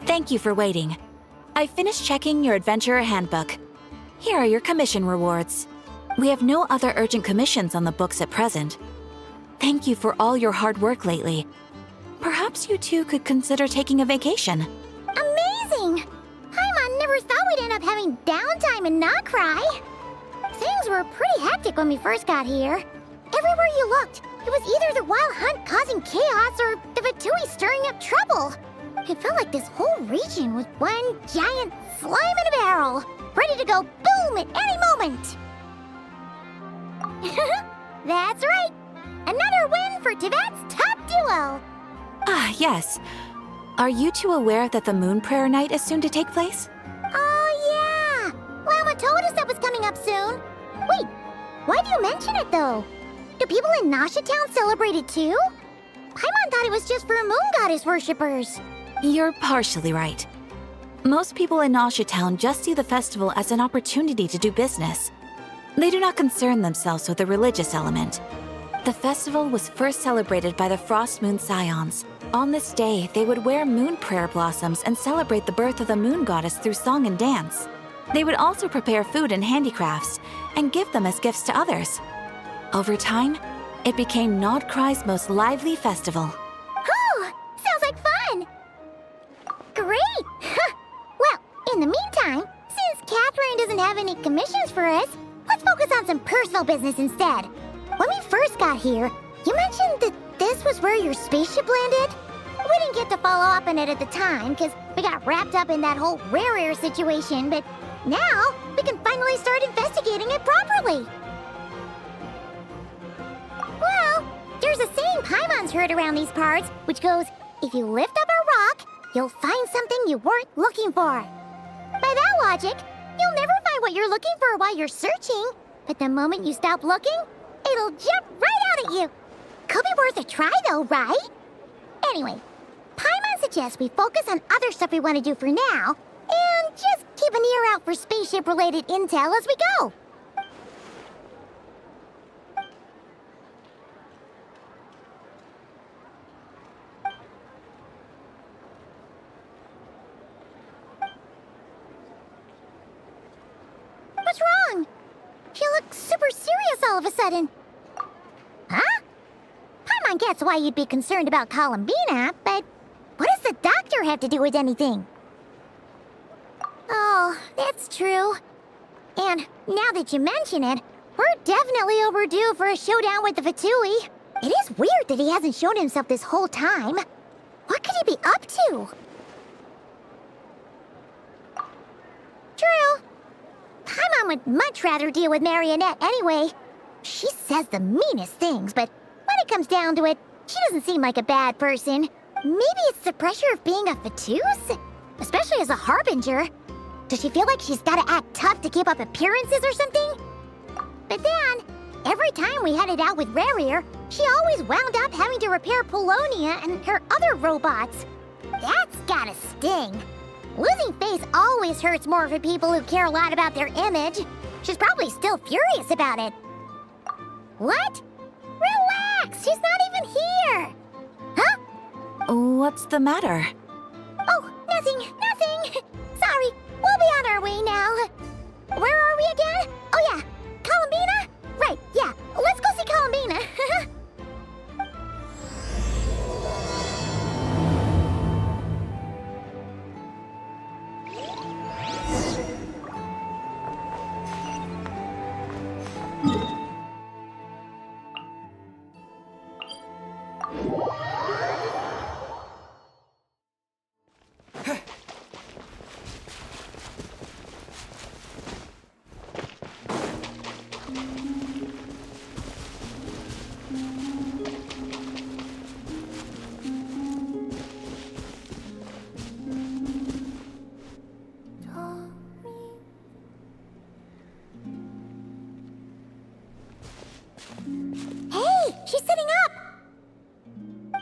Thank you for waiting. I finished checking your adventurer handbook. Here are your commission rewards. We have no other urgent commissions on the books at present. Thank you for all your hard work lately. Perhaps you two could consider taking a vacation. Amazing! Paimon never thought we'd end up having downtime in Nod-Krai. Things were pretty hectic when we first got here. Everywhere you looked, it was either the Wild Hunt causing chaos or the Fatui stirring up trouble. It felt like this whole region was one giant slime in a barrel, ready to go boom at any moment. That's right! Another win for Tibet's top duo! Ah, yes. Are you two aware that the Moon Prayer Night is soon to take place? Oh, yeah! Lama told us that was coming up soon. Wait, why do you mention it, though? Do people in Nasha Town celebrate it, too? Paimon thought it was just for Moon Goddess worshippers. You're partially right. Most people in Nasha Town just see the festival as an opportunity to do business. They do not concern themselves with the religious element. The festival was first celebrated by the Frost Moon Scions. On this day, they would wear moon prayer blossoms and celebrate the birth of the moon goddess through song and dance. They would also prepare food and handicrafts and give them as gifts to others. Over time, it became Nod-Krai's most lively festival. Oh, sounds like fun! Great! Well, in the meantime, since Catherine doesn't have any commissions for us, let's focus on some personal business instead. When we first got here, you mentioned that this was where your spaceship landed? We didn't get to follow up on it at the time, because we got wrapped up in that whole rare situation, but now we can finally start investigating it properly. Well, there's a saying Paimon's heard around these parts, which goes, if you lift up a rock, you'll find something you weren't looking for. By that logic, you'll never find what you're looking for while you're searching, but the moment you stop looking, it'll jump right out at you. Could be worth a try though, right? Anyway, Paimon suggests we focus on other stuff we want to do for now, and just keep an ear out for spaceship-related intel as we go. What's wrong? You look super serious all of a sudden. Huh? Paimon gets why you'd be concerned about Columbina, but what does the doctor have to do with anything? Oh, that's true. And now that you mention it, we're definitely overdue for a showdown with the Fatui. It is weird that he hasn't shown himself this whole time. What could he be up to? True. Paimon would much rather deal with Marionette anyway. She says the meanest things, but when it comes down to it, she doesn't seem like a bad person. Maybe it's the pressure of being a Fatuse? Especially as a Harbinger. Does she feel like she's gotta act tough to keep up appearances or something? But then, every time we headed out with Rarier, she always wound up having to repair Polonia and her other robots. That's gotta sting. Losing face always hurts more for people who care a lot about their image. She's probably still furious about it. What? Relax, she's not even here. Huh? What's the matter? Oh, nothing. Sorry, we'll be on our way now. Where are we again? Oh yeah, Columbina? Right, yeah, let's go see Columbina. She's sitting up!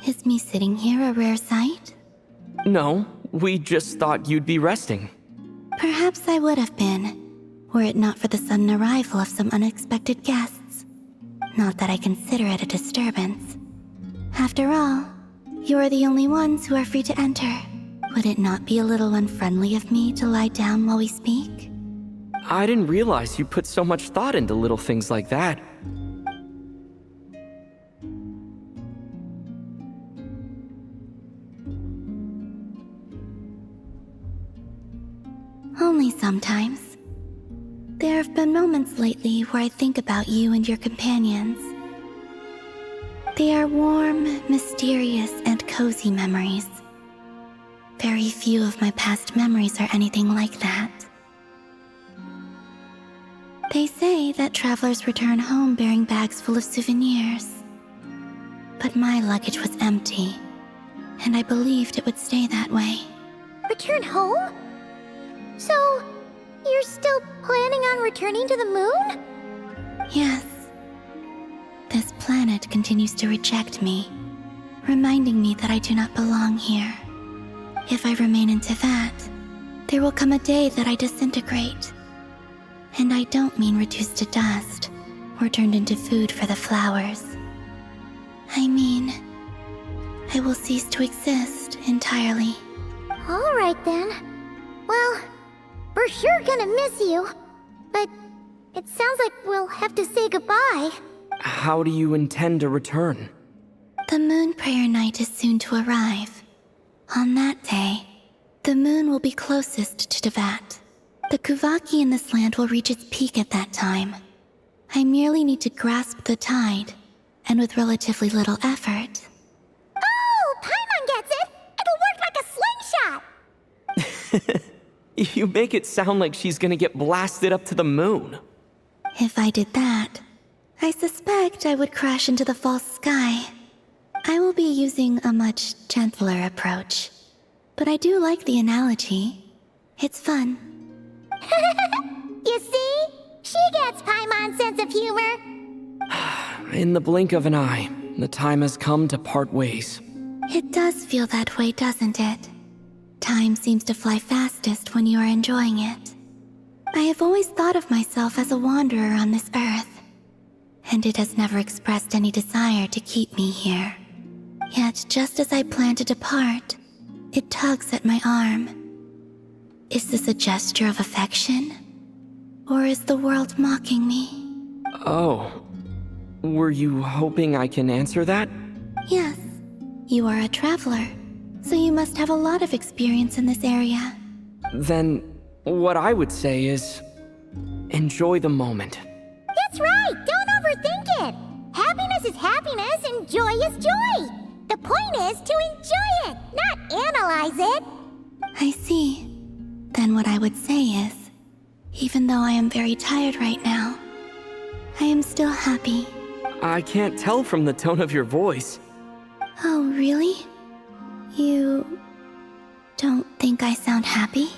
Is me sitting here a rare sight? No, we just thought you'd be resting. Perhaps I would have been, were it not for the sudden arrival of some unexpected guests. Not that I consider it a disturbance. After all, you are the only ones who are free to enter. Would it not be a little unfriendly of me to lie down while we speak? I didn't realize you put so much thought into little things like that. Only sometimes. There have been moments lately where I think about you and your companions. They are warm, mysterious, and cozy memories. Very few of my past memories are anything like that. They say that travelers return home bearing bags full of souvenirs. But my luggage was empty, and I believed it would stay that way. Return home? So, you're still planning on returning to the moon? Yes. This planet continues to reject me, reminding me that I do not belong here. If I remain in Teyvat, there will come a day that I disintegrate. And I don't mean reduced to dust, or turned into food for the flowers. I mean, I will cease to exist entirely. Alright then. Well, we're sure gonna miss you. But it sounds like we'll have to say goodbye. How do you intend to return? The moon prayer night is soon to arrive. On that day, the moon will be closest to Teyvat. The Kuvaki in this land will reach its peak at that time. I merely need to grasp the tide, and with relatively little effort. Oh, Paimon gets it! It'll work like a slingshot! You make it sound like she's gonna get blasted up to the moon. If I did that, I suspect I would crash into the false sky. I will be using a much gentler approach. But I do like the analogy. It's fun. You see? She gets Paimon's sense of humor. In the blink of an eye, the time has come to part ways. It does feel that way, doesn't it? Time seems to fly fastest when you are enjoying it. I have always thought of myself as a wanderer on this earth, and it has never expressed any desire to keep me here. Yet, just as I plan to depart, it tugs at my arm. Is this a gesture of affection? Or is the world mocking me? Oh. Were you hoping I can answer that? Yes. You are a traveler, so you must have a lot of experience in this area. Then, what I would say is, enjoy the moment. That's right! Don't overthink it! Happiness is happiness and joy is joy! The point is to enjoy it, not analyze it! I see. Then what I would say is, even though I am very tired right now, I am still happy. I can't tell from the tone of your voice. Oh, really? You don't think I sound happy?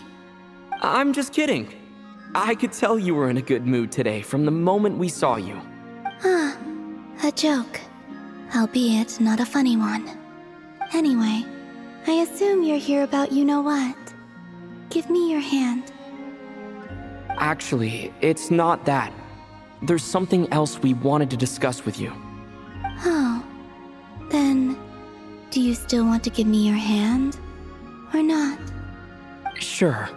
I'm just kidding. I could tell you were in a good mood today from the moment we saw you. Ah, a joke. Albeit not a funny one. Anyway, I assume you're here about you-know-what. Give me your hand. Actually, it's not that. There's something else we wanted to discuss with you. Oh. Then, do you still want to give me your hand? Or not? Sure.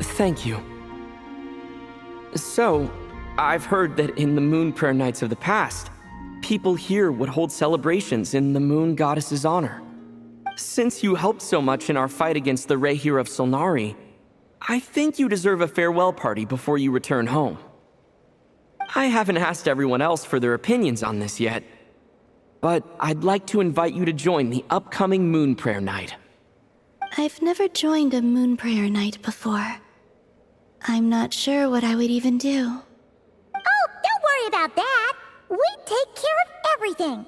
Thank you. So, I've heard that in the moon prayer nights of the past, people here would hold celebrations in the moon goddess's honor. Since you helped so much in our fight against the Rehir of Solnari, I think you deserve a farewell party before you return home. I haven't asked everyone else for their opinions on this yet, but I'd like to invite you to join the upcoming moon prayer night. I've never joined a moon prayer night before. I'm not sure what I would even do. Oh, don't worry about that! We take care of everything!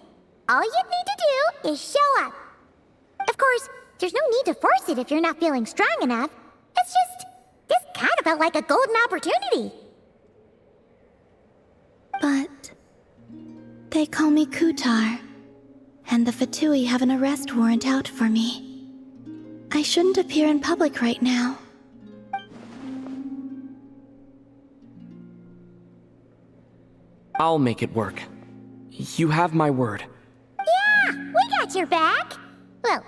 All you need to do is show up. Of course, there's no need to force it if you're not feeling strong enough. It's just, this kind of felt like a golden opportunity. But they call me Kutar, and the Fatui have an arrest warrant out for me. I shouldn't appear in public right now. I'll make it work. You have my word. Yeah, we got your back. Well,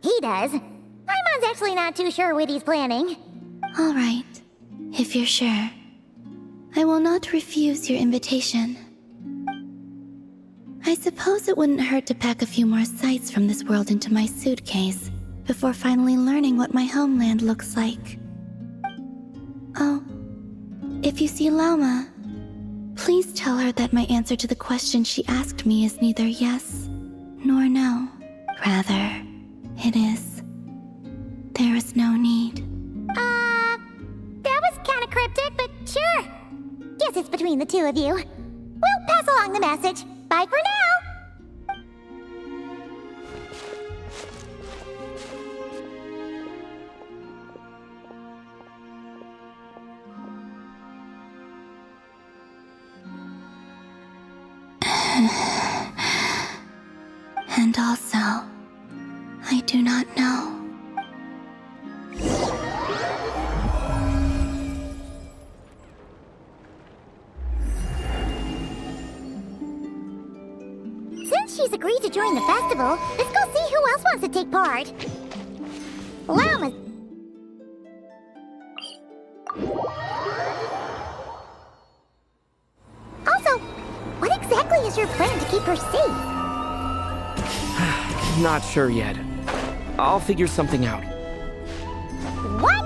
he does. Paimon's actually not too sure what he's planning. All right, if you're sure. I will not refuse your invitation. I suppose it wouldn't hurt to pack a few more sights from this world into my suitcase before finally learning what my homeland looks like. Oh, if you see Lauma, please tell her that my answer to the question she asked me is neither yes nor no. Rather, it is, there is no need. That was kind of cryptic, but sure. Guess it's between the two of you. We'll pass along the message. Bye for now. And also, I do not know. Since she's agreed to join the festival, let's go see who else wants to take part. Lauma's... Also, what exactly is your plan to keep her safe? Not sure yet. I'll figure something out. What?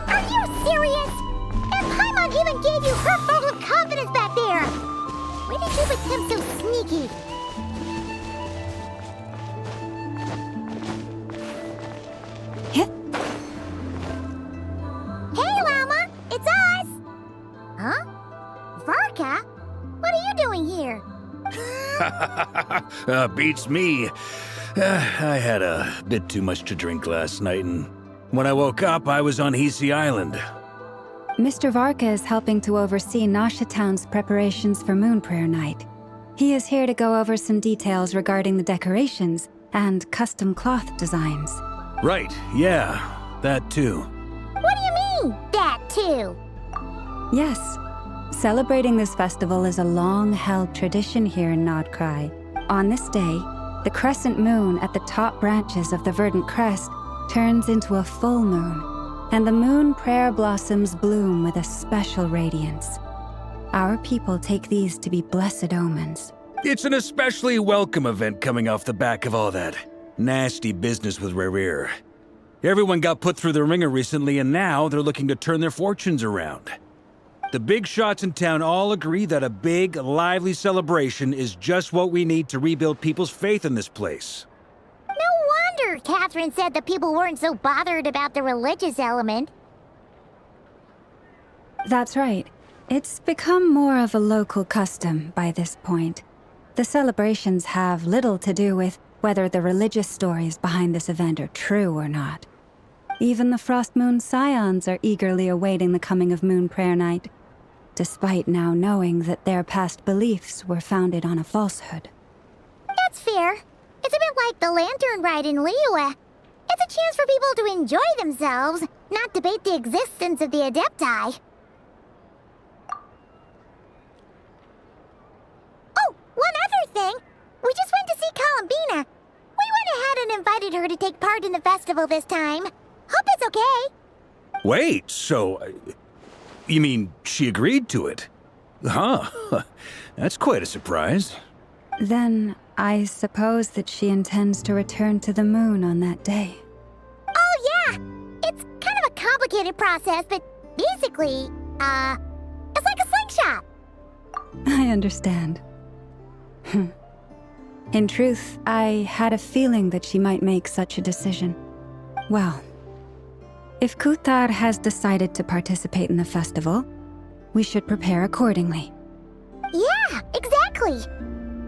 Are you serious? And Paimon even gave you her vote of confidence back there! Why did you become so sneaky? Hey, Lauma! It's us! Huh? Varka? What are you doing here? Beats me. I had a bit too much to drink last night, and when I woke up, I was on Hisi Island. Mr. Varka is helping to oversee Nasha Town's preparations for Moon Prayer Night. He is here to go over some details regarding the decorations and custom cloth designs. Right, yeah, that too. What do you mean, that too? Yes, celebrating this festival is a long-held tradition here in Nod-Krai. On this day, the crescent moon at the top branches of the verdant crest turns into a full moon, and the moon prayer blossoms bloom with a special radiance. Our people take these to be blessed omens. It's an especially welcome event coming off the back of all that nasty business with Rare. Everyone got put through the ringer recently, and now they're looking to turn their fortunes around. The big shots in town all agree that a big, lively celebration is just what we need to rebuild people's faith in this place. No wonder Catherine said the people weren't so bothered about the religious element. That's right. It's become more of a local custom by this point. The celebrations have little to do with whether the religious stories behind this event are true or not. Even the Frost Moon Scions are eagerly awaiting the coming of Moon Prayer Night, despite now knowing that their past beliefs were founded on a falsehood. That's fair. It's a bit like the Lantern Ride in Liyue. It's a chance for people to enjoy themselves, not debate the existence of the Adepti. Oh, one other thing! We just went to see Columbina. We went ahead and invited her to take part in the festival this time. Hope it's okay. Wait, so... you mean she agreed to it? Huh. That's quite a surprise. Then, I suppose that she intends to return to the moon on that day. Oh, yeah! It's kind of a complicated process, but basically, it's like a slingshot. I understand. In truth, I had a feeling that she might make such a decision. Well, if Kuthar has decided to participate in the festival, we should prepare accordingly. Yeah, exactly.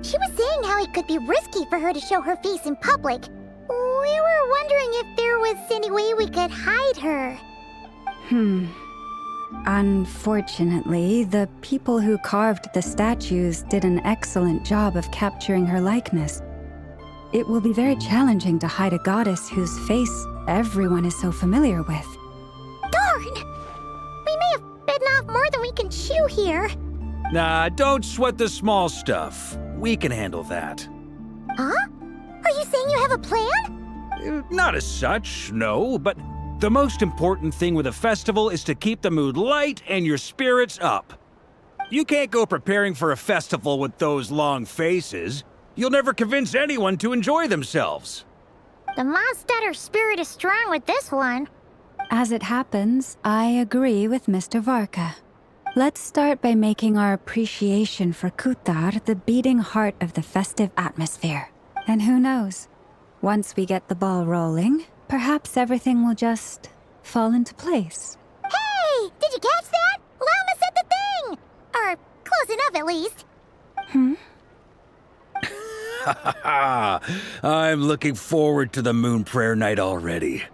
She was saying how it could be risky for her to show her face in public. We were wondering if there was any way we could hide her. Unfortunately, the people who carved the statues did an excellent job of capturing her likeness. It will be very challenging to hide a goddess whose face everyone is so familiar with. Darn! We may have bitten off more than we can chew here. Nah, don't sweat the small stuff. We can handle that. Huh? Are you saying you have a plan? Not as such, no, but the most important thing with a festival is to keep the mood light and your spirits up. You can't go preparing for a festival with those long faces. You'll never convince anyone to enjoy themselves. The Mondstatter spirit is strong with this one. As it happens, I agree with Mr. Varka. Let's start by making our appreciation for Kutar the beating heart of the festive atmosphere. And who knows? Once we get the ball rolling, perhaps everything will just fall into place. Hey! Did you catch that? Llama said the thing! Or close enough, at least. I'm looking forward to the Moon Prayer Night already.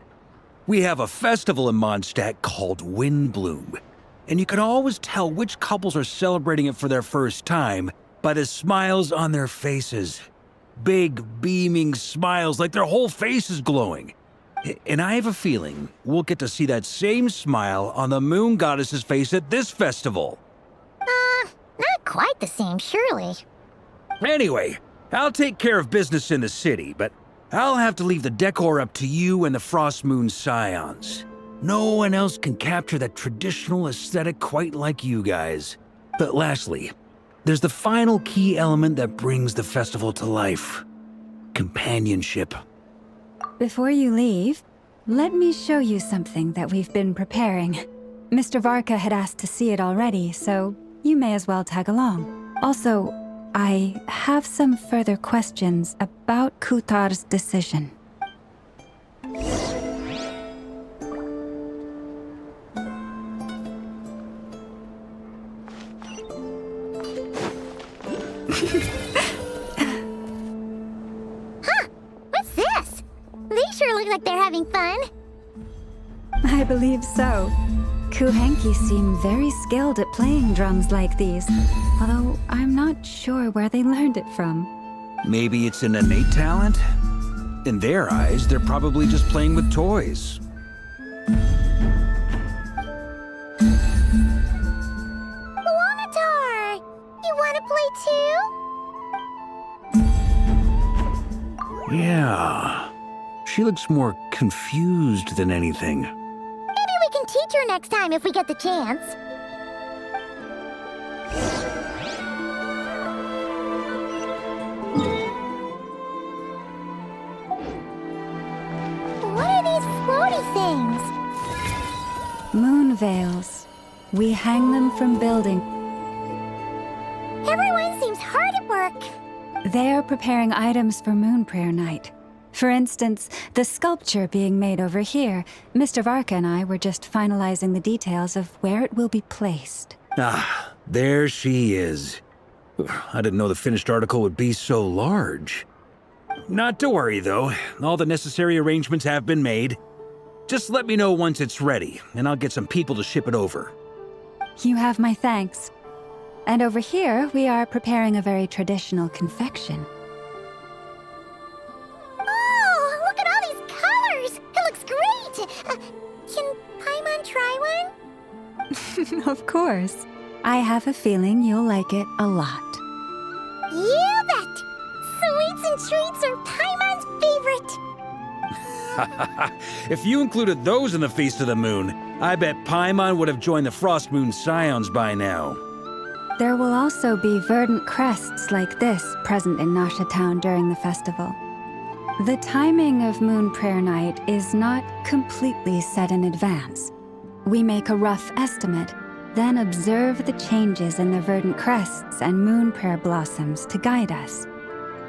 We have a festival in Mondstadt called Windbloom, and you can always tell which couples are celebrating it for their first time by the smiles on their faces. Big, beaming smiles like their whole face is glowing. And I have a feeling we'll get to see that same smile on the Moon Goddess's face at this festival. Not quite the same, surely. Anyway, I'll take care of business in the city, but I'll have to leave the decor up to you and the Frost Moon Scions. No one else can capture that traditional aesthetic quite like you guys. But lastly, there's the final key element that brings the festival to life. Companionship. Before you leave, let me show you something that we've been preparing. Mr. Varka had asked to see it already, so you may as well tag along. Also, I have some further questions about Kutar's decision. What's this? They sure look like they're having fun. I believe so. Kuhenki seem very skilled at playing drums like these, although I'm not sure where they learned it from. Maybe it's an innate talent? In their eyes, they're probably just playing with toys. Wanatar! You want to play too? Yeah. She looks more confused than anything. Maybe we can teach her next time if we get the chance. What are these floaty things? Moon veils. We hang them from building. Everyone seems hard at work. They are preparing items for Moon Prayer Night. For instance, the sculpture being made over here, Mr. Varka and I were just finalizing the details of where it will be placed. Ah, there she is. I didn't know the finished article would be so large. Not to worry, though. All the necessary arrangements have been made. Just let me know once it's ready, and I'll get some people to ship it over. You have my thanks. And over here, we are preparing a very traditional confection. Oh, look at all these colors! It looks great! Can Paimon try one? Of course. I have a feeling you'll like it a lot. You bet! Sweets and treats are Paimon's favorite! If you included those in the Feast of the Moon, I bet Paimon would have joined the Frost Moon Scions by now. There will also be verdant crests like this present in Nasha Town during the festival. The timing of Moon Prayer Night is not completely set in advance. We make a rough estimate, then observe the changes in the verdant crests and moon prayer blossoms to guide us.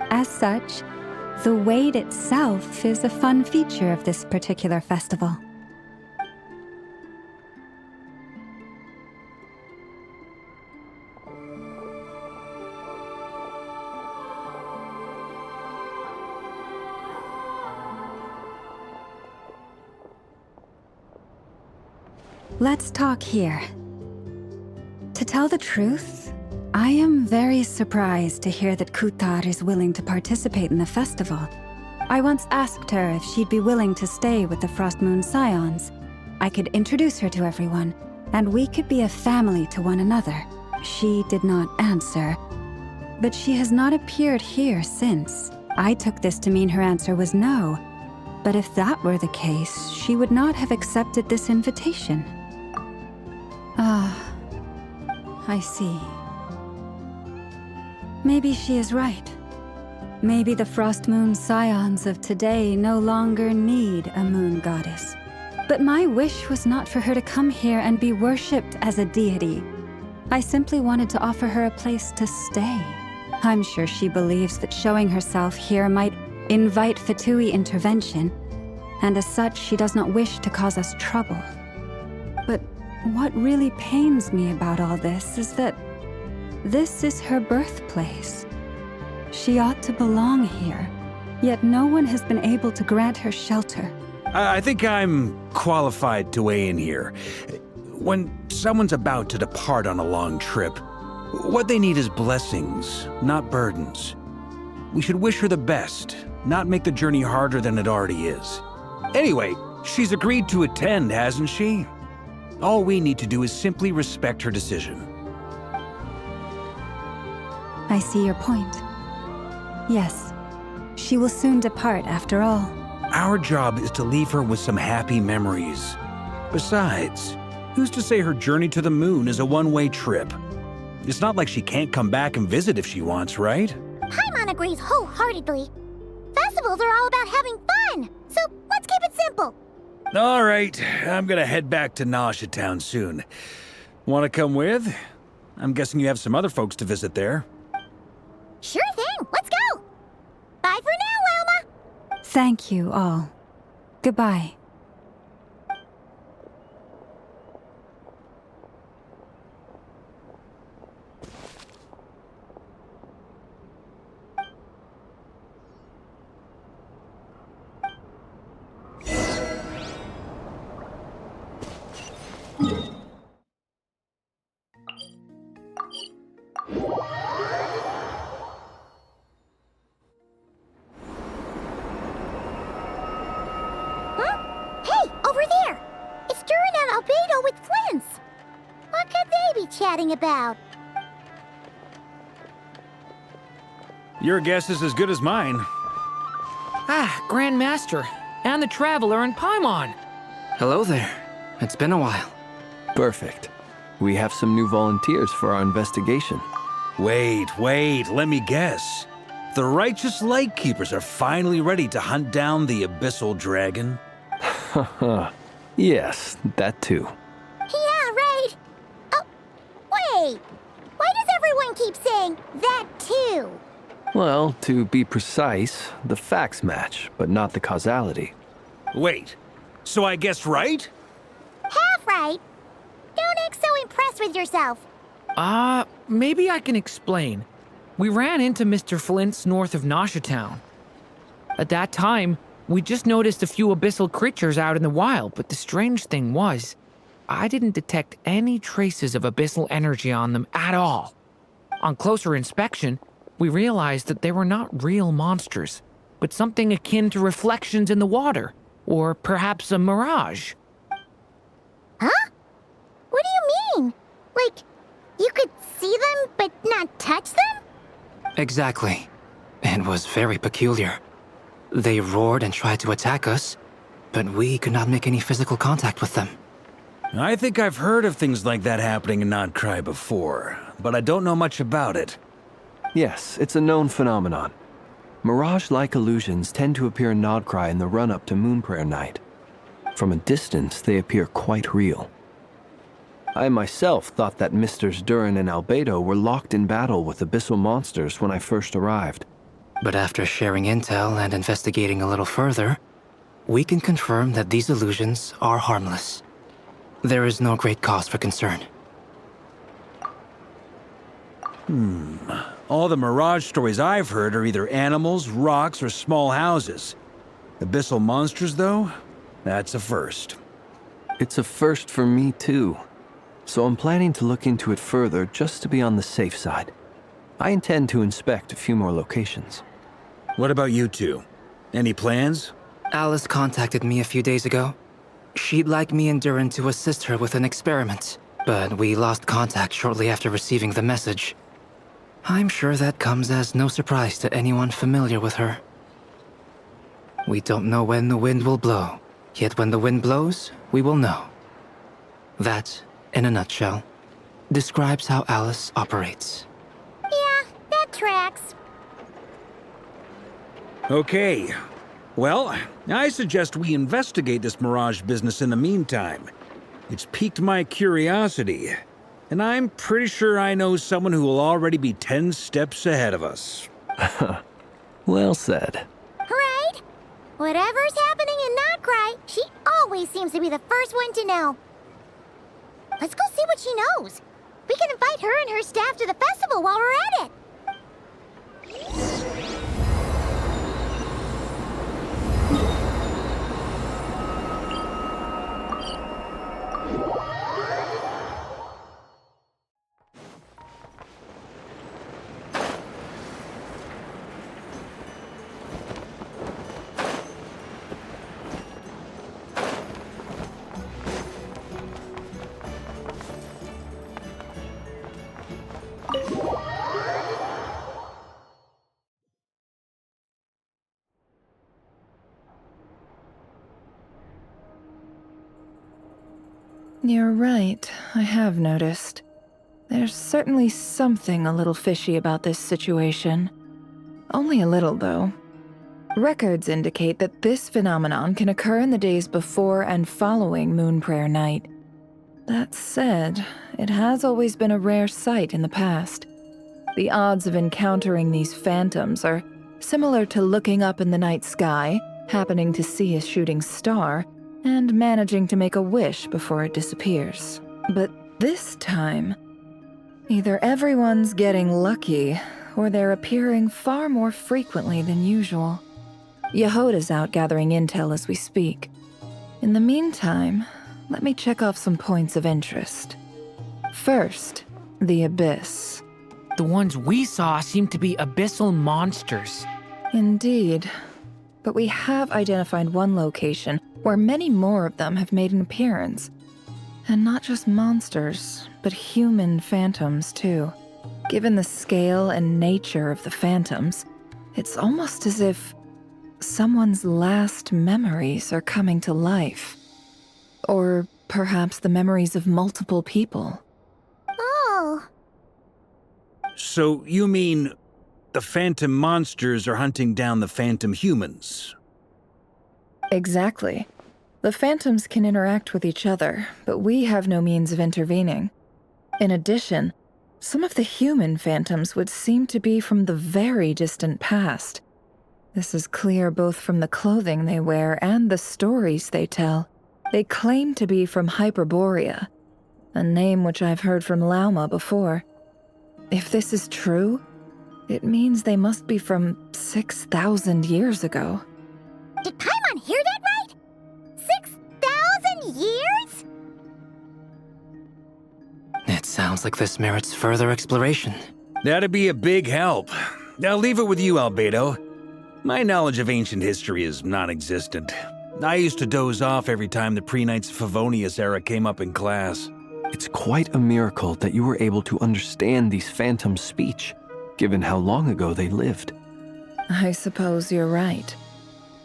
As such, the wait itself is a fun feature of this particular festival. Let's talk here. To tell the truth, I am very surprised to hear that Kutar is willing to participate in the festival. I once asked her if she'd be willing to stay with the Frost Moon Scions. I could introduce her to everyone, and we could be a family to one another. She did not answer, but she has not appeared here since. I took this to mean her answer was no, but if that were the case, she would not have accepted this invitation. Ah, I see. Maybe she is right. Maybe the Frost Moon Scions of today no longer need a moon goddess. But my wish was not for her to come here and be worshipped as a deity. I simply wanted to offer her a place to stay. I'm sure she believes that showing herself here might invite Fatui intervention, and as such, she does not wish to cause us trouble. But what really pains me about all this is that this is her birthplace. She ought to belong here, yet no one has been able to grant her shelter. I think I'm qualified to weigh in here. When someone's about to depart on a long trip, what they need is blessings, not burdens. We should wish her the best, not make the journey harder than it already is. Anyway, she's agreed to attend, hasn't she? All we need to do is simply respect her decision. I see your point. Yes, she will soon depart after all. Our job is to leave her with some happy memories. Besides, who's to say her journey to the moon is a one-way trip? It's not like she can't come back and visit if she wants, right? Paimon agrees wholeheartedly. Festivals are all about having fun, so let's keep it simple. All right, I'm gonna head back to Nausea Town soon. Want to come with? I'm guessing you have some other folks to visit there. Sure thing, let's go! Bye for now, Wilma! Thank you all. Goodbye. Chatting about? Your guess is as good as mine. Ah, Grand Master, and the Traveler and Paimon. Hello there. It's been a while. Perfect. We have some new volunteers for our investigation. Wait, let me guess. The righteous Lightkeepers are finally ready to hunt down the Abyssal Dragon? Haha. Yes, that too. Yeah, right. Oh, wait. Why does everyone keep saying that too? Well, to be precise, the facts match, but not the causality. Wait, so I guessed right? Half right. Don't act so impressed with yourself. Maybe I can explain. We ran into Mr. Flint's north of Nausea Town. At that time, we just noticed a few abyssal creatures out in the wild, but the strange thing was, I didn't detect any traces of abyssal energy on them at all. On closer inspection, we realized that they were not real monsters, but something akin to reflections in the water, or perhaps a mirage. Huh? What do you mean? Like, you could see them but not touch them? Exactly. It was very peculiar. They roared and tried to attack us, but we could not make any physical contact with them. I think I've heard of things like that happening in Nod-Krai before, but I don't know much about it. Yes, it's a known phenomenon. Mirage-like illusions tend to appear in Nod-Krai in the run-up to Moon Prayer Night. From a distance, they appear quite real. I myself thought that Misters Durin and Albedo were locked in battle with abyssal monsters when I first arrived. But after sharing intel and investigating a little further, we can confirm that these illusions are harmless. There is no great cause for concern. All the Mirage stories I've heard are either animals, rocks, or small houses. Abyssal monsters, though? That's a first. It's a first for me, too. So I'm planning to look into it further just to be on the safe side. I intend to inspect a few more locations. What about you two? Any plans? Alice contacted me a few days ago. She'd like me and Durin to assist her with an experiment. but we lost contact shortly after receiving the message. I'm sure that comes as no surprise to anyone familiar with her. We don't know when the wind will blow, yet when the wind blows, we will know. That, in a nutshell, describes how Alice operates. Yeah, that tracks. Okay. Well, I suggest we investigate this Mirage business in the meantime. It's piqued my curiosity, and I'm pretty sure I know someone who will already be 10 steps ahead of us. Well said. Right? Whatever's happening in Nod-Krai, she always seems to be the first one to know. Let's go see what she knows. We can invite her and her staff to the festival while we're at it. You're right, I have noticed. There's certainly something a little fishy about this situation. Only a little, though. Records indicate that this phenomenon can occur in the days before and following Moon Prayer Night. That said, it has always been a rare sight in the past. The odds of encountering these phantoms are similar to looking up in the night sky, happening to see a shooting star, and managing to make a wish before it disappears. But this time, either everyone's getting lucky, or they're appearing far more frequently than usual. Yehoda's out gathering intel as we speak. In the meantime, let me check off some points of interest. First, the Abyss. The ones we saw seem to be abyssal monsters. Indeed. But we have identified one location where many more of them have made an appearance. And not just monsters, but human phantoms, too. Given the scale and nature of the phantoms, it's almost as if someone's last memories are coming to life. Or perhaps the memories of multiple people. Oh. So you mean the phantom monsters are hunting down the phantom humans? Exactly. The phantoms can interact with each other, but we have no means of intervening. In addition, some of the human phantoms would seem to be from the very distant past. This is clear both from the clothing they wear and the stories they tell. They claim to be from Hyperborea, a name which I've heard from Lauma before. If this is true, it means they must be from 6,000 years ago. Did Paimon hear that right? 6,000 years? It sounds like this merits further exploration. That'd be a big help. I'll leave it with you, Albedo. My knowledge of ancient history is non-existent. I used to doze off every time the pre-Knights Favonius era came up in class. It's quite a miracle that you were able to understand these phantoms' speech, given how long ago they lived. I suppose you're right.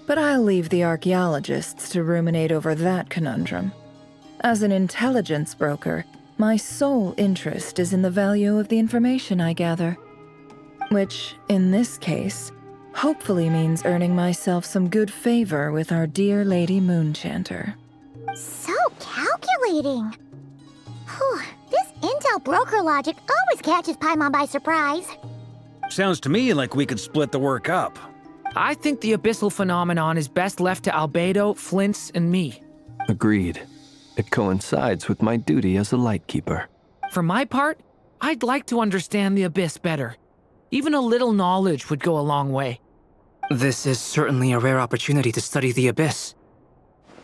But I'll leave the archaeologists to ruminate over that conundrum. As an intelligence broker, my sole interest is in the value of the information I gather. Which, in this case, hopefully means earning myself some good favor with our dear Lady Moonchanter. So calculating. Whew, this intel broker logic always catches Paimon by surprise. Sounds to me like we could split the work up. I think the abyssal phenomenon is best left to Albedo, Flint's, and me. Agreed. It coincides with my duty as a lightkeeper. For my part, I'd like to understand the abyss better. Even a little knowledge would go a long way. This is certainly a rare opportunity to study the Abyss.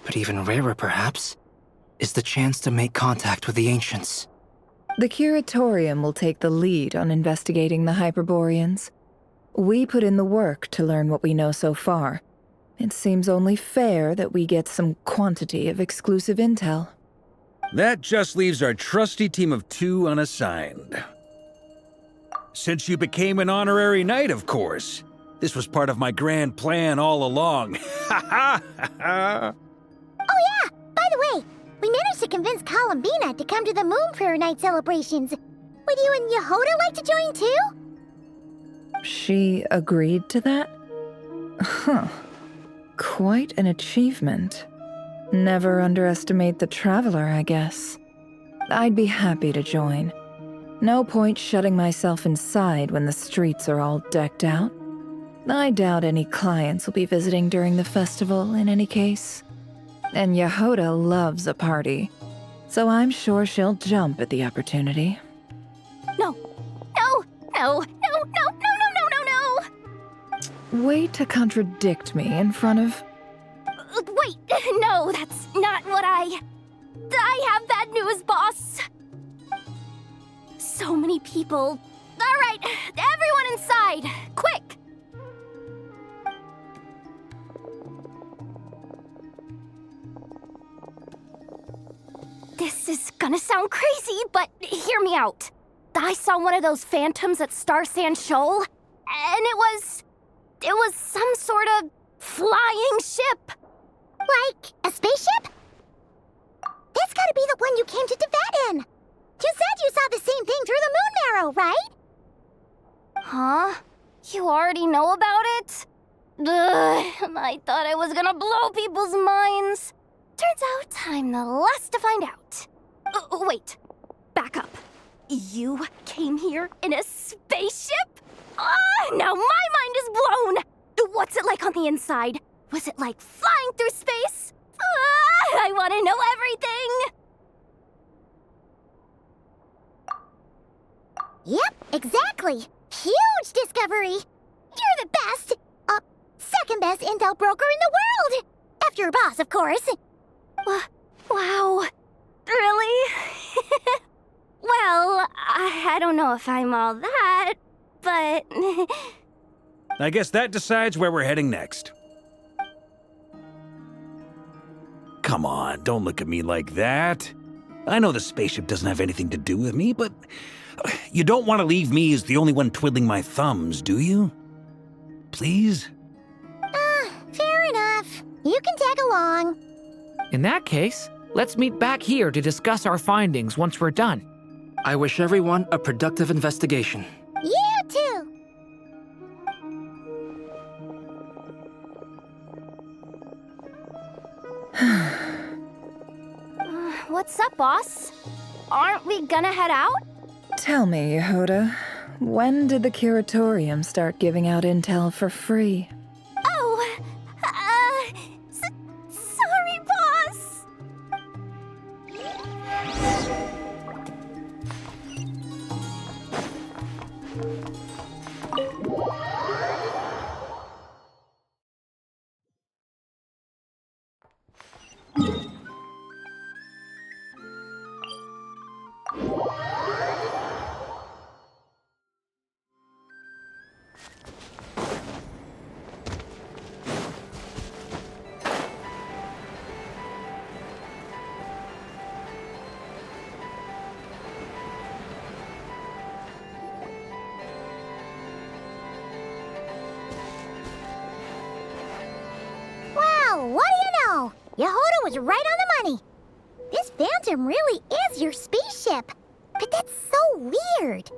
But even rarer, perhaps, is the chance to make contact with the Ancients. The Curatorium will take the lead on investigating the Hyperboreans. We put in the work to learn what we know so far. It seems only fair that we get some quantity of exclusive intel. That just leaves our trusty team of 2 unassigned. Since you became an honorary knight, of course. This was part of my grand plan all along. Ha ha ha! Oh yeah, by the way, we managed to convince Columbina to come to the Moon Prayer Night celebrations. Would you and Yehoda like to join too? She agreed to that? Huh. Quite an achievement. Never underestimate the traveler, I guess. I'd be happy to join. No point shutting myself inside when the streets are all decked out. I doubt any clients will be visiting during the festival in any case. And Yehoda loves a party, so I'm sure she'll jump at the opportunity. No. No. No. No. No. No. No. No. No. No. Way to contradict me in front of... Wait. No, that's not what I have bad news, boss. So many people. All right, everyone inside. Quick. This is gonna sound crazy, but hear me out. I saw one of those phantoms at Star Sand Shoal, and it was some sort of flying ship. Like a spaceship? That's gotta be the one you came to Tibet in. You said you saw the same thing through the moon marrow, right? Huh? You already know about it? Ugh, I thought I was gonna blow people's minds. Turns out I'm the last to find out. Wait, back up. You came here in a spaceship? Now my mind is blown! What's it like on the inside? Was it like flying through space? I want to know everything! Yep, exactly. Huge discovery. You're the best, second best intel broker in the world. After your boss, of course. Wow. Really? Well, I don't know if I'm all that, but... I guess that decides where we're heading next. Come on, don't look at me like that. I know the spaceship doesn't have anything to do with me, but you don't want to leave me as the only one twiddling my thumbs, do you? Please? Fair enough. You can tag along. In that case, let's meet back here to discuss our findings once we're done. I wish everyone a productive investigation. You too. What's up, boss? Aren't we gonna head out? Tell me, Yehoda, when did the curatorium start giving out intel for free? Oh, sorry, boss. Wow, what do you know? Yehoda was right on the money. This phantom really is your spaceship. But that's so weird.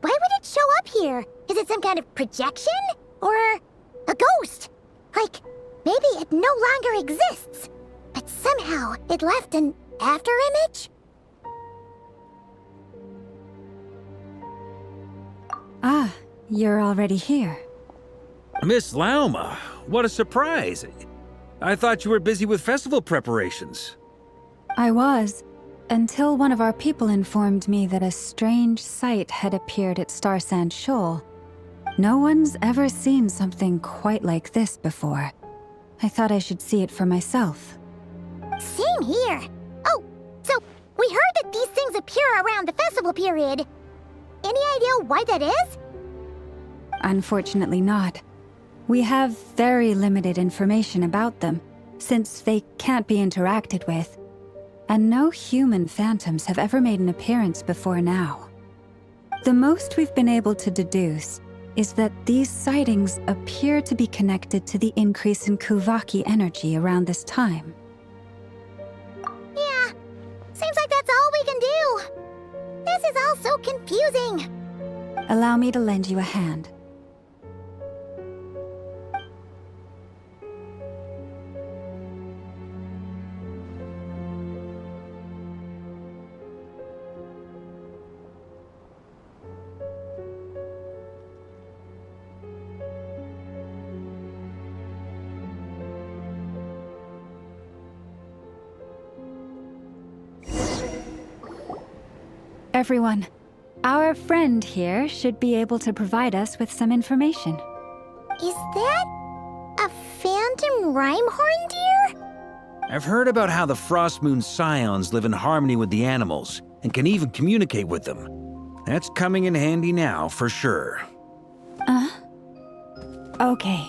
Why would it show up here? Is it some kind of projection? Or a ghost? Like, maybe it no longer exists, but somehow it left an afterimage? Ah, you're already here. Miss Lauma, what a surprise. I thought you were busy with festival preparations. I was, until one of our people informed me that a strange sight had appeared at Star Sand Shoal. No one's ever seen something quite like this before. I thought I should see it for myself. Same here. Oh, so we heard that these things appear around the festival period. Any idea why that is? Unfortunately not. We have very limited information about them, since they can't be interacted with. and no human phantoms have ever made an appearance before now. The most we've been able to deduce is that these sightings appear to be connected to the increase in Kuvaki energy around this time. Yeah, seems like that's all we can do. This is all so confusing. Allow me to lend you a hand. Everyone, our friend here should be able to provide us with some information. Is that a phantom rhymehorn deer? I've heard about how the Frost Moon Scions live in harmony with the animals and can even communicate with them. That's coming in handy now, for sure. Okay.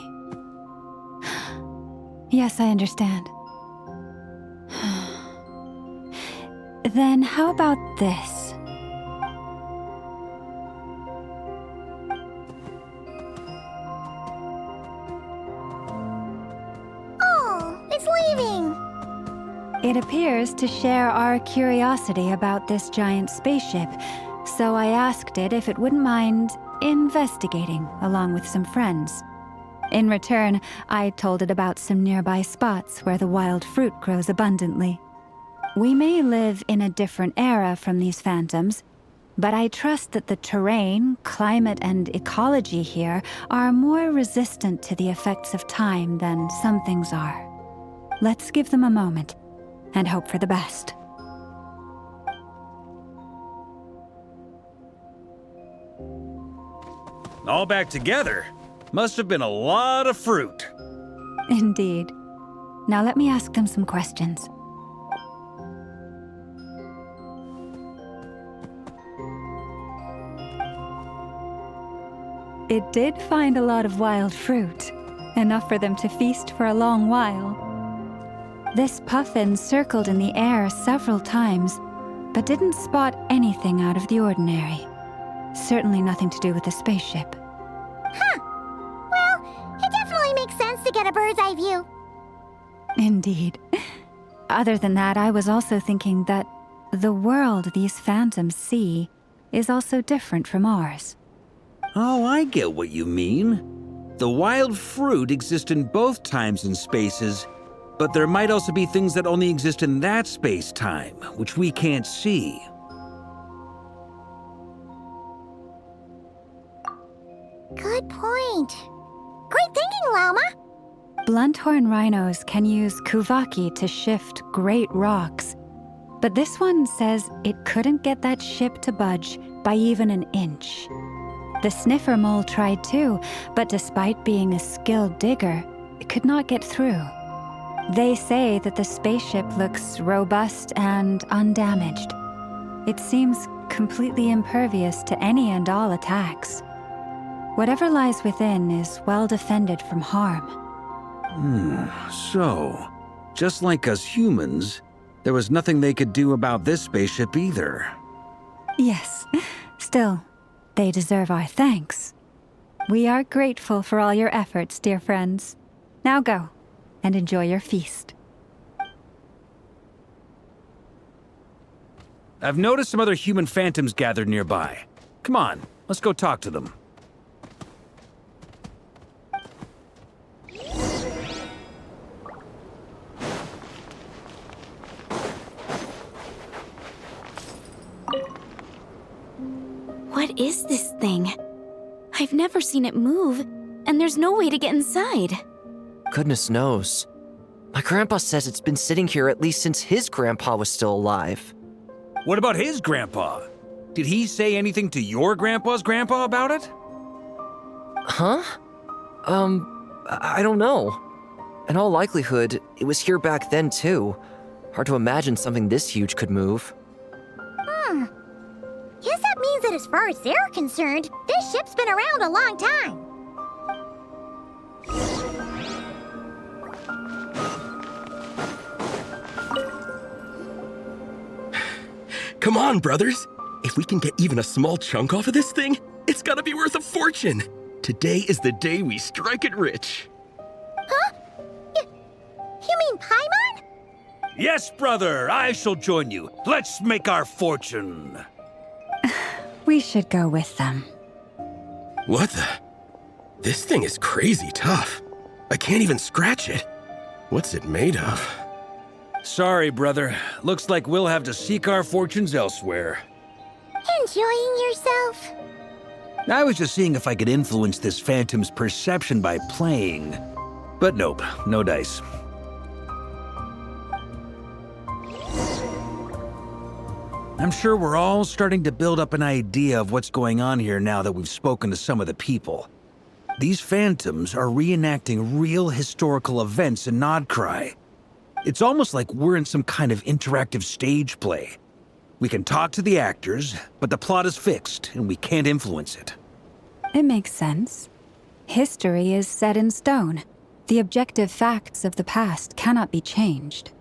Yes, I understand. Then how about this? It appears to share our curiosity about this giant spaceship, so I asked it if it wouldn't mind investigating along with some friends. In return, I told it about some nearby spots where the wild fruit grows abundantly. We may live in a different era from these phantoms, but I trust that the terrain, climate, and ecology here are more resistant to the effects of time than some things are. Let's give them a moment and hope for the best. All back together? Must have been a lot of fruit. Indeed. Now let me ask them some questions. It did find a lot of wild fruit, enough for them to feast for a long while. This puffin circled in the air several times, but didn't spot anything out of the ordinary. Certainly nothing to do with the spaceship. Huh. Well, it definitely makes sense to get a bird's eye view. Indeed. Other than that, I was also thinking that the world these phantoms see is also different from ours. Oh, I get what you mean. The wild fruit exist in both times and spaces, but there might also be things that only exist in that space-time, which we can't see. Good point. Great thinking, Llama. Blunthorn rhinos can use Kuvaki to shift great rocks, but this one says it couldn't get that ship to budge by even an inch. The sniffer mole tried too, but despite being a skilled digger, it could not get through. They say that the spaceship looks robust and undamaged. It seems completely impervious to any and all attacks. Whatever lies within is well defended from harm. So, just like us humans, there was nothing they could do about this spaceship either. Yes, still, they deserve our thanks. We are grateful for all your efforts, dear friends. Now go and enjoy your feast. I've noticed some other human phantoms gathered nearby. Come on, let's go talk to them. What is this thing? I've never seen it move, and there's no way to get inside. Goodness knows. My grandpa says it's been sitting here at least since his grandpa was still alive. What about his grandpa? Did he say anything to your grandpa's grandpa about it? Huh? I don't know. In all likelihood, it was here back then too. Hard to imagine something this huge could move. Guess that means that as far as they're concerned, this ship's been around a long time. Come on, brothers. If we can get even a small chunk off of this thing, it's gotta be worth a fortune. Today is the day we strike it rich. Huh? You mean Paimon? Yes, brother, I shall join you. Let's make our fortune. We should go with them. What the? This thing is crazy tough. I can't even scratch it. What's it made of? Sorry, brother. Looks like we'll have to seek our fortunes elsewhere. Enjoying yourself? I was just seeing if I could influence this phantom's perception by playing. But nope, no dice. I'm sure we're all starting to build up an idea of what's going on here now that we've spoken to some of the people. These phantoms are reenacting real historical events in Nod-Krai. It's almost like we're in some kind of interactive stage play. We can talk to the actors, but the plot is fixed and we can't influence it. It makes sense. History is set in stone. The objective facts of the past cannot be changed.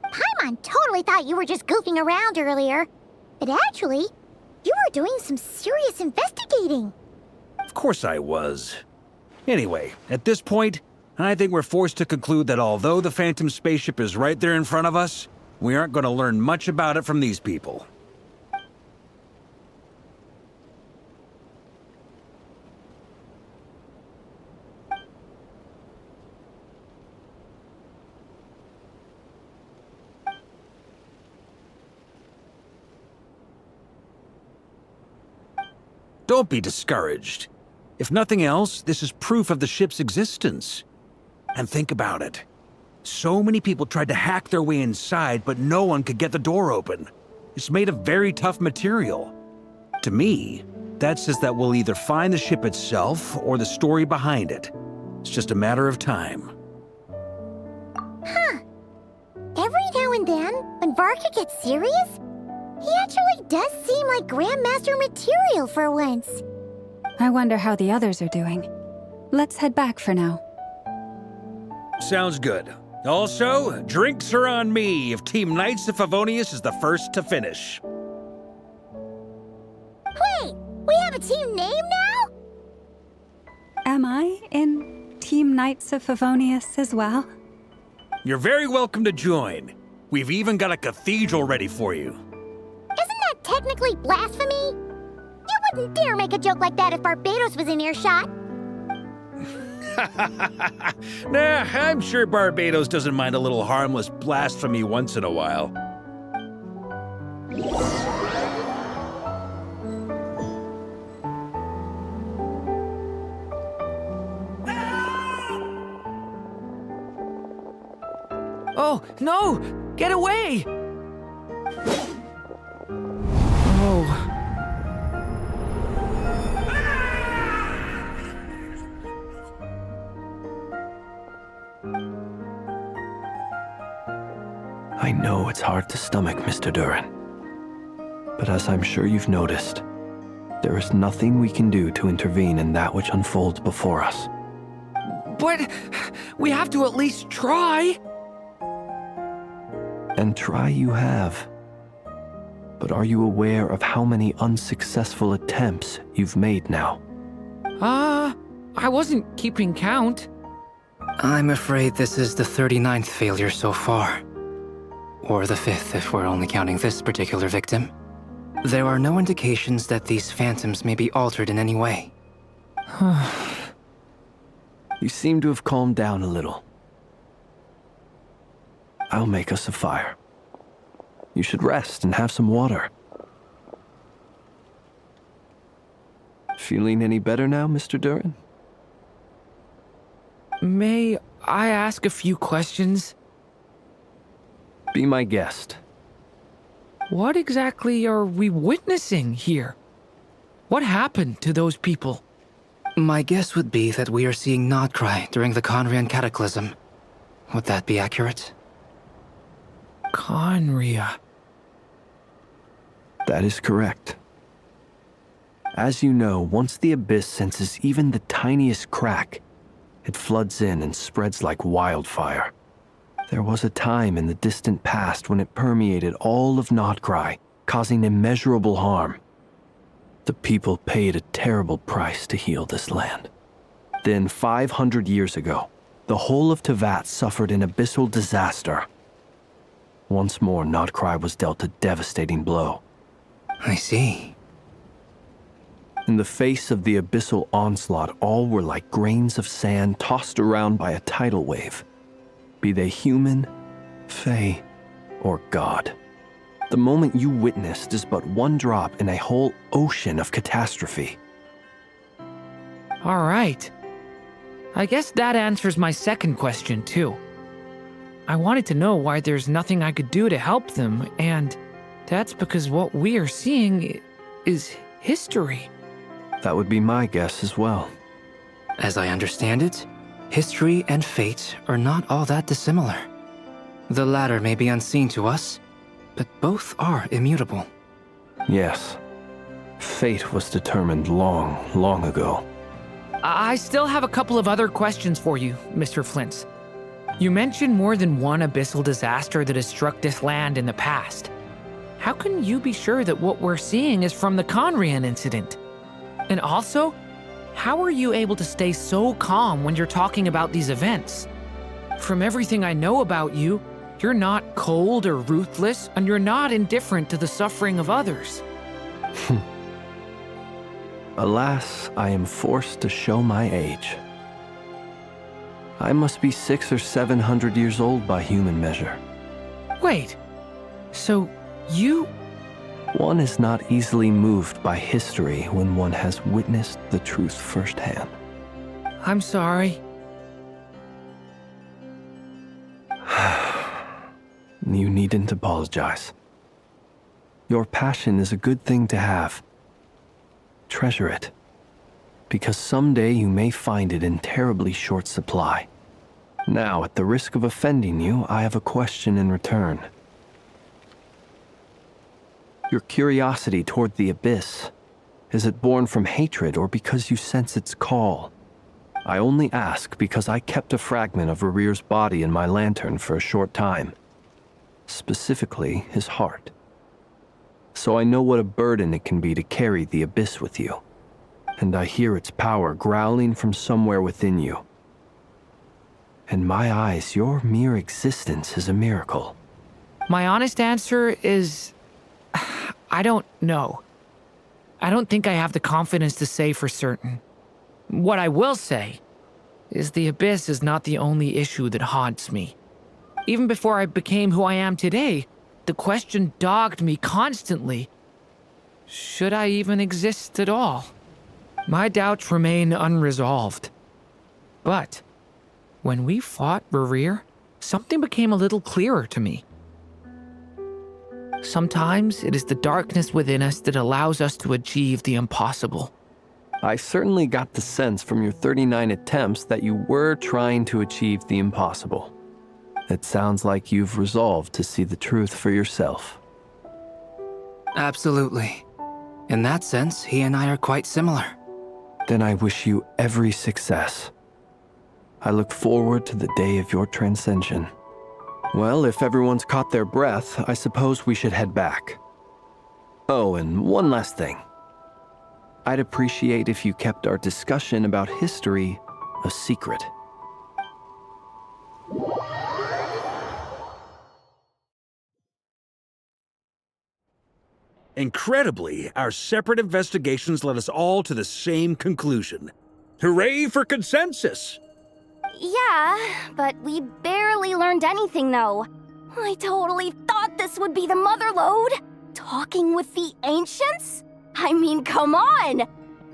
Paimon totally thought you were just goofing around earlier. But actually, you were doing some serious investigating. Of course I was. Anyway, at this point, I think we're forced to conclude that although the Phantom spaceship is right there in front of us, we aren't going to learn much about it from these people. Don't be discouraged. If nothing else, this is proof of the ship's existence. And think about it. So many people tried to hack their way inside, but no one could get the door open. It's made of very tough material. To me, that says that we'll either find the ship itself or the story behind it. It's just a matter of time. Huh. Every now and then, when Varka gets serious, he actually does seem like Grandmaster material for once. I wonder how the others are doing. Let's head back for now. Sounds good. Also, drinks are on me if Team Knights of Favonius is the first to finish. Wait, we have a team name now? Am I in Team Knights of Favonius as well? You're very welcome to join. We've even got a cathedral ready for you. Isn't that technically blasphemy? You wouldn't dare make a joke like that if Barbados was in earshot. Nah, I'm sure Barbados doesn't mind a little harmless blasphemy once in a while. Oh, no! Get away! Oh. I know it's hard to stomach, Mr. Duran. But as I'm sure you've noticed, there is nothing we can do to intervene in that which unfolds before us. But we have to at least try. And try you have. But are you aware of how many unsuccessful attempts you've made now? I wasn't keeping count. I'm afraid this is the 39th failure so far. Or the 5th if we're only counting this particular victim. There are no indications that these phantoms may be altered in any way. You seem to have calmed down a little. I'll make us a fire. You should rest and have some water. Feeling any better now, Mr. Duran? May I ask a few questions? Be my guest. What exactly are we witnessing here? What happened to those people? My guess would be that we are seeing Nod-Krai during the Conrian Cataclysm. Would that be accurate? Conria. That is correct. As you know, once the Abyss senses even the tiniest crack, it floods in and spreads like wildfire. There was a time in the distant past when it permeated all of Nod-Krai causing immeasurable harm. The people paid a terrible price to heal this land. Then, 500 years ago, the whole of Teyvat suffered an abyssal disaster. Once more, Nod-Krai was dealt a devastating blow. I see. In the face of the abyssal onslaught, all were like grains of sand tossed around by a tidal wave. Be they human, fae, or god. The moment you witnessed is but one drop in a whole ocean of catastrophe. All right. I guess that answers my second question, too. I wanted to know why there's nothing I could do to help them, and that's because what we are seeing is history. That would be my guess as well. As I understand it, history and fate are not all that dissimilar. The latter may be unseen to us, but both are immutable. Yes. Fate was determined long, long ago. I still have a couple of other questions for you, Mr. Flint. You mentioned more than one abyssal disaster that has struck this land in the past. How can you be sure that what we're seeing is from the Conrian incident? And also, how are you able to stay so calm when you're talking about these events? From everything I know about you, you're not cold or ruthless, and you're not indifferent to the suffering of others. Alas, I am forced to show my age. I must be 600 or 700 years old by human measure. Wait, so you... One is not easily moved by history when one has witnessed the truth firsthand. I'm sorry. You needn't apologize. Your passion is a good thing to have. Treasure it, because someday you may find it in terribly short supply. Now, at the risk of offending you, I have a question in return. Your curiosity toward the Abyss, is it born from hatred or because you sense its call? I only ask because I kept a fragment of Rarir's body in my lantern for a short time. Specifically, his heart. So I know what a burden it can be to carry the Abyss with you. And I hear its power growling from somewhere within you. In my eyes, your mere existence is a miracle. My honest answer is... I don't know. I don't think I have the confidence to say for certain. What I will say is the Abyss is not the only issue that haunts me. Even before I became who I am today, the question dogged me constantly. Should I even exist at all? My doubts remain unresolved. But when we fought Rarir, something became a little clearer to me. Sometimes it is the darkness within us that allows us to achieve the impossible. I certainly got the sense from your 39 attempts that you were trying to achieve the impossible. It sounds like you've resolved to see the truth for yourself. Absolutely. In that sense, he and I are quite similar. Then I wish you every success. I look forward to the day of your transcension. Well, if everyone's caught their breath, I suppose we should head back. Oh, and one last thing. I'd appreciate if you kept our discussion about history a secret. Incredibly, our separate investigations led us all to the same conclusion. Hooray for consensus! Yeah, but we barely learned anything, though. I totally thought this would be the mother lode. Talking with the ancients? I mean, come on!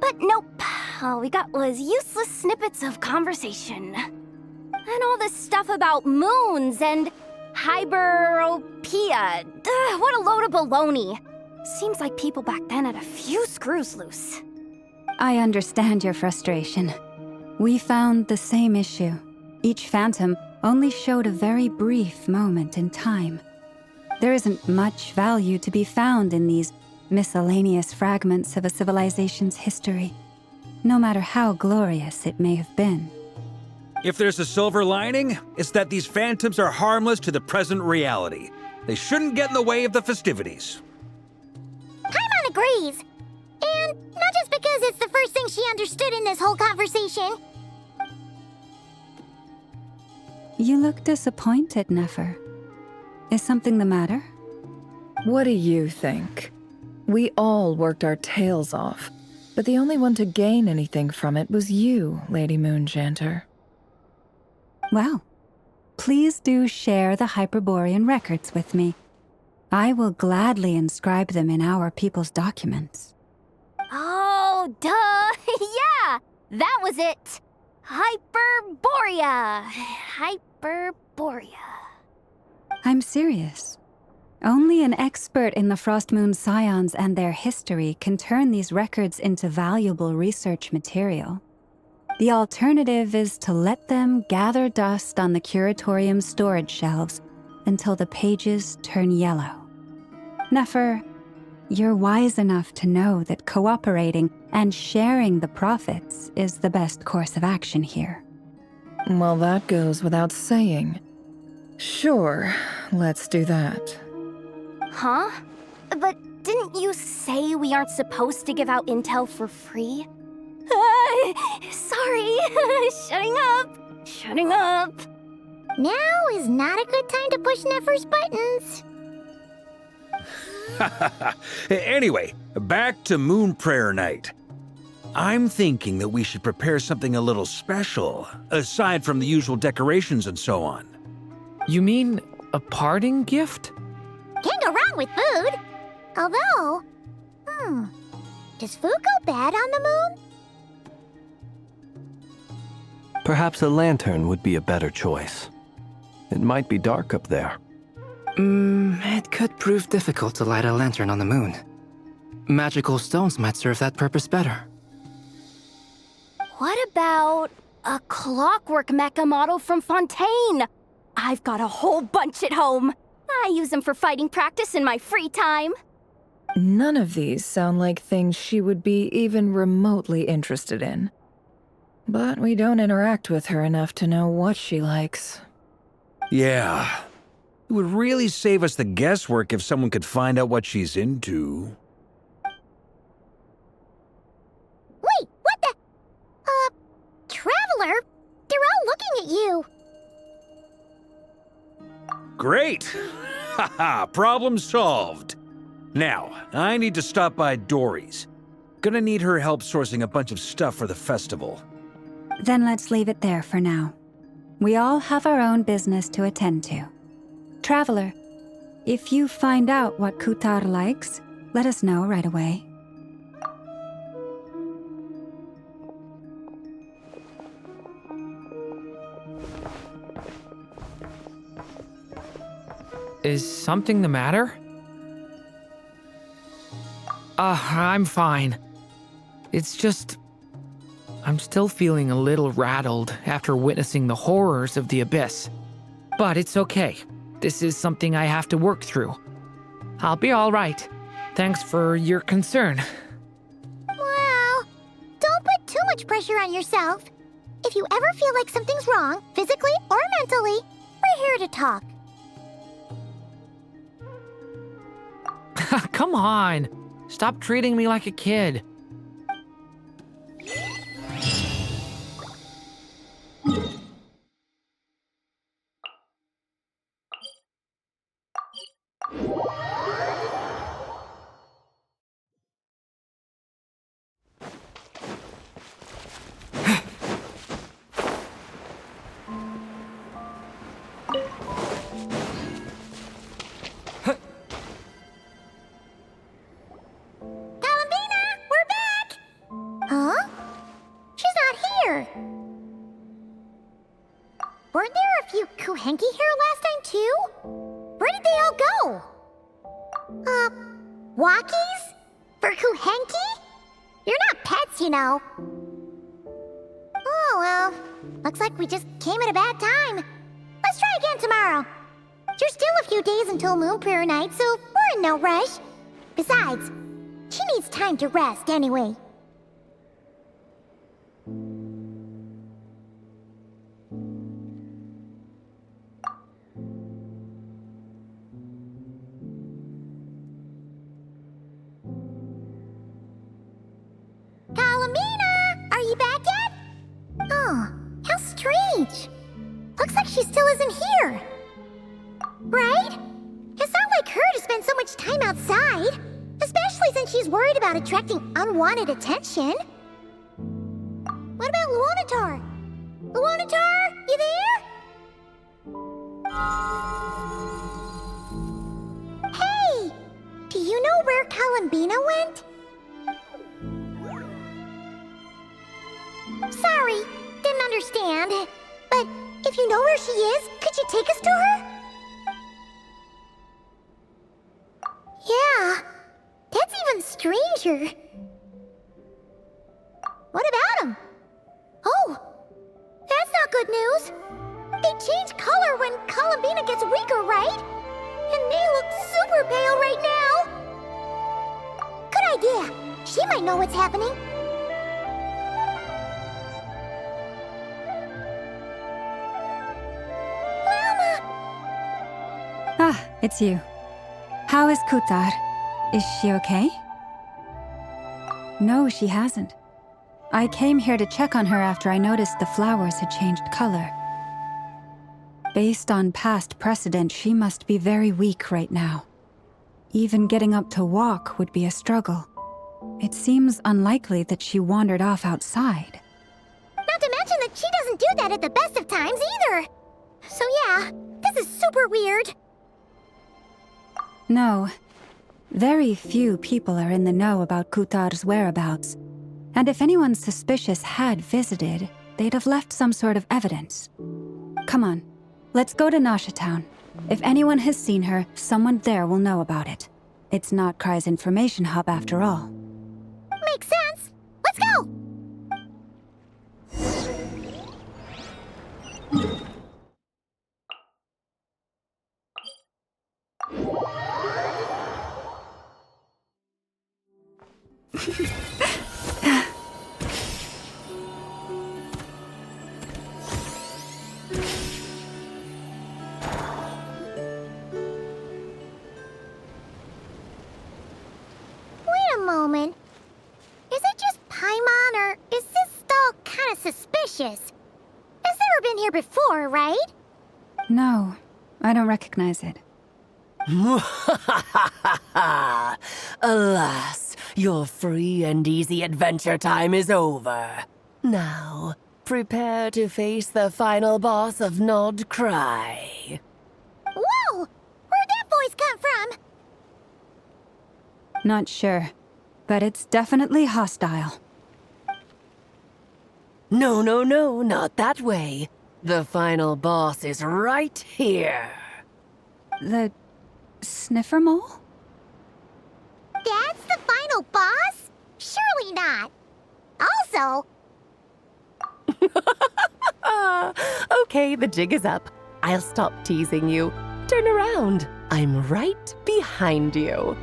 But nope, all we got was useless snippets of conversation. And all this stuff about moons and hyperopia. What a load of baloney. Seems like people back then had a few screws loose. I understand your frustration. We found the same issue. Each phantom only showed a very brief moment in time. There isn't much value to be found in these miscellaneous fragments of a civilization's history, no matter how glorious it may have been. If there's a silver lining, it's that these phantoms are harmless to the present reality. They shouldn't get in the way of the festivities. agrees. And not just because it's the first thing she understood in this whole conversation. You look disappointed, Nefer. Is something the matter? What do you think? We all worked our tails off, but the only one to gain anything from it was you, Lady Moonjanter. Well, please do share the Hyperborean records with me. I will gladly inscribe them in our people's documents. Oh, duh! Yeah! That was it! Hyperborea! Hyperborea. I'm serious. Only an expert in the Frostmoon Scions and their history can turn these records into valuable research material. The alternative is to let them gather dust on the Curatorium's storage shelves until the pages turn yellow. Nefer, you're wise enough to know that cooperating and sharing the profits is the best course of action here. Well, that goes without saying. Sure, let's do that. Huh? But didn't you say we aren't supposed to give out intel for free? Sorry. Shutting up. Now is not a good time to push Nefer's buttons. Anyway, back to Moon Prayer Night. I'm thinking that we should prepare something a little special, aside from the usual decorations and so on. You mean a parting gift? Can't go wrong with food. Although, does food go bad on the moon? Perhaps a lantern would be a better choice. It might be dark up there. It could prove difficult to light a lantern on the moon. Magical stones might serve that purpose better. What about a clockwork mecha model from Fontaine? I've got a whole bunch at home. I use them for fighting practice in my free time. None of these sound like things she would be even remotely interested in. But we don't interact with her enough to know what she likes. Yeah. It would really save us the guesswork if someone could find out what she's into. Wait, what the? Traveler? They're all looking at you. Great! Haha, problem solved. Now, I need to stop by Dory's. Gonna need her help sourcing a bunch of stuff for the festival. Then let's leave it there for now. We all have our own business to attend to. Traveler, if you find out what Kutar likes, let us know right away. Is something the matter? I'm fine. It's just... I'm still feeling a little rattled after witnessing the horrors of the Abyss. But it's okay. This is something I have to work through. I'll be all right. Thanks for your concern. Well, don't put too much pressure on yourself. If you ever feel like something's wrong, physically or mentally, we're here to talk. Come on. Stop treating me like a kid. Weren't there a few Kuhenki here last time, too? Where did they all go? Walkies? For Kuhenki? You're not pets, you know. Oh, well. Looks like we just came at a bad time. Let's try again tomorrow. There's still a few days until Moon Prayer Night, so we're in no rush. Besides, she needs time to rest anyway. strange. Looks like she still isn't here. Right? It's not like her to spend so much time outside, especially since she's worried about attracting unwanted attention. What about Luonatar? Luonatar, you there? Hey! Do you know where Columbina went? Sorry, didn't understand. But if you know where she is, could you take us to her? Yeah, that's even stranger. What about him? Oh, that's not good news. They change color when Columbina gets weaker, right? And they look super pale right now. Good idea. She might know what's happening. Mama! Ah, it's you. How is Kutar? Is she okay? No, she hasn't. I came here to check on her after I noticed the flowers had changed color. Based on past precedent, she must be very weak right now. Even getting up to walk would be a struggle. It seems unlikely that she wandered off outside. Not to mention that she doesn't do that at the best of times either. So yeah, this is super weird. No. Very few people are in the know about Kutar's whereabouts. And if anyone suspicious had visited, they'd have left some sort of evidence. Come on, let's go to Nasha Town. If anyone has seen her, someone there will know about it. It's Nod-Krai's information hub after all. Makes sense. Let's go! Wait a moment. Is it just Paimon, or is this stall kind of suspicious? It's never been here before, right? No, I don't recognize it. Alas, your free and easy adventure time is over. Now, prepare to face the final boss of Nod-Krai. Whoa! Where'd that voice come from? Not sure, but it's definitely hostile. No, not that way. The final boss is right here. The sniffer mole? That's the final boss? Surely not. Also... Okay, the jig is up. I'll stop teasing you. Turn around. I'm right behind you.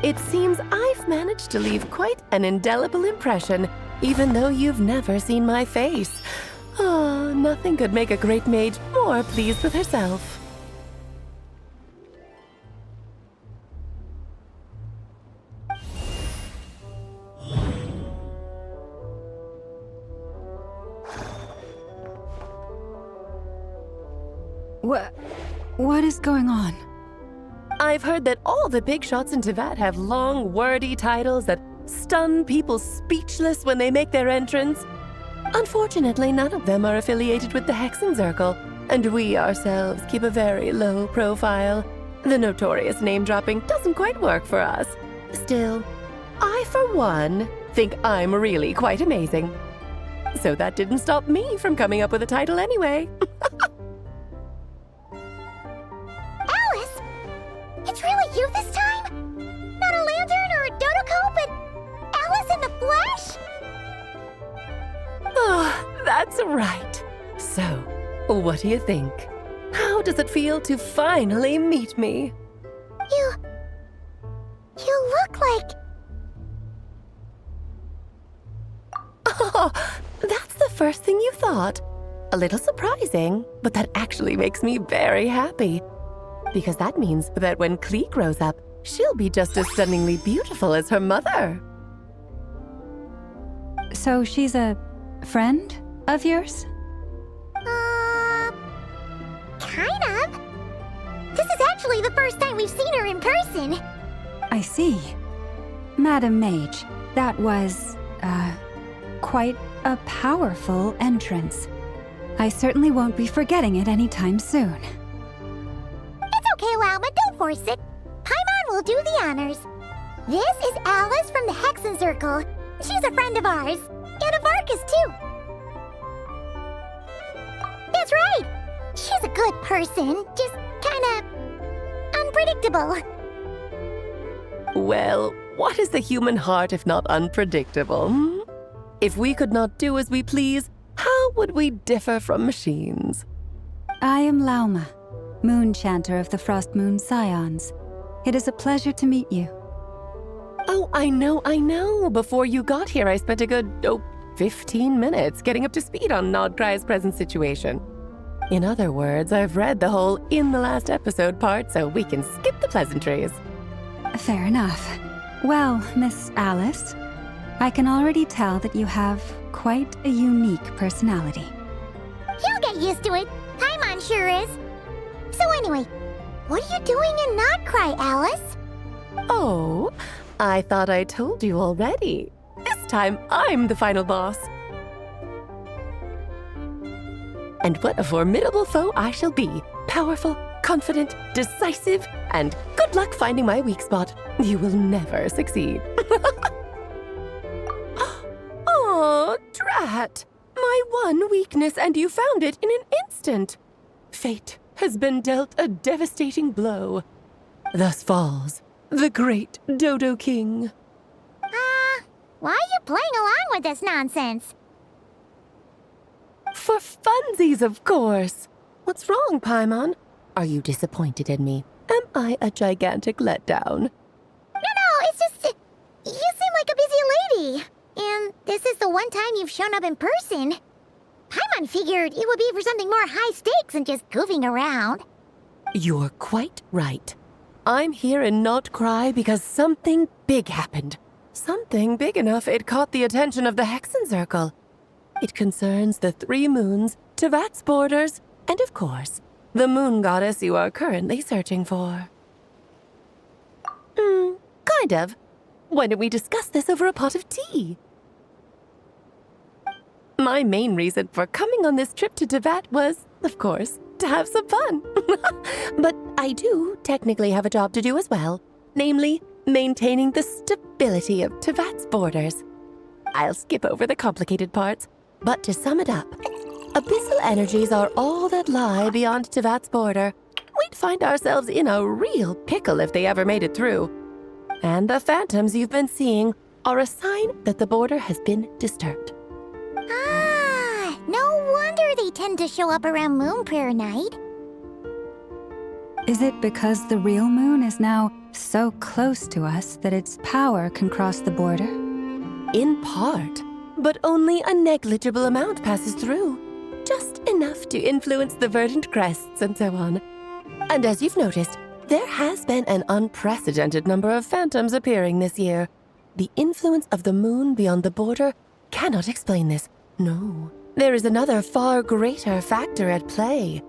It seems I've managed to leave quite an indelible impression, even though you've never seen my face. Oh, nothing could make a great mage more pleased with herself. What is going on? I've heard that all the big shots in Teyvat have long, wordy titles that stun people speechless when they make their entrance. Unfortunately, none of them are affiliated with the Hexenzirkel, and we ourselves keep a very low profile. The notorious name-dropping doesn't quite work for us. Still, I, for one, think I'm really quite amazing. So that didn't stop me from coming up with a title anyway. Alice! It's really you this time? Not a lantern or a Dodoko, but Alice in the flesh? Oh, that's right. So, what do you think? How does it feel to finally meet me? You look like... Oh, that's the first thing you thought. A little surprising, but that actually makes me very happy. Because that means that when Klee grows up, she'll be just as stunningly beautiful as her mother. So she's a friend of yours? actually the first time we've seen her in person. I see. Madam Mage, that was, quite a powerful entrance. I certainly won't be forgetting it anytime soon. It's okay, Lauma, don't force it. Paimon will do the honors. This is Alice from the Hexenzirkel. She's a friend of ours, and of Arcus, too. That's right. She's a good person, just kinda unpredictable. Well, what is the human heart if not unpredictable? Hmm? If we could not do as we please, how would we differ from machines? I am Lauma, Moon Chanter of the Frost Moon Scions. It is a pleasure to meet you. Oh, I know. Before you got here, I spent a good, 15 minutes getting up to speed on Nod-Krai's present situation. In other words, I've read the whole in the last episode part, so we can skip the pleasantries. Fair enough. Well, Miss Alice, I can already tell that you have quite a unique personality. You'll get used to it. Paimon sure is. So anyway, what are you doing in Nod-Krai, Alice? Oh, I thought I told you already. This time, I'm the final boss. And what a formidable foe I shall be. Powerful, confident, decisive, and good luck finding my weak spot. You will never succeed. Oh, drat! My one weakness, and you found it in an instant. Fate has been dealt a devastating blow. Thus falls the great Dodo King. Why are you playing along with this nonsense? For funsies, of course. What's wrong, Paimon? Are you disappointed in me? Am I a gigantic letdown? No, it's just... You seem like a busy lady. And this is the one time you've shown up in person. Paimon figured it would be for something more high stakes than just goofing around. You're quite right. I'm here in Nod-Krai because something big happened. Something big enough it caught the attention of the Hexenzirkel. It concerns the 3 moons, Tevat's borders, and of course, the moon goddess you are currently searching for. Kind of. Why don't we discuss this over a pot of tea? My main reason for coming on this trip to Tevat was, of course, to have some fun. But I do technically have a job to do as well, namely, maintaining the stability of Tevat's borders. I'll skip over the complicated parts, but to sum it up, abyssal energies are all that lie beyond Tevat's border. We'd find ourselves in a real pickle if they ever made it through. And the phantoms you've been seeing are a sign that the border has been disturbed. No wonder they tend to show up around Moon Prayer Night. Is it because the real moon is now so close to us that its power can cross the border? In part, but only a negligible amount passes through. Just enough to influence the verdant crests and so on. And as you've noticed, there has been an unprecedented number of phantoms appearing this year. The influence of the moon beyond the border cannot explain this. No, there is another far greater factor at play.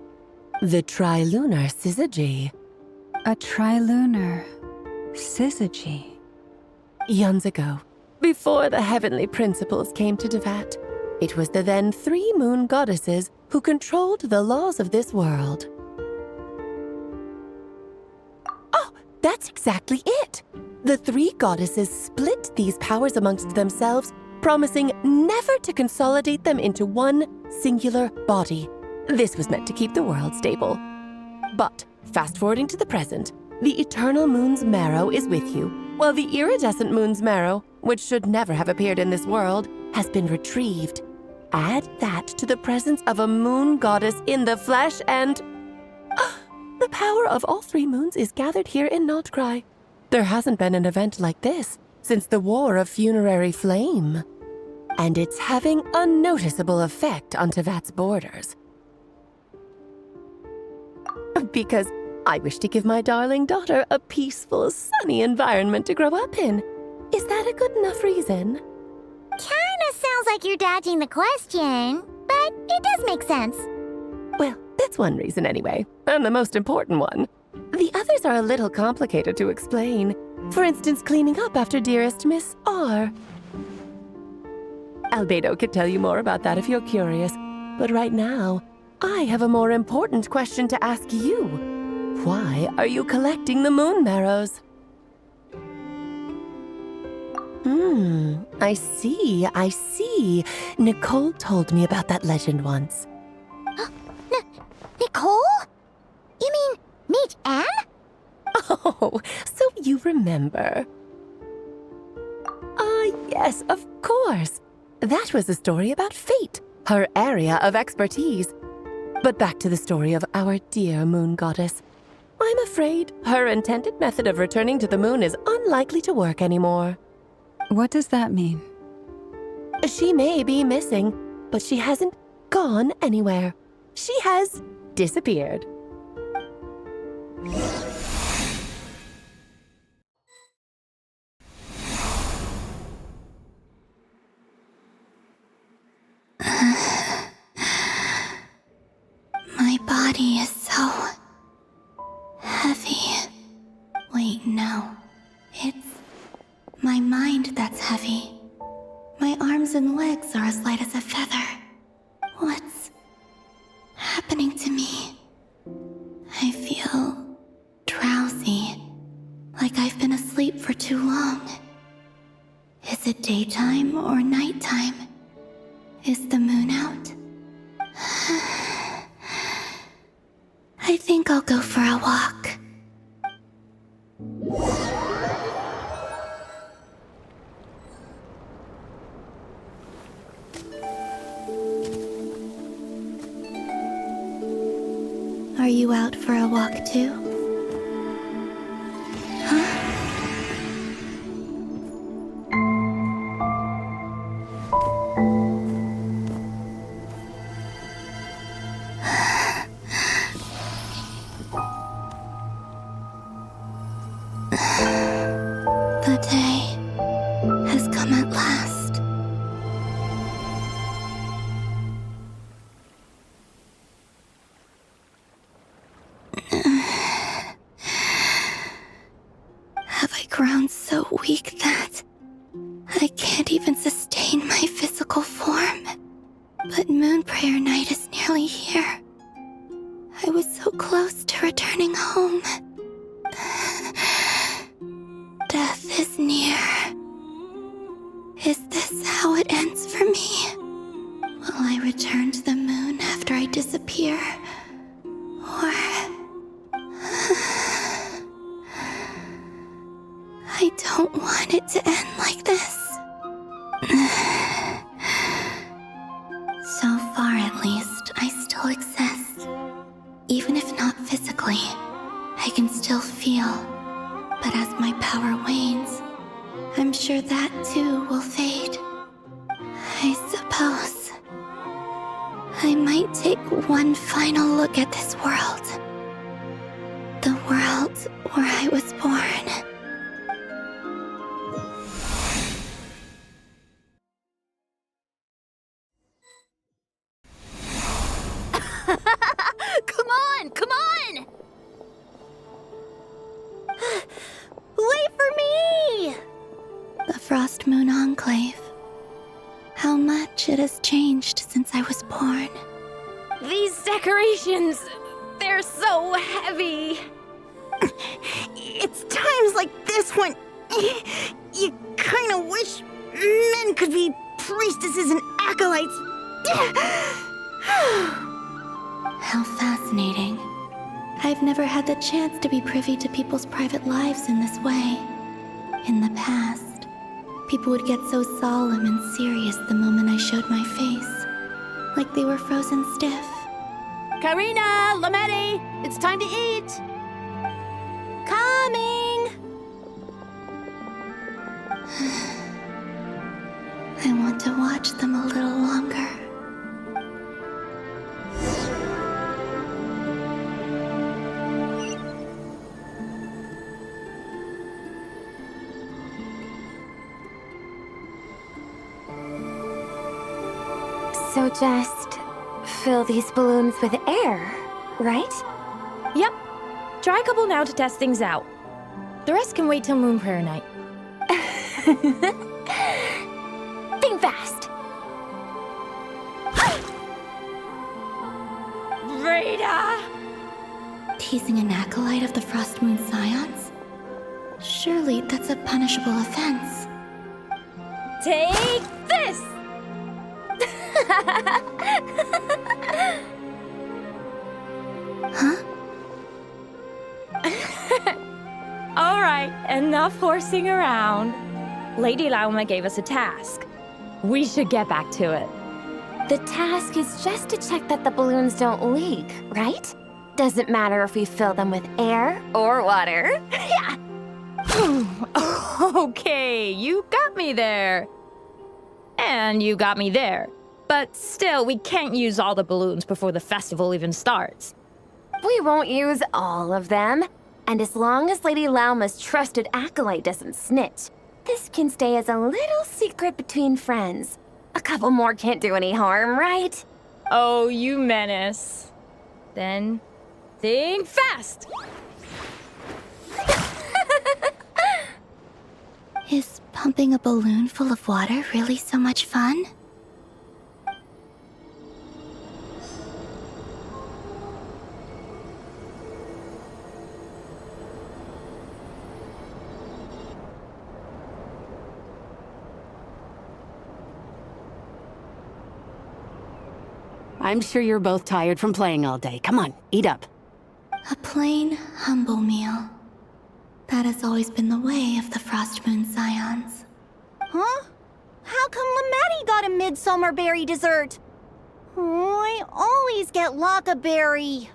The trilunar syzygy. A trilunar syzygy? Eons ago, before the heavenly principles came to Tevat, it was the then 3 moon goddesses who controlled the laws of this world. Oh, that's exactly it! The 3 goddesses split these powers amongst themselves, promising never to consolidate them into one singular body. This was meant to keep the world stable. But, fast-forwarding to the present, the eternal moon's marrow is with you, while the iridescent moon's marrow, which should never have appeared in this world, has been retrieved. Add that to the presence of a moon goddess in the flesh and... the power of all 3 moons is gathered here in Nod-Krai. There hasn't been an event like this since the War of Funerary Flame. And it's having a noticeable effect on Tevat's borders. Because I wish to give my darling daughter a peaceful, sunny environment to grow up in. Is that a good enough reason? Kinda sounds like you're dodging the question, but it does make sense. Well, that's one reason anyway, and the most important one. The others are a little complicated to explain. For instance, cleaning up after dearest Miss R. Albedo could tell you more about that if you're curious. But right now, I have a more important question to ask you. Why are you collecting the moon marrows? I see. Nicole told me about that legend once. Nicole? You mean meet Anne? Oh, so you remember. Yes, of course. That was a story about fate, her area of expertise. But back to the story of our dear moon goddess. I'm afraid her intended method of returning to the moon is unlikely to work anymore. What does that mean? She may be missing, but she hasn't gone anywhere. She has disappeared. My body is so heavy. Wait, no. It's my mind that's heavy. My arms and legs are as light as a feather. What's happening to me? I feel drowsy, like I've been asleep for too long. Is it daytime or nighttime? Is the moon out? I think I'll go for a walk. Are you out for a walk too? The day has come at last. Have I grown so weak that I can't even sustain my physical form? But Moon Prayer Night is nearly here. I was so close to returning home. Death is near. Is this how it ends for me? Will I return to the moon after I disappear? Or... I don't want it to end like this. So far, at least, I still exist. Even if not physically, I can still feel. But as my power wanes, I'm sure that too will fade. I suppose I might take one final look at this world. The world where I was born. Come on! Wait for me! The Frost Moon Enclave. How much it has changed since I was born. These decorations, they're so heavy. It's times like this when you kind of wish men could be priestesses and acolytes. How fascinating. I've never had the chance to be privy to people's private lives in this way. In the past, people would get so solemn and serious the moment I showed my face, like they were frozen stiff. Karina, Lametti, it's time to eat. Coming! I want to watch them a little longer. So just fill these balloons with air, right? Yep. Try a couple now to test things out. The rest can wait till Moon Prayer Night. Think fast. Rita! Teasing an acolyte of the Frost Moon Scions? Surely that's a punishable offense. Take this! Huh? Alright, enough horsing around. Lady Lauma gave us a task. We should get back to it. The task is just to check that the balloons don't leak, right? Doesn't matter if we fill them with air or water. Yeah. Okay, you got me there. And you got me there. But still, we can't use all the balloons before the festival even starts. We won't use all of them. And as long as Lady Lauma's trusted acolyte doesn't snitch, this can stay as a little secret between friends. A couple more can't do any harm, right? Oh, you menace. Then, think fast! Is pumping a balloon full of water really so much fun? I'm sure you're both tired from playing all day. Come on, eat up. A plain, humble meal. That has always been the way of the Frost Moon Scions. Huh? How come Lamatti got a midsummer berry dessert? Oh, I always get Lockaberry.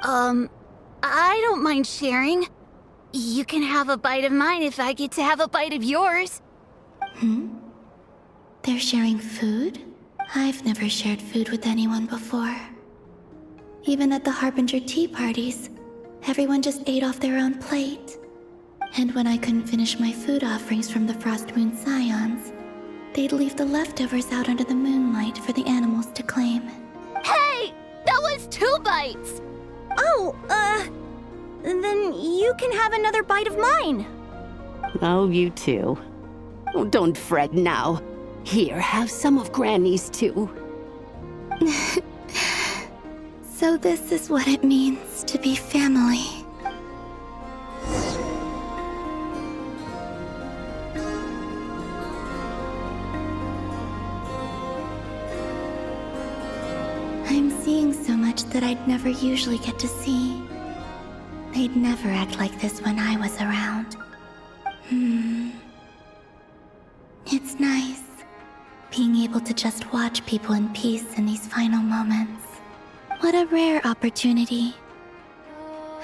I don't mind sharing. You can have a bite of mine if I get to have a bite of yours. They're sharing food? I've never shared food with anyone before. Even at the Harbinger tea parties, everyone just ate off their own plate. And when I couldn't finish my food offerings from the Frost Moon Scions, they'd leave the leftovers out under the moonlight for the animals to claim. Hey! That was 2 bites! Oh, then you can have another bite of mine. Oh, you too. Oh, don't fret now. Here, have some of Granny's too. So this is what it means to be family. I'm seeing so much that I'd never usually get to see. They'd never act like this when I was around. It's nice, being able to just watch people in peace in these final moments. What a rare opportunity.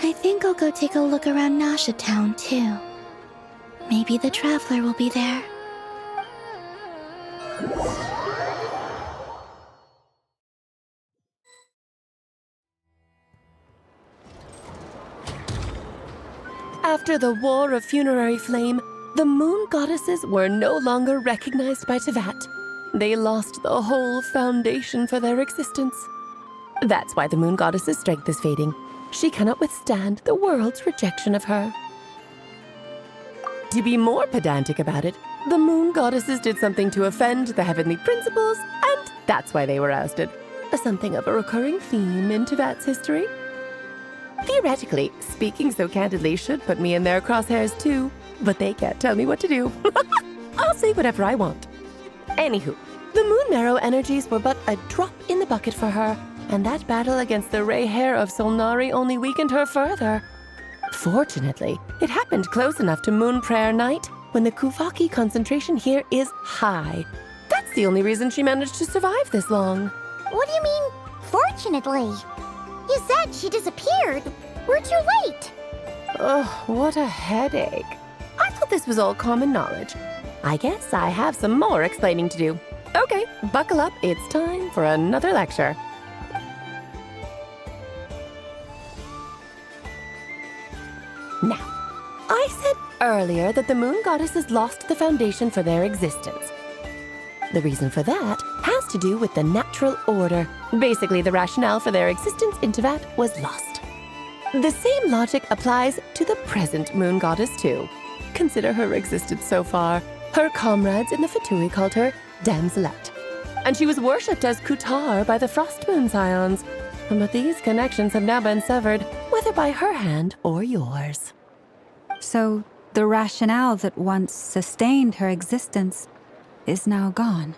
I think I'll go take a look around Nasha Town, too. Maybe the Traveler will be there. After the War of Funerary Flame, the Moon Goddesses were no longer recognized by Teyvat. They lost the whole foundation for their existence. That's why the Moon Goddess's strength is fading. She cannot withstand the world's rejection of her. To be more pedantic about it, the Moon Goddesses did something to offend the heavenly principles, and that's why they were ousted. Something of a recurring theme in Teyvat's history. Theoretically, speaking so candidly should put me in their crosshairs too, but they can't tell me what to do. I'll say whatever I want. Anywho, the Moon Marrow energies were but a drop in the bucket for her, and that battle against the Ray Hair of Solnari only weakened her further. Fortunately, it happened close enough to Moon Prayer Night when the Kuvaki concentration here is high. That's the only reason she managed to survive this long. What do you mean, fortunately? You said she disappeared. We're too late. Ugh, what a headache. I thought this was all common knowledge. I guess I have some more explaining to do. Okay, buckle up. It's time for another lecture. Now, I said earlier that the Moon Goddesses lost the foundation for their existence. The reason for that has to do with the natural order. Basically, the rationale for their existence in Teyvat was lost. The same logic applies to the present moon goddess too. Consider her existence so far. Her comrades in the Fatui called her Damselette, and she was worshipped as Kutar by the Frost Moon Scions. But these connections have now been severed, whether by her hand or yours. So, the rationale that once sustained her existence is now gone.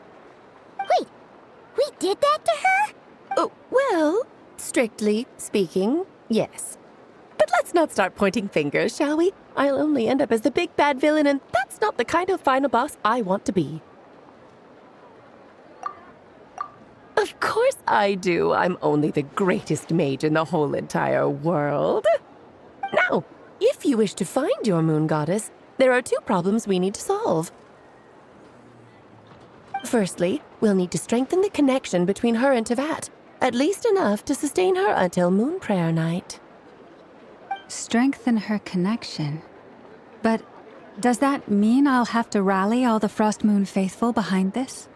Wait, we did that to her? Oh, well, strictly speaking, yes. But let's not start pointing fingers, shall we? I'll only end up as the big bad villain, and that's not the kind of final boss I want to be. Of course I do. I'm only the greatest mage in the whole entire world. Now, if you wish to find your moon goddess, there are two problems we need to solve. Firstly, we'll need to strengthen the connection between her and Tevat, at least enough to sustain her until Moon Prayer Night. Strengthen her connection. But does that mean I'll have to rally all the Frost Moon faithful behind this?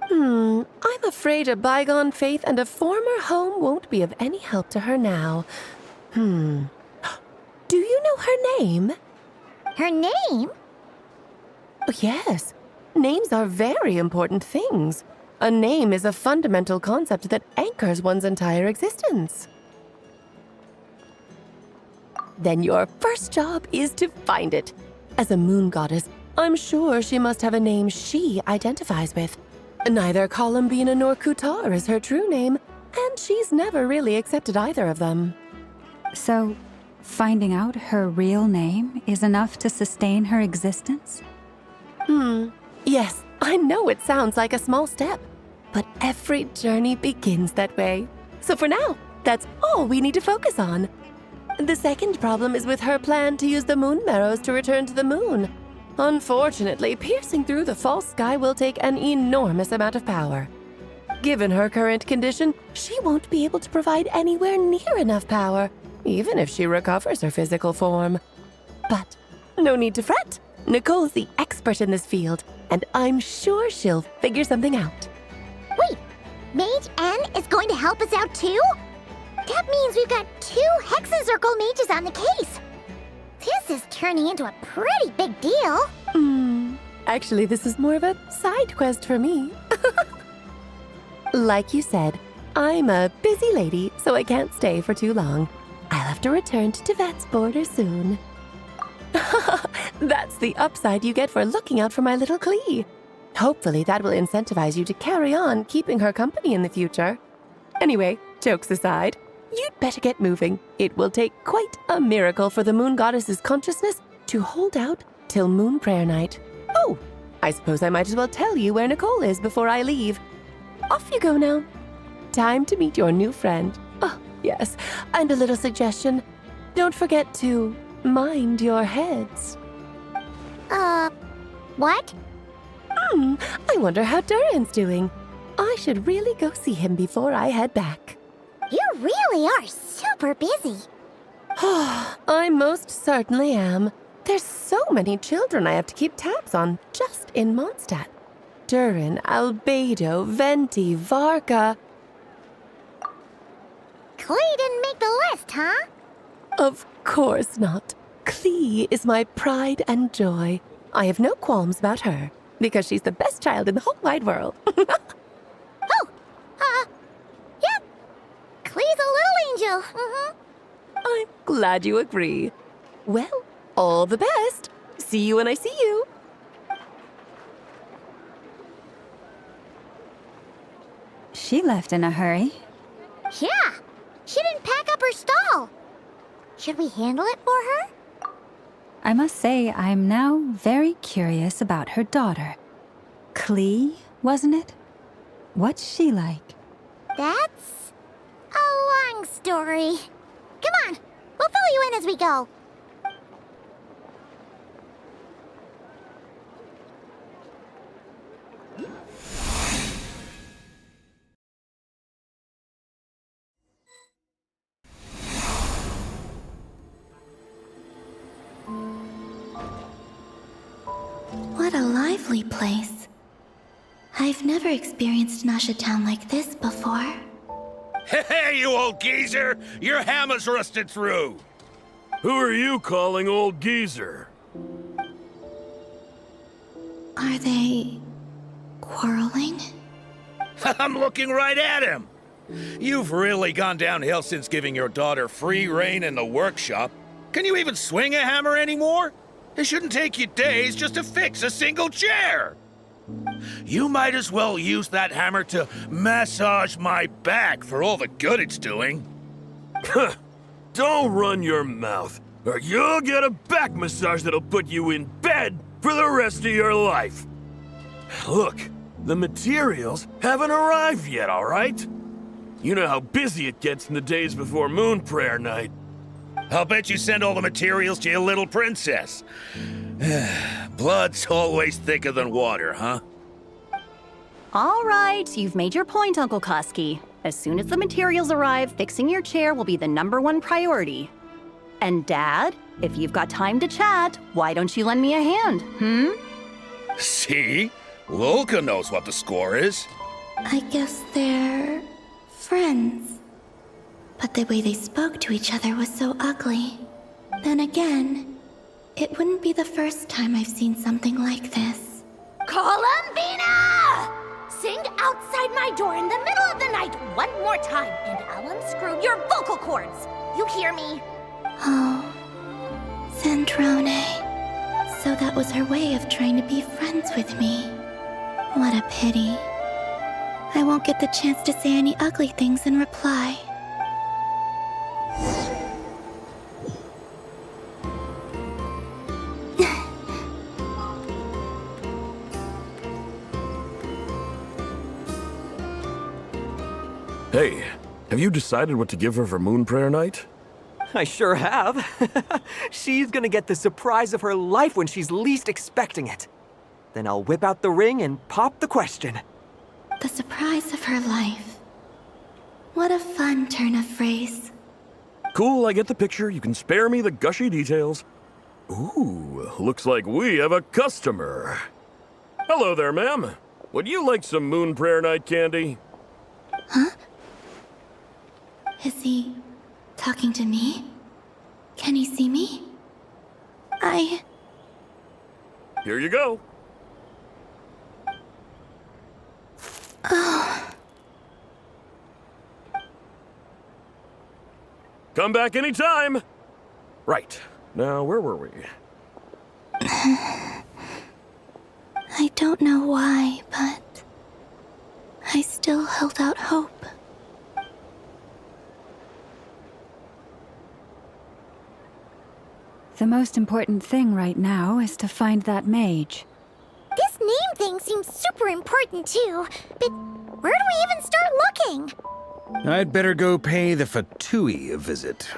I'm afraid a bygone faith and a former home won't be of any help to her now. Do you know her name? Her name? Oh, yes. Names are very important things. A name is a fundamental concept that anchors one's entire existence. Then your first job is to find it. As a moon goddess, I'm sure she must have a name she identifies with. Neither Columbina nor Kutar is her true name, and she's never really accepted either of them. So, finding out her real name is enough to sustain her existence? Yes, I know it sounds like a small step, but every journey begins that way. So for now, that's all we need to focus on. The second problem is with her plan to use the moon marrows to return to the moon. Unfortunately, piercing through the false sky will take an enormous amount of power. Given her current condition, she won't be able to provide anywhere near enough power, even if she recovers her physical form. But no need to fret. Nicole's the expert in this field, and I'm sure she'll figure something out. Wait, Mage N is going to help us out too? That means we've got 2 Hexenzirkel mages on the case. This is turning into a pretty big deal. Actually, this is more of a side quest for me. Like you said, I'm a busy lady, so I can't stay for too long. I'll have to return to Tevat's border soon. That's the upside you get for looking out for my little Klee. Hopefully that will incentivize you to carry on keeping her company in the future. Anyway, jokes aside, you'd better get moving. It will take quite a miracle for the moon goddess's consciousness to hold out till Moon Prayer Night. Oh, I suppose I might as well tell you where Nicole is before I leave. Off you go now. Time to meet your new friend. Oh, yes, and a little suggestion. Don't forget to mind your heads. What? I wonder how Durin's doing. I should really go see him before I head back. You really are super busy. I most certainly am. There's so many children I have to keep tabs on just in Mondstadt. Durin, Albedo, Venti, Varka. Klee didn't make the list, huh? Of course not. Klee is my pride and joy. I have no qualms about her, because she's the best child in the whole wide world. Yep. Klee's a little angel. I'm glad you agree. Well, all the best. See you when I see you. She left in a hurry. Yeah, she didn't pack up her stall. Should we handle it for her? I must say, I'm now very curious about her daughter. Klee, wasn't it? What's she like? That's a long story. Come on, we'll fill you in as we go. What a lively place. I've never experienced Nasha Town like this before. Hey, you old geezer! Your hammer's rusted through! Who are you calling old geezer? Are they quarreling? I'm looking right at him! You've really gone downhill since giving your daughter free rein in the workshop. Can you even swing a hammer anymore? It shouldn't take you days just to fix a single chair! You might as well use that hammer to massage my back for all the good it's doing. Don't run your mouth, or you'll get a back massage that'll put you in bed for the rest of your life. Look, the materials haven't arrived yet, all right? You know how busy it gets in the days before Moon Prayer Night. I'll bet you send all the materials to your little princess. Blood's always thicker than water, huh? All right, you've made your point, Uncle Koski. As soon as the materials arrive, fixing your chair will be the #1 priority. And Dad, if you've got time to chat, why don't you lend me a hand, See? Lolka knows what the score is. I guess they're friends. But the way they spoke to each other was so ugly. Then again, it wouldn't be the first time I've seen something like this. Columbina! Sing outside my door in the middle of the night one more time, and I'll unscrew your vocal cords. You hear me? Oh, Zandrone. So that was her way of trying to be friends with me. What a pity. I won't get the chance to say any ugly things in reply. Hey, have you decided what to give her for Moon Prayer Night? I sure have. She's gonna get the surprise of her life when she's least expecting it. Then I'll whip out the ring and pop the question. The surprise of her life. What a fun turn of phrase. Cool, I get the picture. You can spare me the gushy details. Ooh, looks like we have a customer. Hello there, ma'am. Would you like some Moon Prayer Night candy? Huh? Is he talking to me? Can he see me? Here you go. Oh. Come back anytime. Right. Now, where were we? I don't know why, but I still held out hope. The most important thing right now is to find that mage. This name thing seems super important too, but where do we even start looking? I'd better go pay the Fatui a visit.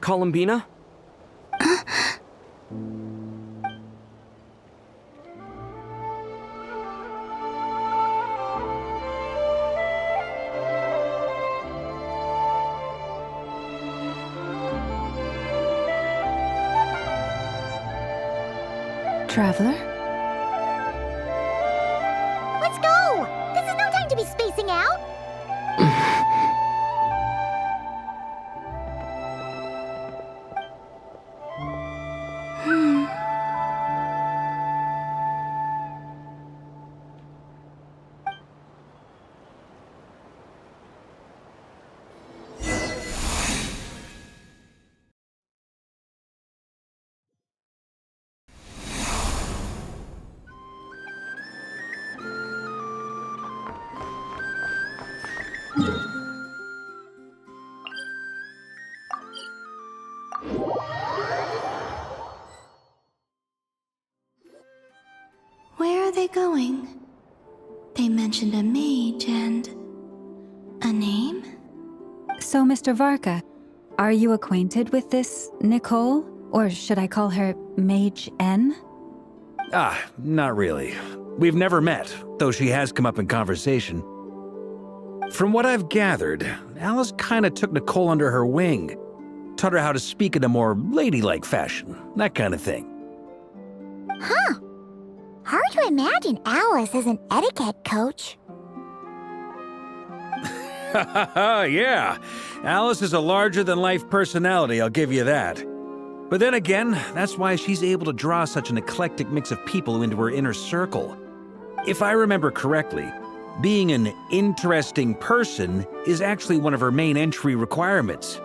Columbina? Traveler? Let's go! This is no time to be spacing out! Where are they going? They mentioned a mage and a name? So, Mr. Varka, are you acquainted with this Nicole? Or should I call her Mage N? Not really. We've never met, though she has come up in conversation. From what I've gathered, Alice kinda took Nicole under her wing. Taught her how to speak in a more ladylike fashion, that kind of thing. Huh. Hard to imagine Alice as an etiquette coach. Yeah, Alice is a larger-than-life personality, I'll give you that. But then again, that's why she's able to draw such an eclectic mix of people into her inner circle. If I remember correctly, being an interesting person is actually one of her main entry requirements.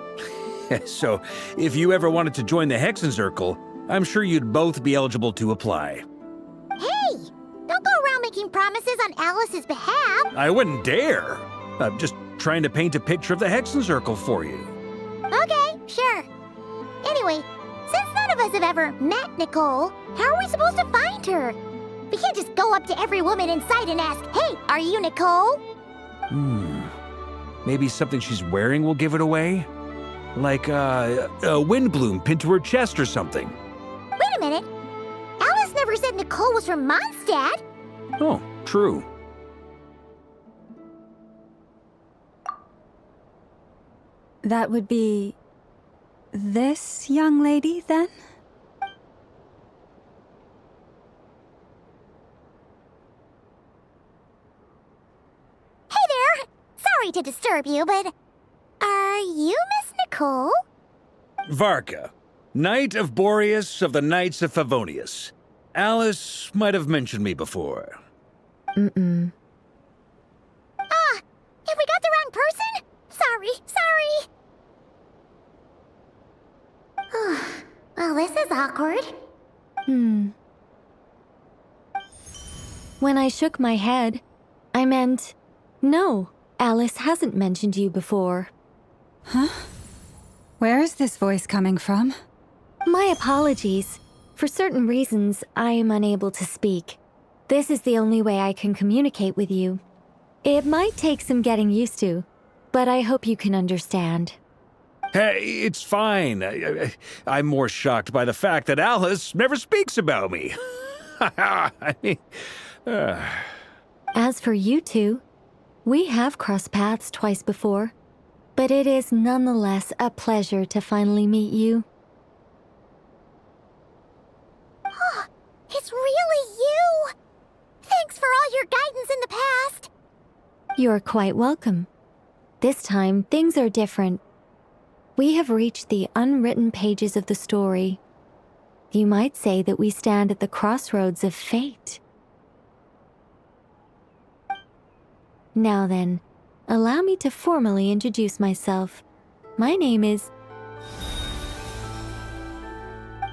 So, if you ever wanted to join the Hexenzirkel, I'm sure you'd both be eligible to apply. Hey! Don't go around making promises on Alice's behalf! I wouldn't dare. I'm just trying to paint a picture of the Hexenzirkel for you. Okay, sure. Anyway, since none of us have ever met Nicole, how are we supposed to find her? We can't just go up to every woman in sight and ask, "Hey, are you Nicole?" Maybe something she's wearing will give it away? Like a wind bloom pinned to her chest or something. Wait a minute. Alice never said Nicole was from Mondstadt. Oh, true. That would be this young lady, then? Hey there! Sorry to disturb you, but are you Miss Nicole? Varka, Knight of Boreas of the Knights of Favonius. Alice might have mentioned me before. Have we got the wrong person? Sorry. Well, this is awkward. When I shook my head, I meant, no, Alice hasn't mentioned you before. Huh? Where is this voice coming from? My apologies. For certain reasons, I am unable to speak. This is the only way I can communicate with you. It might take some getting used to, but I hope you can understand. Hey, it's fine. I'm more shocked by the fact that Alice never speaks about me. I mean, As for you two, we have crossed paths twice before, but it is nonetheless a pleasure to finally meet you. It's really you! Thanks for all your guidance in the past. You're quite welcome. This time, things are different. We have reached the unwritten pages of the story. You might say that we stand at the crossroads of fate. Now then, allow me to formally introduce myself. My name is...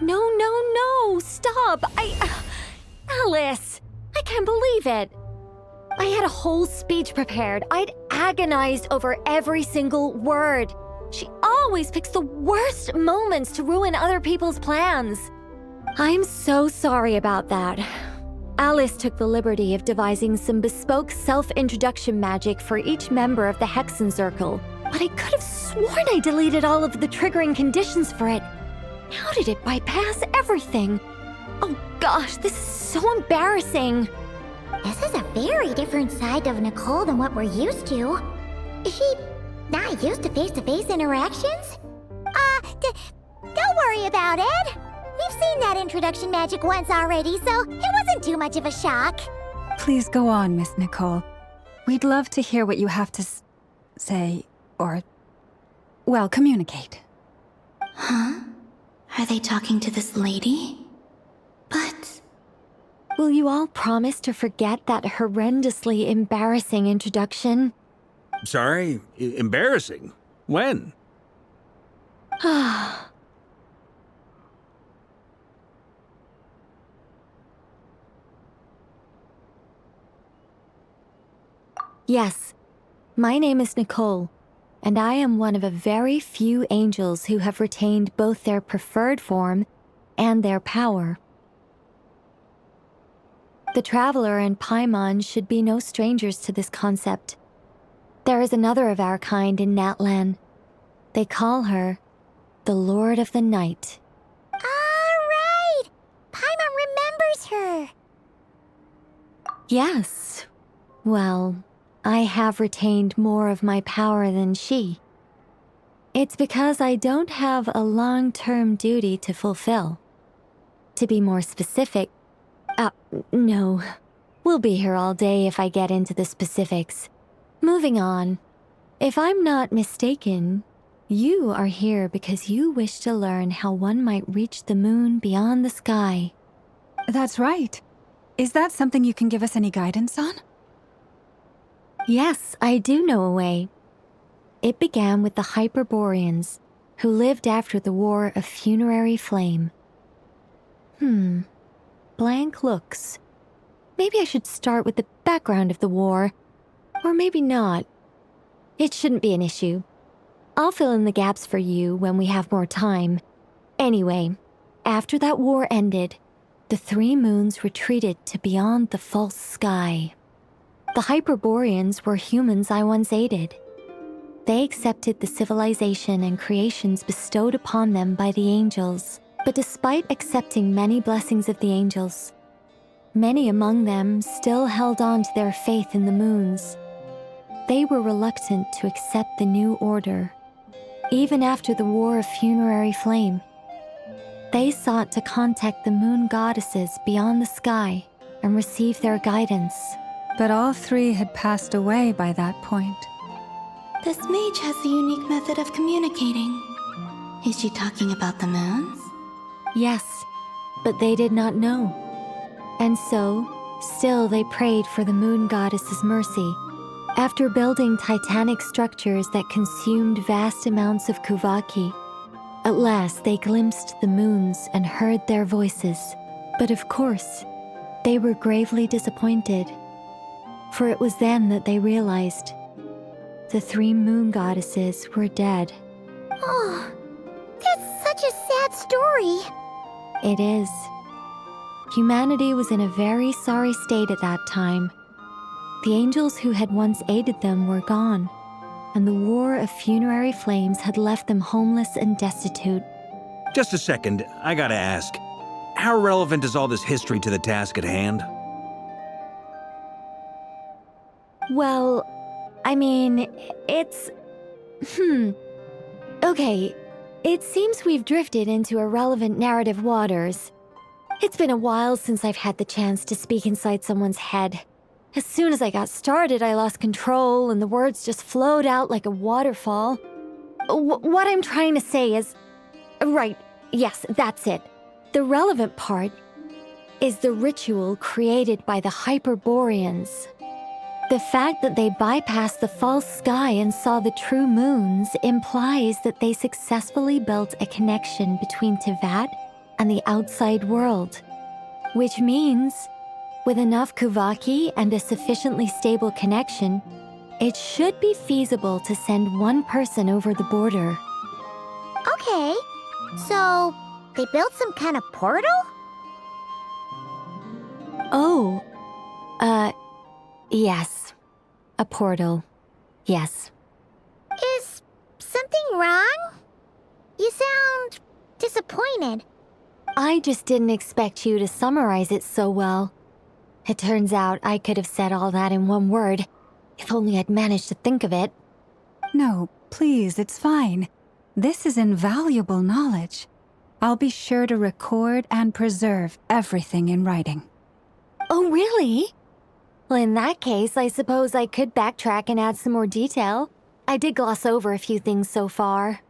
No, stop! Alice! I can't believe it! I had a whole speech prepared. I'd agonized over every single word. She always picks the worst moments to ruin other people's plans. I'm so sorry about that. Alice took the liberty of devising some bespoke self-introduction magic for each member of the Hexenzirkel, but I could have sworn I deleted all of the triggering conditions for it. How did it bypass everything? Oh gosh, this is so embarrassing. This is a very different side of Nicole than what we're used to. Is she not used to face-to-face interactions? Don't worry about it. We've seen that introduction magic once already, so it wasn't too much of a shock. Please go on, Miss Nicole. We'd love to hear what you have to say, or, well, communicate. Huh? Are they talking to this lady? But... Will you all promise to forget that horrendously embarrassing introduction? sorry, embarrassing. When? Yes, my name is Nicole, and I am one of a very few angels who have retained both their preferred form and their power. The Traveler and Paimon should be no strangers to this concept. There is another of our kind in Natlan. They call her the Lord of the Night. All right! Paimon remembers her. Yes. Well, I have retained more of my power than she. It's because I don't have a long-term duty to fulfill. To be more specific, no. We'll be here all day if I get into the specifics. Moving on. If I'm not mistaken, you are here because you wish to learn how one might reach the moon beyond the sky. That's right. Is that something you can give us any guidance on? Yes, I do know a way. It began with the Hyperboreans, who lived after the War of Funerary Flame. Blank looks. Maybe I should start with the background of the war. Or maybe not. It shouldn't be an issue. I'll fill in the gaps for you when we have more time. Anyway, after that war ended, the 3 moons retreated to beyond the false sky. The Hyperboreans were humans I once aided. They accepted the civilization and creations bestowed upon them by the angels. But despite accepting many blessings of the angels, many among them still held on to their faith in the moons. They were reluctant to accept the new order. Even after the War of Funerary Flame, they sought to contact the moon goddesses beyond the sky and receive their guidance. But all 3 had passed away by that point. This mage has a unique method of communicating. Is she talking about the moons? Yes, but they did not know. And so, still they prayed for the moon goddess's mercy. After building titanic structures that consumed vast amounts of Kuvaki, at last they glimpsed the moons and heard their voices. But of course, they were gravely disappointed. For it was then that they realized the 3 moon goddesses were dead. Oh, that's such a sad story. It is. Humanity was in a very sorry state at that time. The angels who had once aided them were gone, and the War of Funerary Flames had left them homeless and destitute. Just a second, I gotta ask. How relevant is all this history to the task at hand? Well, I mean, it's... Okay, it seems we've drifted into irrelevant narrative waters. It's been a while since I've had the chance to speak inside someone's head. As soon as I got started, I lost control and the words just flowed out like a waterfall. What I'm trying to say is... Right, yes, that's it. The relevant part is the ritual created by the Hyperboreans. The fact that they bypassed the false sky and saw the true moons implies that they successfully built a connection between Teyvat and the outside world. Which means, with enough Kuvaki and a sufficiently stable connection, it should be feasible to send one person over the border. Okay, so they built some kind of portal? Oh, yes. A portal. Yes. Is something wrong? You sound disappointed. I just didn't expect you to summarize it so well. It turns out I could have said all that in one word, if only I'd managed to think of it. No, please, it's fine. This is invaluable knowledge. I'll be sure to record and preserve everything in writing. Oh, really? Well, in that case, I suppose I could backtrack and add some more detail. I did gloss over a few things so far.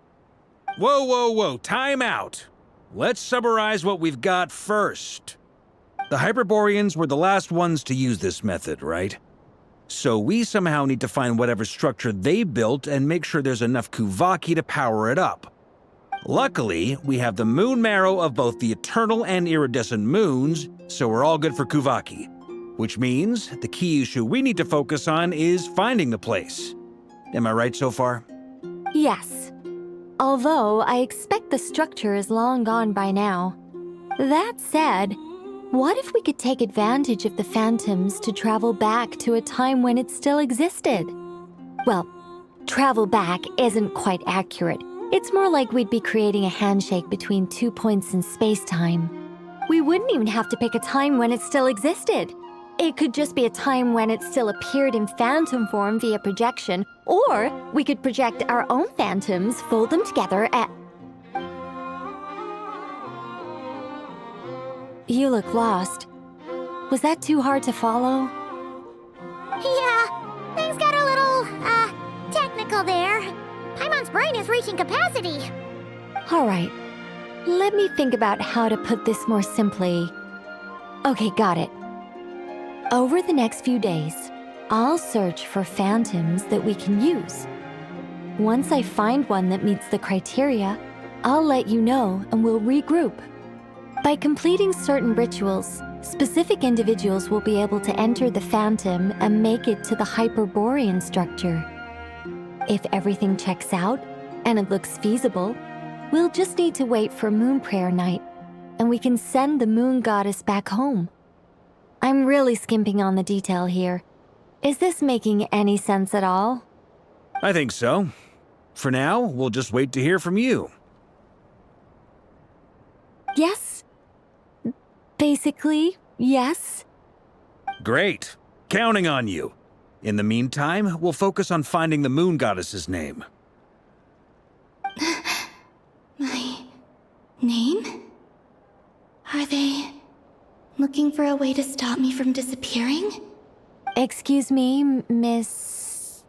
Whoa, time out. Let's summarize what we've got first. The Hyperboreans were the last ones to use this method, right? So we somehow need to find whatever structure they built and make sure there's enough Kuvaki to power it up. Luckily, we have the moon marrow of both the eternal and iridescent moons, so we're all good for Kuvaki. Which means the key issue we need to focus on is finding the place. Am I right so far? Yes. Although I expect the structure is long gone by now. That said, what if we could take advantage of the phantoms to travel back to a time when it still existed? Well, travel back isn't quite accurate. It's more like we'd be creating a handshake between 2 points in space-time. We wouldn't even have to pick a time when it still existed. It could just be a time when it still appeared in phantom form via projection, or we could project our own phantoms, fold them together, and... You look lost. Was that too hard to follow? Yeah, things got a little, technical there. Paimon's brain is reaching capacity. All right. Let me think about how to put this more simply. Okay, got it. Over the next few days, I'll search for phantoms that we can use. Once I find one that meets the criteria, I'll let you know and we'll regroup. By completing certain rituals, specific individuals will be able to enter the phantom and make it to the Hyperborean structure. If everything checks out and it looks feasible, we'll just need to wait for Moon Prayer Night, and we can send the Moon Goddess back home. I'm really skimping on the detail here. Is this making any sense at all? I think so. For now, we'll just wait to hear from you. Yes. Basically, yes. Great. Counting on you. In the meantime, we'll focus on finding the Moon Goddess's name. My name? Are they looking for a way to stop me from disappearing? Excuse me, Miss...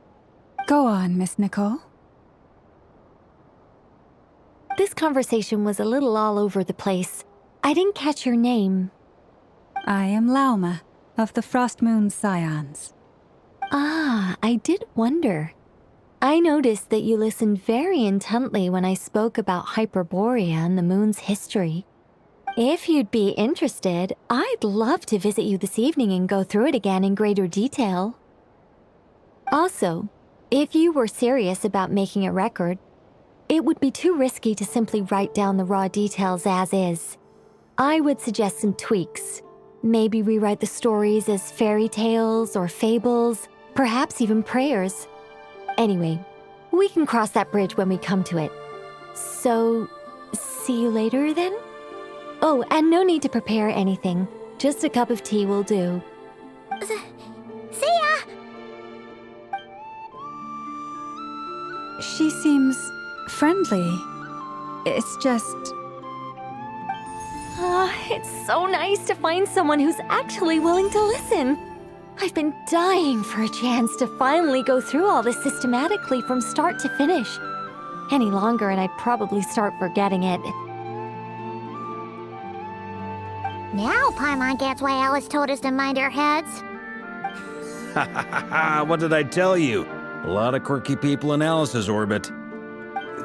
Go on, Miss Nicole. This conversation was a little all over the place. I didn't catch your name. I am Lauma, of the Frost Moon Scions. Ah, I did wonder. I noticed that you listened very intently when I spoke about Hyperborea and the moon's history. If you'd be interested, I'd love to visit you this evening and go through it again in greater detail. Also, if you were serious about making a record, it would be too risky to simply write down the raw details as is. I would suggest some tweaks. Maybe rewrite the stories as fairy tales or fables, perhaps even prayers. Anyway, we can cross that bridge when we come to it. So, see you later then? Oh, and no need to prepare anything. Just a cup of tea will do. See ya! She seems friendly. It's just... It's so nice to find someone who's actually willing to listen. I've been dying for a chance to finally go through all this systematically from start to finish. Any longer and I'd probably start forgetting it. Now Paimon gets why Alice told us to mind our heads. Ha ha ha ha! What did I tell you? A lot of quirky people in Alice's orbit.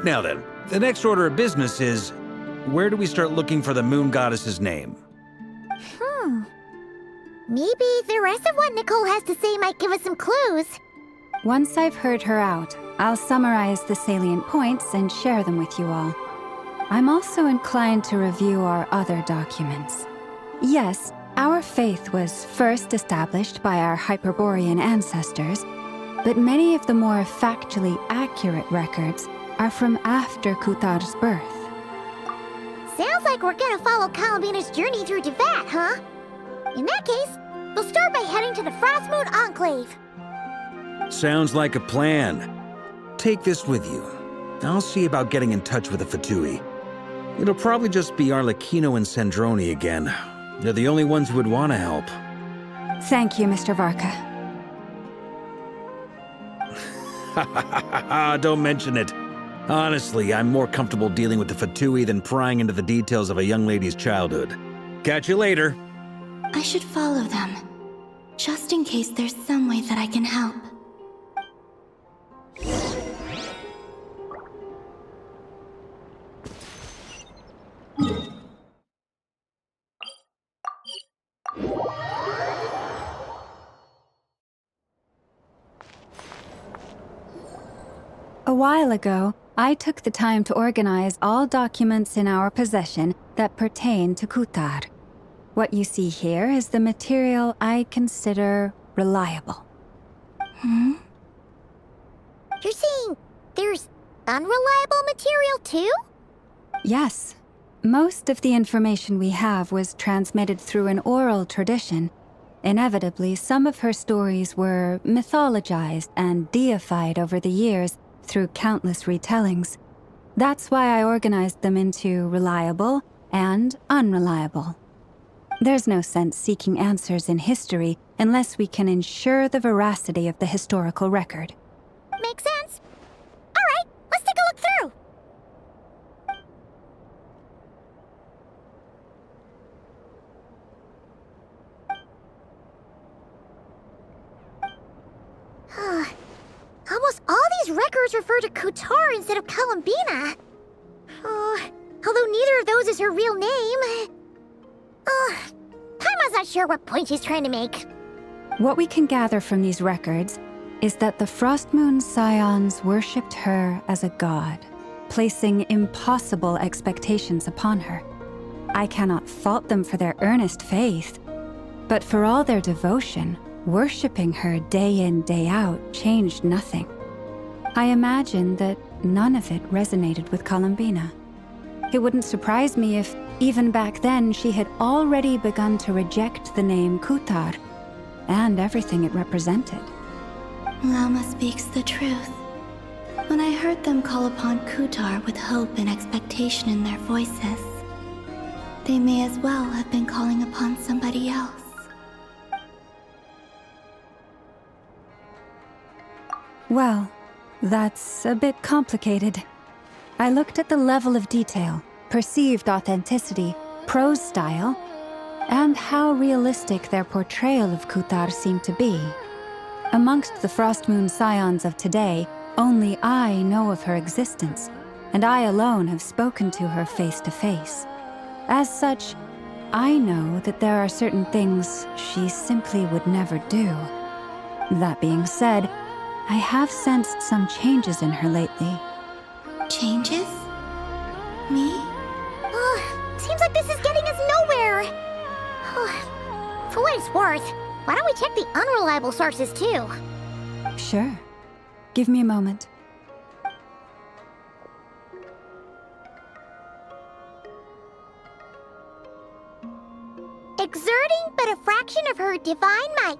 Now then, the next order of business is, where do we start looking for the Moon Goddess's name? Maybe the rest of what Nicole has to say might give us some clues. Once I've heard her out, I'll summarize the salient points and share them with you all. I'm also inclined to review our other documents. Yes, our faith was first established by our Hyperborean ancestors, but many of the more factually accurate records are from after Kuthar's birth. Sounds like we're gonna follow Columbina's journey through Teyvat, huh? In that case, we'll start by heading to the Frost Moon Enclave. Sounds like a plan. Take this with you. I'll see about getting in touch with the Fatui. It'll probably just be Arlecchino and Sandroni again. They're the only ones who would want to help. Thank you, Mr. Varka. Don't mention it. Honestly, I'm more comfortable dealing with the Fatui than prying into the details of a young lady's childhood. Catch you later. I should follow them, just in case there's some way that I can help. A while ago, I took the time to organize all documents in our possession that pertain to Kuthar. What you see here is the material I consider reliable. You're saying there's unreliable material too? Yes. Most of the information we have was transmitted through an oral tradition, Inevitably, some of her stories were mythologized and deified over the years through countless retellings. That's why I organized them into reliable and unreliable. There's no sense seeking answers in history unless we can ensure the veracity of the historical record. Makes sense. All right, let's take a look through. Almost all these records refer to Kutar instead of Columbina. Although neither of those is her real name. Paimon's not sure what point she's trying to make. What we can gather from these records is that the Frostmoon Scions worshipped her as a god, placing impossible expectations upon her. I cannot fault them for their earnest faith, but for all their devotion, worshipping her day in, day out changed nothing. I imagine that none of it resonated with Columbina. It wouldn't surprise me if, even back then, she had already begun to reject the name Kutar and everything it represented. Lama speaks the truth. When I heard them call upon Kutar with hope and expectation in their voices, they may as well have been calling upon somebody else. Well, that's a bit complicated. I looked at the level of detail, perceived authenticity, prose style, and how realistic their portrayal of Kutar seemed to be. Amongst the Frostmoon Scions of today, only I know of her existence, and I alone have spoken to her face to face. As such, I know that there are certain things she simply would never do. That being said, I have sensed some changes in her lately. Changes? Me? Seems like this is getting us nowhere. For what it's worth, why don't we check the unreliable sources too? Sure. Give me a moment. Exerting but a fraction of her divine might,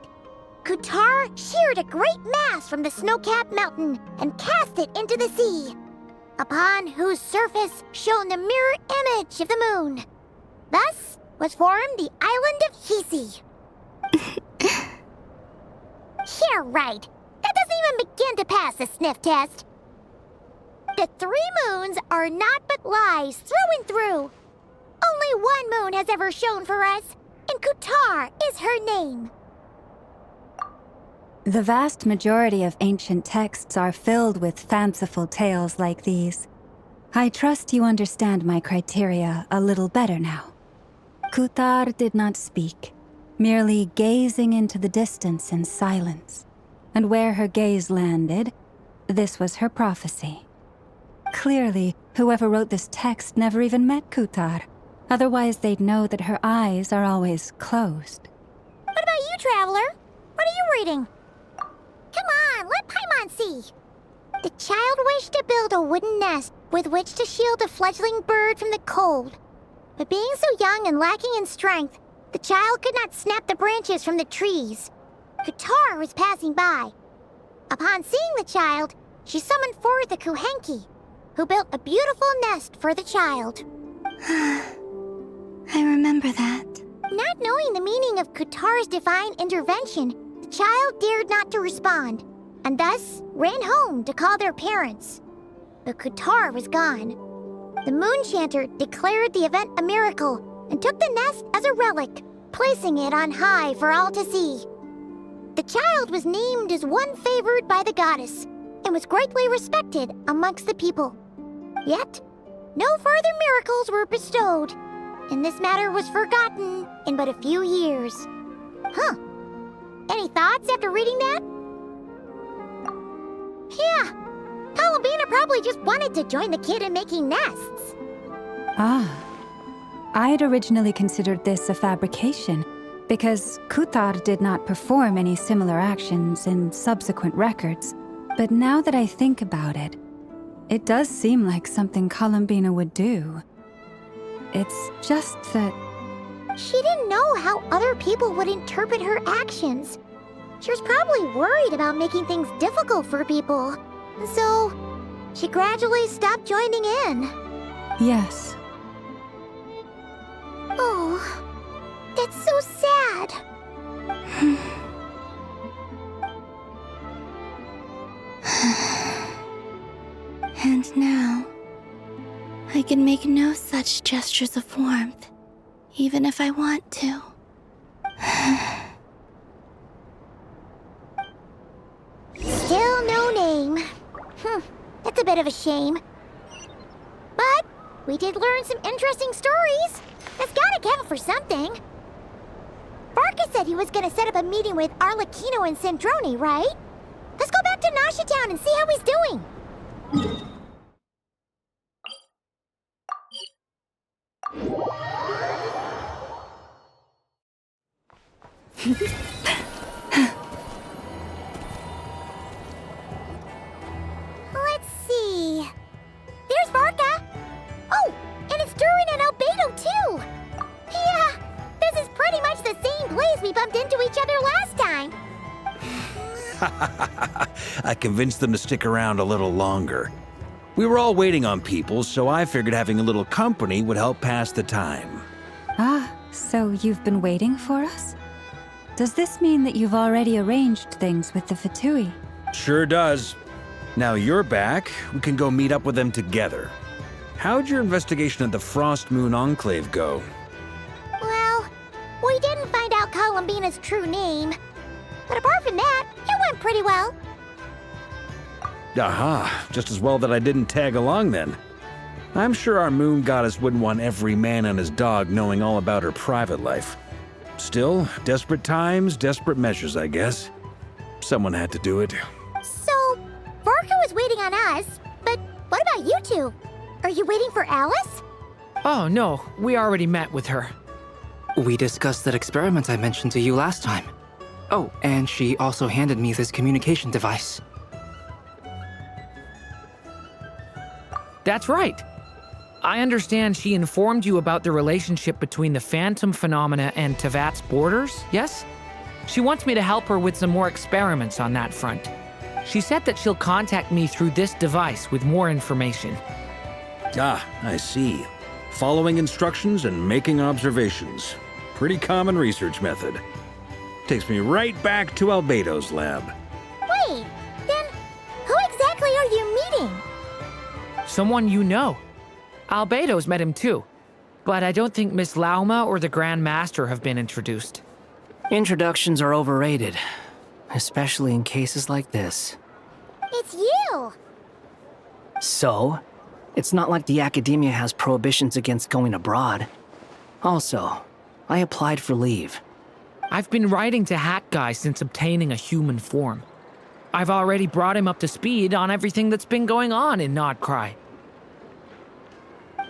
Kutar sheared a great mass from the snow-capped mountain and cast it into the sea, upon whose surface shone the mirror image of the moon. Thus was formed the island of Hisi. Yeah, right. That doesn't even begin to pass the sniff test. The 3 moons are naught but lies through and through. Only one moon has ever shone for us, and Kutar is her name. The vast majority of ancient texts are filled with fanciful tales like these. I trust you understand my criteria a little better now. Kutar did not speak, merely gazing into the distance in silence. And where her gaze landed, this was her prophecy. Clearly, whoever wrote this text never even met Kutar. Otherwise, they'd know that her eyes are always closed. What about you, Traveler? What are you reading? Come on, let Paimon see. The child wished to build a wooden nest with which to shield a fledgling bird from the cold. But being so young and lacking in strength, the child could not snap the branches from the trees. Kutar was passing by. Upon seeing the child, she summoned forth a Kuhenki, who built a beautiful nest for the child. I remember that. Not knowing the meaning of Kutar's divine intervention, the child dared not to respond, and thus ran home to call their parents. But Kutar was gone. The Moonchanter declared the event a miracle and took the nest as a relic, placing it on high for all to see. The child was named as one favored by the goddess and was greatly respected amongst the people. Yet, no further miracles were bestowed, and this matter was forgotten in but a few years. Huh. Any thoughts after reading that? Yeah. Columbina probably just wanted to join the kid in making nests. Ah. I'd originally considered this a fabrication, because Kutar did not perform any similar actions in subsequent records. But now that I think about it, it does seem like something Columbina would do. It's just that She didn't know how other people would interpret her actions. She was probably worried about making things difficult for people. And so, she gradually stopped joining in. Yes. Oh, that's so sad. And now, I can make no such gestures of warmth, even if I want to. Still no name. That's a bit of a shame. But we did learn some interesting stories. That's gotta count for something. Barca said he was gonna set up a meeting with Arlecchino and Sandrone, right? Let's go back to Nasha Town and see how he's doing. Let's see. There's Barca. Oh, and it's Durin and Albedo too. Yeah, this is pretty much the same place we bumped into each other last time. I convinced them to stick around a little longer. We were all waiting on people, so I figured having a little company would help pass the time. Ah, so you've been waiting for us? Does this mean that you've already arranged things with the Fatui? Sure does. Now you're back, we can go meet up with them together. How'd your investigation at the Frost Moon Enclave go? Well, we didn't find out Columbina's true name. But apart from that, it went pretty well. Aha, just as well that I didn't tag along then. I'm sure our moon goddess wouldn't want every man and his dog knowing all about her private life. Still, desperate times, desperate measures, I guess. Someone had to do it. So, Barca was waiting on us, but what about you two? Are you waiting for Alice? Oh, no. We already met with her. We discussed that experiment I mentioned to you last time. Oh, and she also handed me this communication device. That's right. I understand she informed you about the relationship between the phantom phenomena and Tevat's borders, yes? She wants me to help her with some more experiments on that front. She said that she'll contact me through this device with more information. Ah, I see. Following instructions and making observations. Pretty common research method. Takes me right back to Albedo's lab. Wait, then who exactly are you meeting? Someone you know. Albedo's met him too. But I don't think Miss Lauma or the Grand Master have been introduced. Introductions are overrated, especially in cases like this. It's you! So, it's not like the Academia has prohibitions against going abroad. Also, I applied for leave. I've been writing to Hat Guy since obtaining a human form. I've already brought him up to speed on everything that's been going on in Nod-Krai.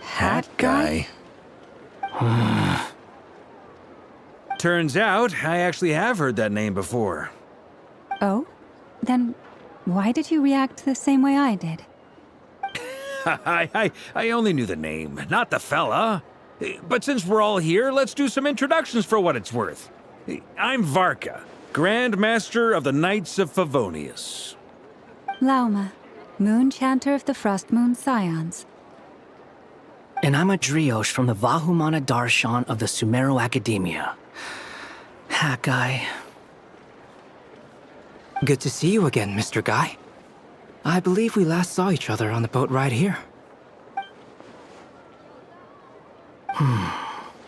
Hat Guy? Turns out, I actually have heard that name before. Oh? Then why did you react the same way I did? I only knew the name, not the fella. But since we're all here, let's do some introductions for what it's worth. I'm Varka, Grand Master of the Knights of Favonius. Lauma, Moon Chanter of the Frost Moon Scions. And I'm a Driosh from the Vahumana Darshan of the Sumero Academia. Hat Guy. Good to see you again, Mr. Guy. I believe we last saw each other on the boat ride here.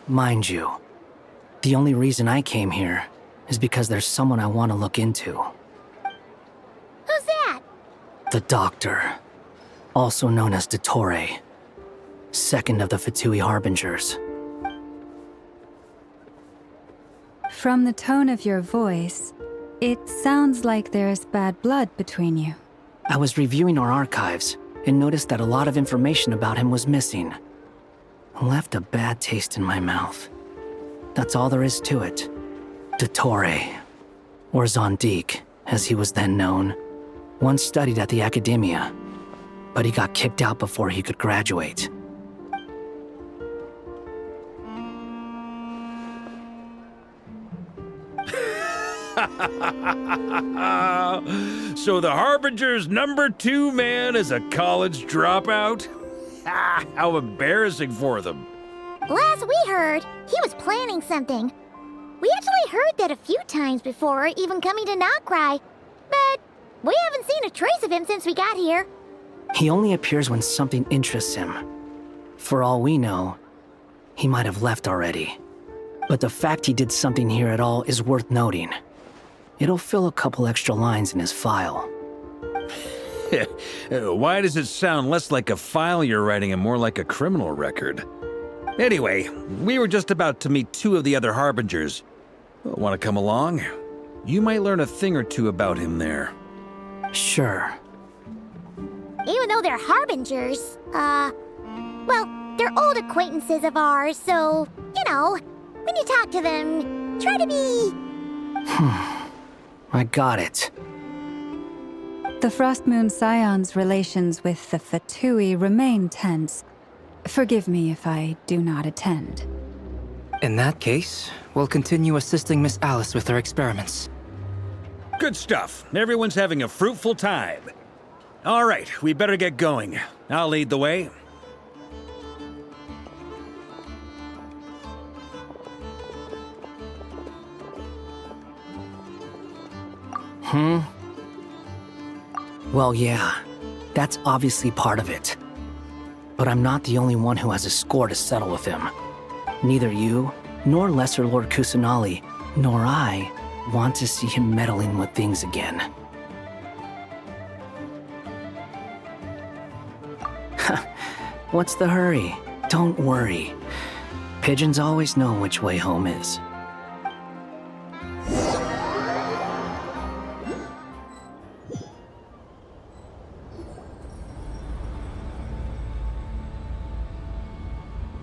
Mind you, the only reason I came here is because there's someone I want to look into. Who's that? The Doctor, also known as Dottore, second of the Fatui Harbingers. From the tone of your voice, it sounds like there's bad blood between you. I was reviewing our archives and noticed that a lot of information about him was missing. Left a bad taste in my mouth. That's all there is to it. Dottore, or Zondik, as he was then known, once studied at the Academia, but he got kicked out before he could graduate. So the Harbinger's #2 man is a college dropout? How embarrassing for them. Last we heard, he was planning something. We actually heard that a few times before, even coming to Nod-Krai, but we haven't seen a trace of him since we got here. He only appears when something interests him. For all we know, he might have left already. But the fact he did something here at all is worth noting. It'll fill a couple extra lines in his file. Why does it sound less like a file you're writing and more like a criminal record? Anyway, we were just about to meet 2 of the other Harbingers. Want to come along? You might learn a thing or two about him there. Sure. Even though they're Harbingers, well, they're old acquaintances of ours, so, you know, when you talk to them, try to be... I got it. The Frostmoon Scion's relations with the Fatui remain tense. Forgive me if I do not attend. In that case, we'll continue assisting Miss Alice with her experiments. Good stuff. Everyone's having a fruitful time. All right, we better get going. I'll lead the way. Well, yeah, that's obviously part of it. But I'm not the only one who has a score to settle with him. Neither you, nor Lesser Lord Kusanali, nor I want to see him meddling with things again. What's the hurry? Don't worry. Pigeons always know which way home is.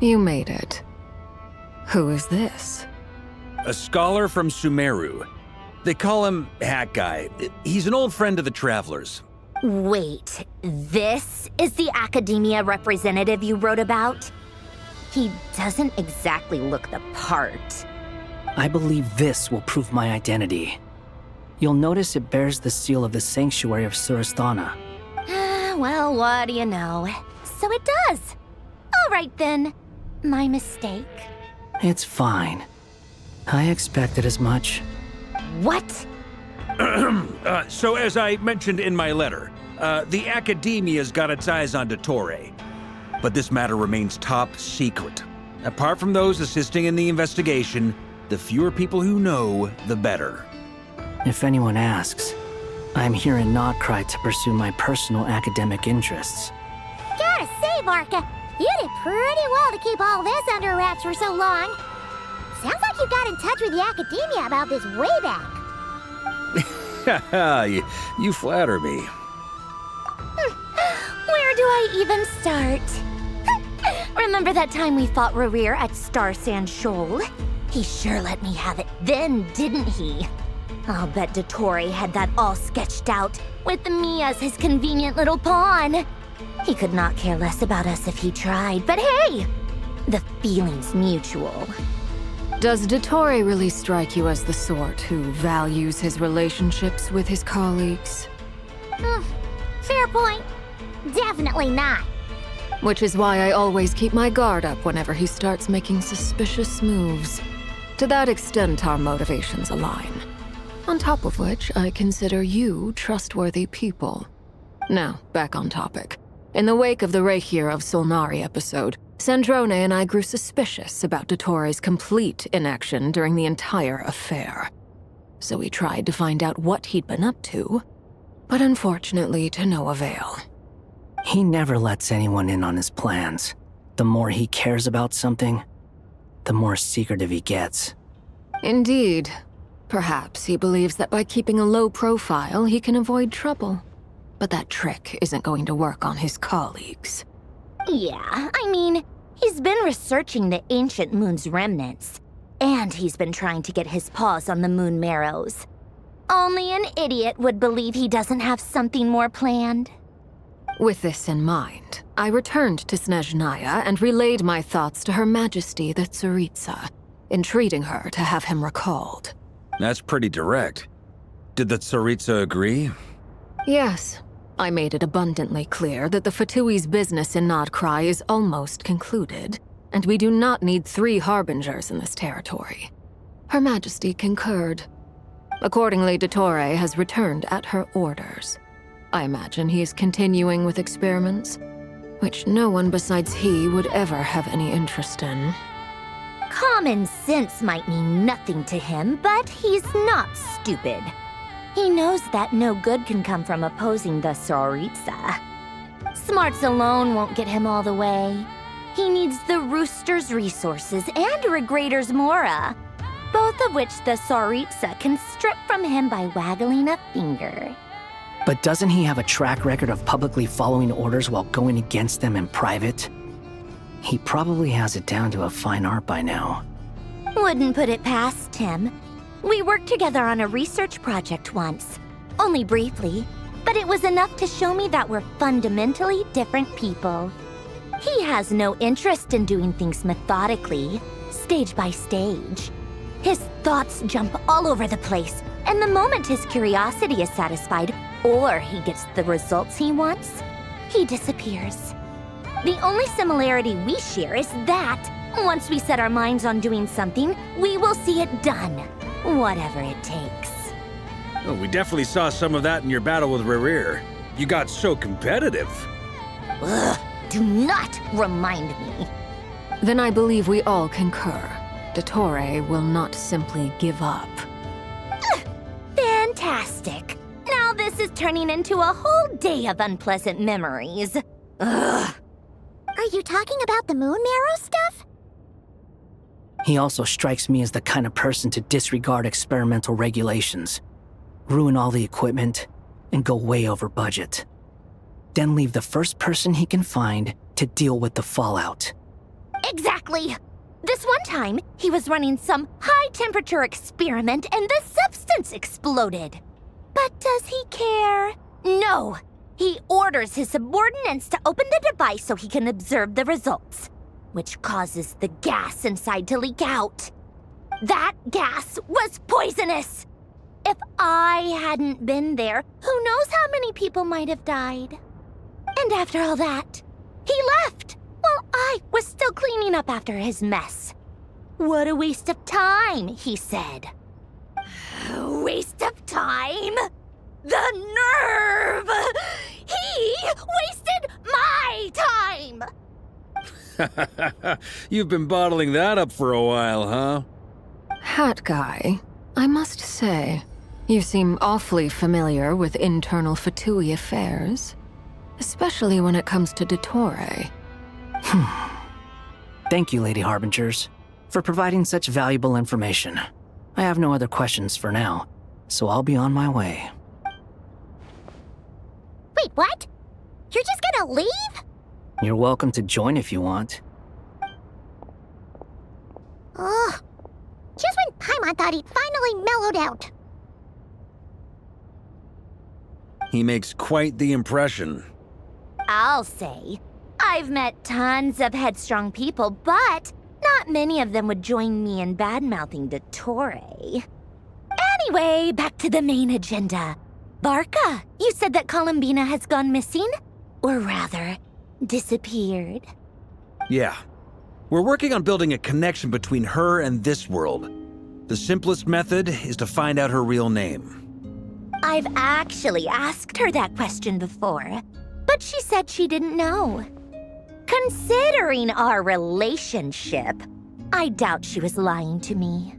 You made it. Who is this? A scholar from Sumeru. They call him Hat Guy. He's an old friend of the Travelers. Wait, this is the academia representative you wrote about? He doesn't exactly look the part. I believe this will prove my identity. You'll notice it bears the seal of the Sanctuary of Surasthana. Well, what do you know? So it does. All right then. My mistake. It's fine. I expected as much. What? So as I mentioned in my letter, the Academia's got its eyes on Dottore. But this matter remains top secret. Apart from those assisting in the investigation, the fewer people who know, the better. If anyone asks, I'm here in Nod-Krai to pursue my personal academic interests. Gotta say, Varka, you did pretty well to keep all this under wraps for so long. Sounds like you got in touch with the Academia about this way back. You flatter me. Where do I even start? Remember that time we fought Rerir at Star Sand Shoal? He sure let me have it then, didn't he? I'll bet Dottore had that all sketched out, with me as his convenient little pawn. He could not care less about us if he tried, but hey! The feeling's mutual. Does Dottore really strike you as the sort who values his relationships with his colleagues? Fair point. Definitely not. Which is why I always keep my guard up whenever he starts making suspicious moves. To that extent, our motivations align. On top of which, I consider you trustworthy people. Now, back on topic. In the wake of the Reikir of Solnari episode, Sandrone and I grew suspicious about Dottore's complete inaction during the entire affair. So we tried to find out what he'd been up to, but unfortunately to no avail. He never lets anyone in on his plans. The more he cares about something, the more secretive he gets. Indeed. Perhaps he believes that by keeping a low profile, he can avoid trouble. But that trick isn't going to work on his colleagues. Yeah, I mean, he's been researching the ancient moon's remnants. And he's been trying to get his paws on the moon marrows. Only an idiot would believe he doesn't have something more planned. With this in mind, I returned to Snezhnaya and relayed my thoughts to Her Majesty the Tsaritsa, entreating her to have him recalled. That's pretty direct. Did the Tsaritsa agree? Yes. I made it abundantly clear that the Fatui's business in Nod-Krai is almost concluded, and we do not need 3 harbingers in this territory. Her Majesty concurred. Accordingly, Dottore has returned at her orders. I imagine he is continuing with experiments, which no one besides he would ever have any interest in. Common sense might mean nothing to him, but he's not stupid. He knows that no good can come from opposing the Tsaritsa. Smarts alone won't get him all the way. He needs the Rooster's resources and Regrator's Mora, both of which the Tsaritsa can strip from him by waggling a finger. But doesn't he have a track record of publicly following orders while going against them in private? He probably has it down to a fine art by now. Wouldn't put it past him. We worked together on a research project once. Only briefly, but it was enough to show me that we're fundamentally different people. He has no interest in doing things methodically, stage by stage. His thoughts jump all over the place, and the moment his curiosity is satisfied, or he gets the results he wants, he disappears. The only similarity we share is that, once we set our minds on doing something, we will see it done, whatever it takes. Oh, we definitely saw some of that in your battle with Rerir. You got so competitive. Ugh, do not remind me. Then I believe we all concur. Dottore will not simply give up. Fantastic. Now this is turning into a whole day of unpleasant memories. Ugh. Are you talking about the moon marrow stuff? He also strikes me as the kind of person to disregard experimental regulations, ruin all the equipment, and go way over budget. Then leave the first person he can find to deal with the fallout. Exactly! This one time, he was running some high-temperature experiment and the substance exploded. But does he care? No! He orders his subordinates to open the device so he can observe the results, which causes the gas inside to leak out. That gas was poisonous! If I hadn't been there, who knows how many people might have died. And after all that, he left while I was still cleaning up after his mess. What a waste of time, he said. Waste of time? The nerve! He wasted my time! You've been bottling that up for a while, huh? Hat guy, I must say, you seem awfully familiar with internal Fatui affairs. Especially when it comes to Dottore. Thank you, Lady Harbingers, for providing such valuable information. I have no other questions for now, so I'll be on my way. Wait, what? You're just gonna leave? You're welcome to join if you want. Ugh. Just when Paimon thought he'd finally mellowed out. He makes quite the impression. I'll say. I've met tons of headstrong people, but not many of them would join me in bad-mouthing Dottore. Anyway, back to the main agenda. Barca, you said that Columbina has gone missing? Or rather, disappeared. Yeah. We're working on building a connection between her and this world. The simplest method is to find out her real name. I've actually asked her that question before, but she said she didn't know. Considering our relationship, I doubt she was lying to me.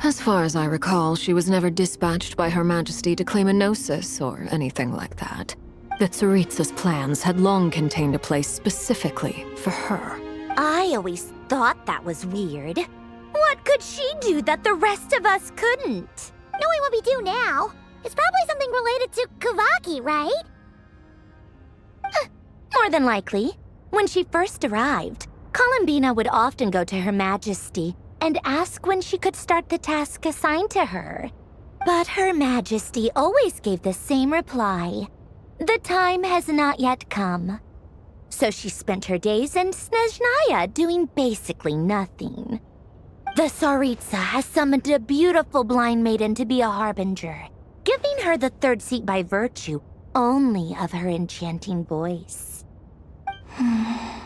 As far as I recall, she was never dispatched by Her Majesty to claim a gnosis or anything like that. The Tsaritsa's plans had long contained a place specifically for her. I always thought that was weird. What could she do that the rest of us couldn't? Knowing what we do now, it's probably something related to Kavaki, right? More than likely. When she first arrived, Columbina would often go to Her Majesty and ask when she could start the task assigned to her. But Her Majesty always gave the same reply. The time has not yet come. So she spent her days in Snezhnaya doing basically nothing. The Tsaritsa has summoned a beautiful blind maiden to be a harbinger, giving her the third seat by virtue only of her enchanting voice. It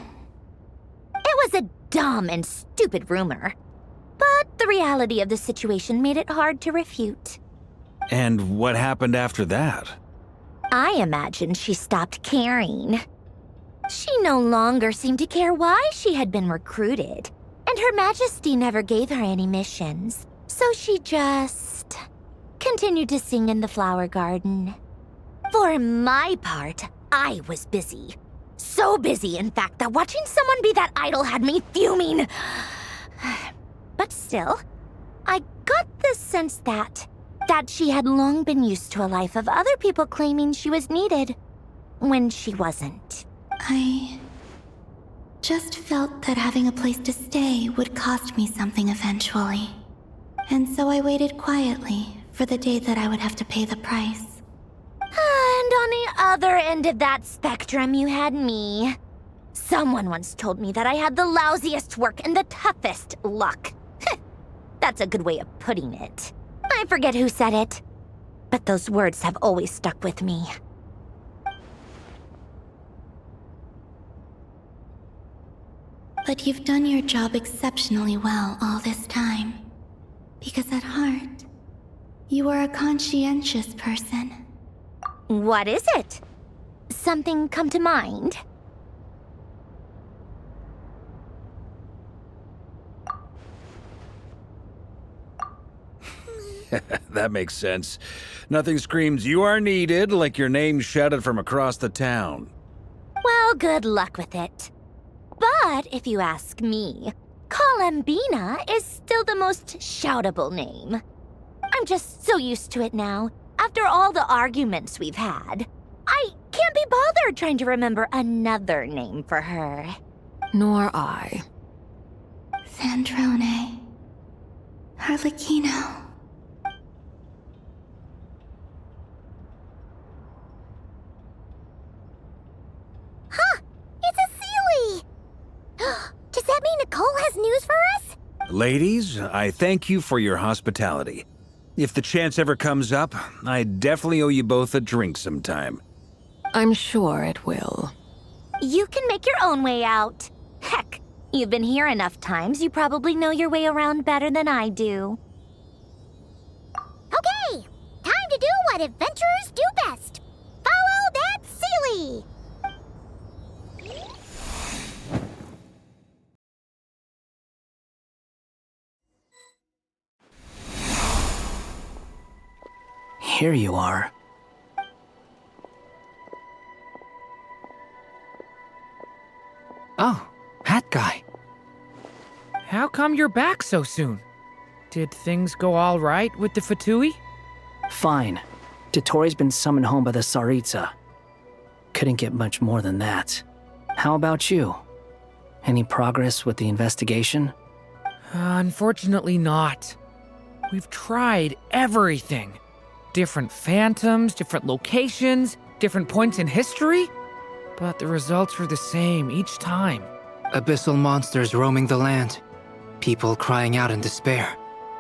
was a dumb and stupid rumor, but the reality of the situation made it hard to refute. And what happened after that? I imagine she stopped caring. She no longer seemed to care why she had been recruited, and Her Majesty never gave her any missions, so she just continued to sing in the flower garden. For my part, I was busy. So busy, in fact, that watching someone be that idol had me fuming. But still, I got the sense that she had long been used to a life of other people claiming she was needed when she wasn't. I just felt that having a place to stay would cost me something eventually. And so I waited quietly for the day that I would have to pay the price. And on the other end of that spectrum, you had me. Someone once told me that I had the lousiest work and the toughest luck. That's a good way of putting it. I forget who said it, but those words have always stuck with me. But you've done your job exceptionally well all this time. Because at heart, you are a conscientious person. What is it? Something come to mind? That makes sense. Nothing screams you are needed like your name shouted from across the town. Well, good luck with it. But if you ask me, Columbina is still the most shoutable name. I'm just so used to it now. After all the arguments we've had, I can't be bothered trying to remember another name for her. Nor I. Sandrone. Harlequino. Huh! It's a Sealy! Does that mean Nicole has news for us? Ladies, I thank you for your hospitality. If the chance ever comes up, I definitely owe you both a drink sometime. I'm sure it will. You can make your own way out. Heck, you've been here enough times, you probably know your way around better than I do. Okay, time to do what adventurers do best. Follow that Sealy! Here you are. Oh, hat guy. How come you're back so soon? Did things go all right with the Fatui? Fine. Totori's been summoned home by the Tsaritsa. Couldn't get much more than that. How about you? Any progress with the investigation? Unfortunately not. We've tried everything. Different phantoms, different locations, different points in history. But the results were the same each time. Abyssal monsters roaming the land. People crying out in despair,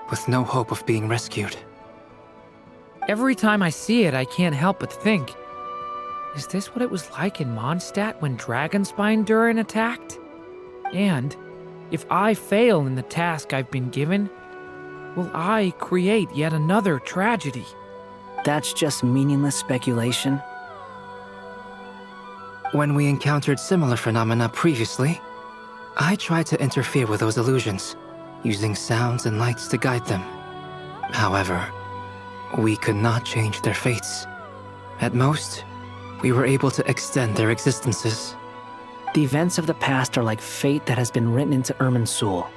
with no hope of being rescued. Every time I see it, I can't help but think, is this what it was like in Mondstadt when Dragonspine Durin attacked? And if I fail in the task I've been given, will I create yet another tragedy? That's just meaningless speculation. When we encountered similar phenomena previously, I tried to interfere with those illusions, using sounds and lights to guide them. However, we could not change their fates. At most, we were able to extend their existences. The events of the past are like fate that has been written into Irminsul.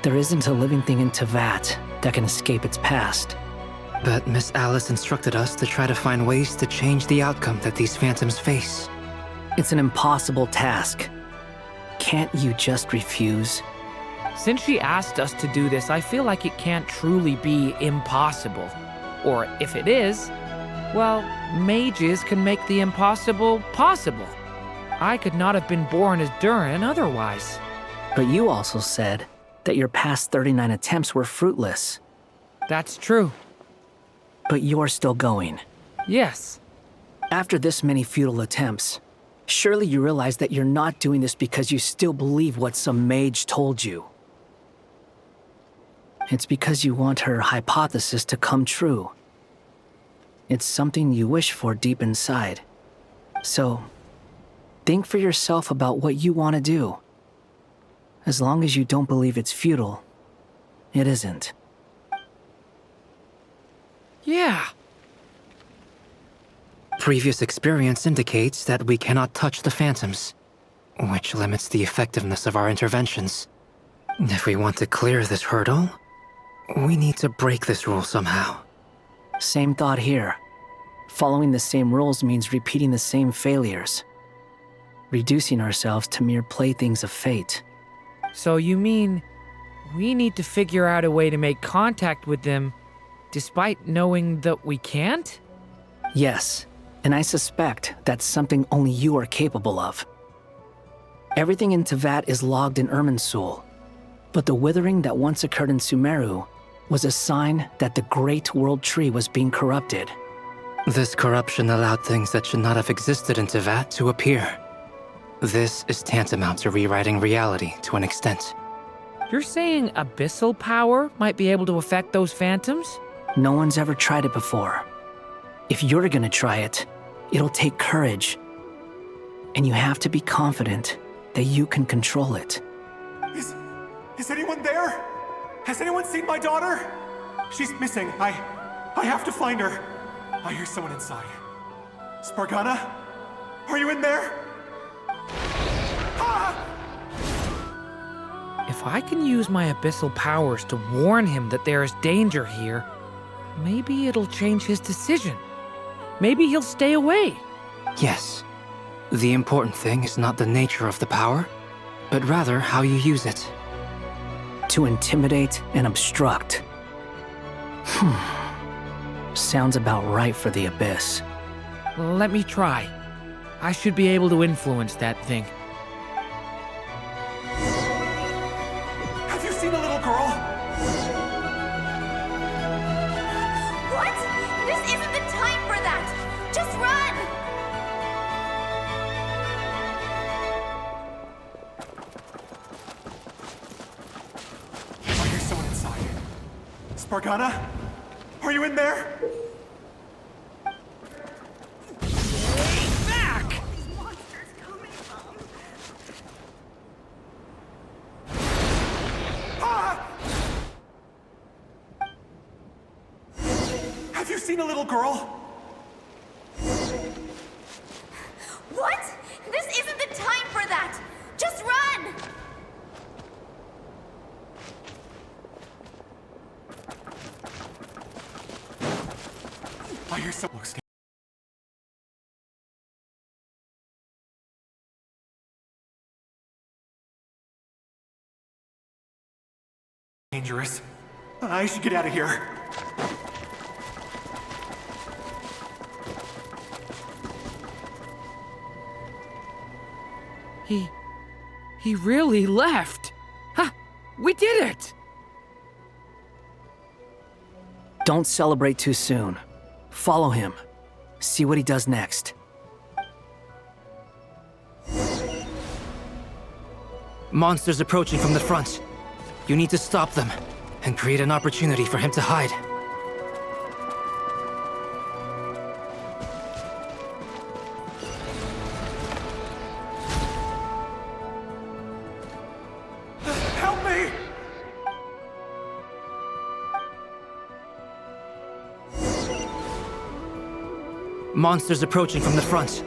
There isn't a living thing in Teyvat that can escape its past. But Miss Alice instructed us to try to find ways to change the outcome that these phantoms face. It's an impossible task. Can't you just refuse? Since she asked us to do this, I feel like it can't truly be impossible. Or if it is, well, mages can make the impossible possible. I could not have been born as Durin otherwise. But you also said that your past 39 attempts were fruitless. That's true. But you're still going. Yes. After this many futile attempts, surely you realize that you're not doing this because you still believe what some mage told you. It's because you want her hypothesis to come true. It's something you wish for deep inside. So, think for yourself about what you want to do. As long as you don't believe it's futile, it isn't. Yeah. Previous experience indicates that we cannot touch the phantoms, which limits the effectiveness of our interventions. If we want to clear this hurdle, we need to break this rule somehow. Same thought here. Following the same rules means repeating the same failures. Reducing ourselves to mere playthings of fate. So you mean we need to figure out a way to make contact with them despite knowing that we can't? Yes, and I suspect that's something only you are capable of. Everything in Teyvat is logged in Irminsul, but the withering that once occurred in Sumeru was a sign that the Great World Tree was being corrupted. This corruption allowed things that should not have existed in Teyvat to appear. This is tantamount to rewriting reality to an extent. You're saying abyssal power might be able to affect those phantoms? No one's ever tried it before. If you're gonna try it, it'll take courage. And you have to be confident that you can control it. Is anyone there? Has anyone seen my daughter? She's missing. I have to find her. I hear someone inside. Spargana? Are you in there? If I can use my abyssal powers to warn him that there is danger here, maybe it'll change his decision. Maybe he'll stay away. Yes. The important thing is not the nature of the power, but rather how you use it. To intimidate and obstruct. Sounds about right for the Abyss. Let me try. I should be able to influence that thing. Have you seen a little girl? What? This isn't the time for that! Just run! I hear someone inside. Spargana? Are you in there? Have you seen a little girl? What? This isn't the time for that! Just run! I hear someone. Dangerous. I should get out of here. He really left. Ha! We did it! Don't celebrate too soon. Follow him. See what he does next. Monsters approaching from the front. You need to stop them and create an opportunity for him to hide. Help me! Monsters approaching from the front.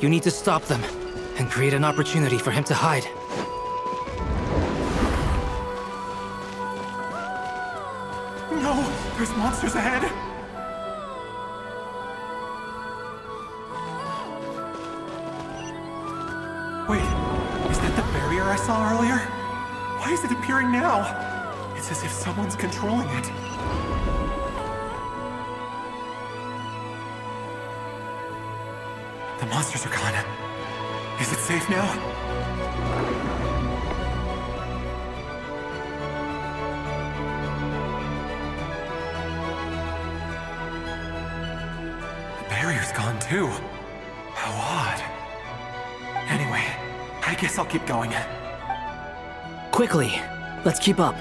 You need to stop them and create an opportunity for him to hide. No! There's monsters ahead! Wait, is that the barrier I saw earlier? Why is it appearing now? It's as if someone's controlling it. The monsters are gone. Is it safe now? The barrier's gone too. How odd. Anyway, I guess I'll keep going. Quickly, let's keep up.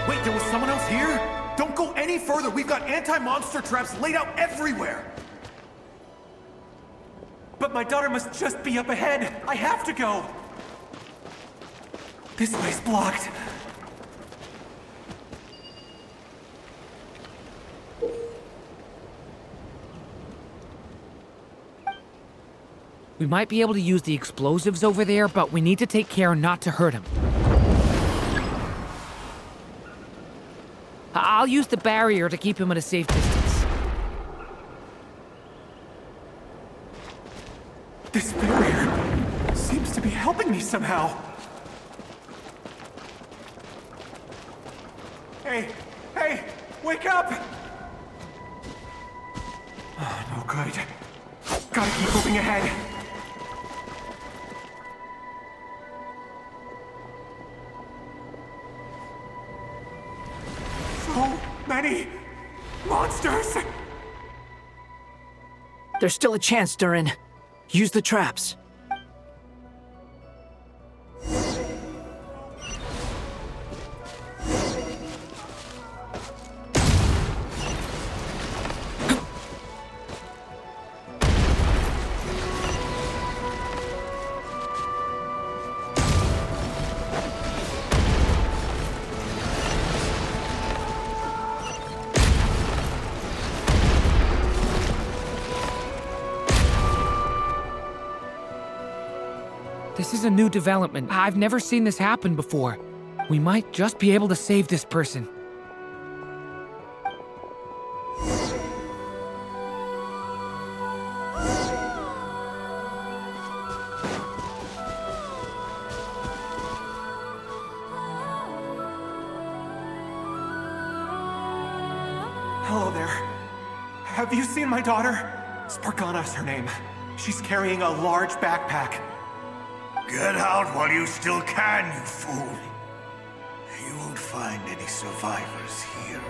Wait, there was someone else here? Don't go any further. We've got anti-monster traps laid out everywhere. But my daughter must just be up ahead. I have to go. This way's blocked. We might be able to use the explosives over there, but we need to take care not to hurt him. I'll use the barrier to keep him at a safe distance. This barrier seems to be helping me somehow. Hey, wake up! Oh, no good. Gotta keep moving ahead. So many monsters! There's still a chance, Durin. Use the traps. This is a new development. I've never seen this happen before. We might just be able to save this person. Hello there. Have you seen my daughter? Spargana's her name. She's carrying a large backpack. Get out while you still can, you fool. You won't find any survivors here.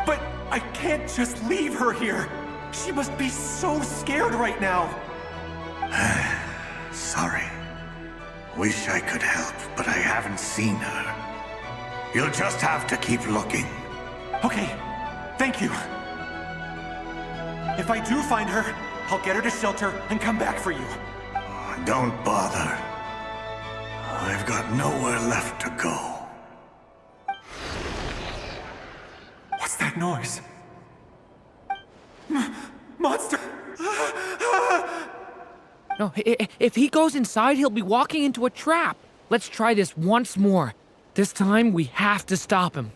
But I can't just leave her here. She must be so scared right now. Sorry. Wish I could help, but I haven't seen her. You'll just have to keep looking. Okay, thank you. If I do find her, I'll get her to shelter and come back for you. Don't bother. I've got nowhere left to go. What's that noise? Monster! No, if he goes inside, he'll be walking into a trap. Let's try this once more. This time, we have to stop him.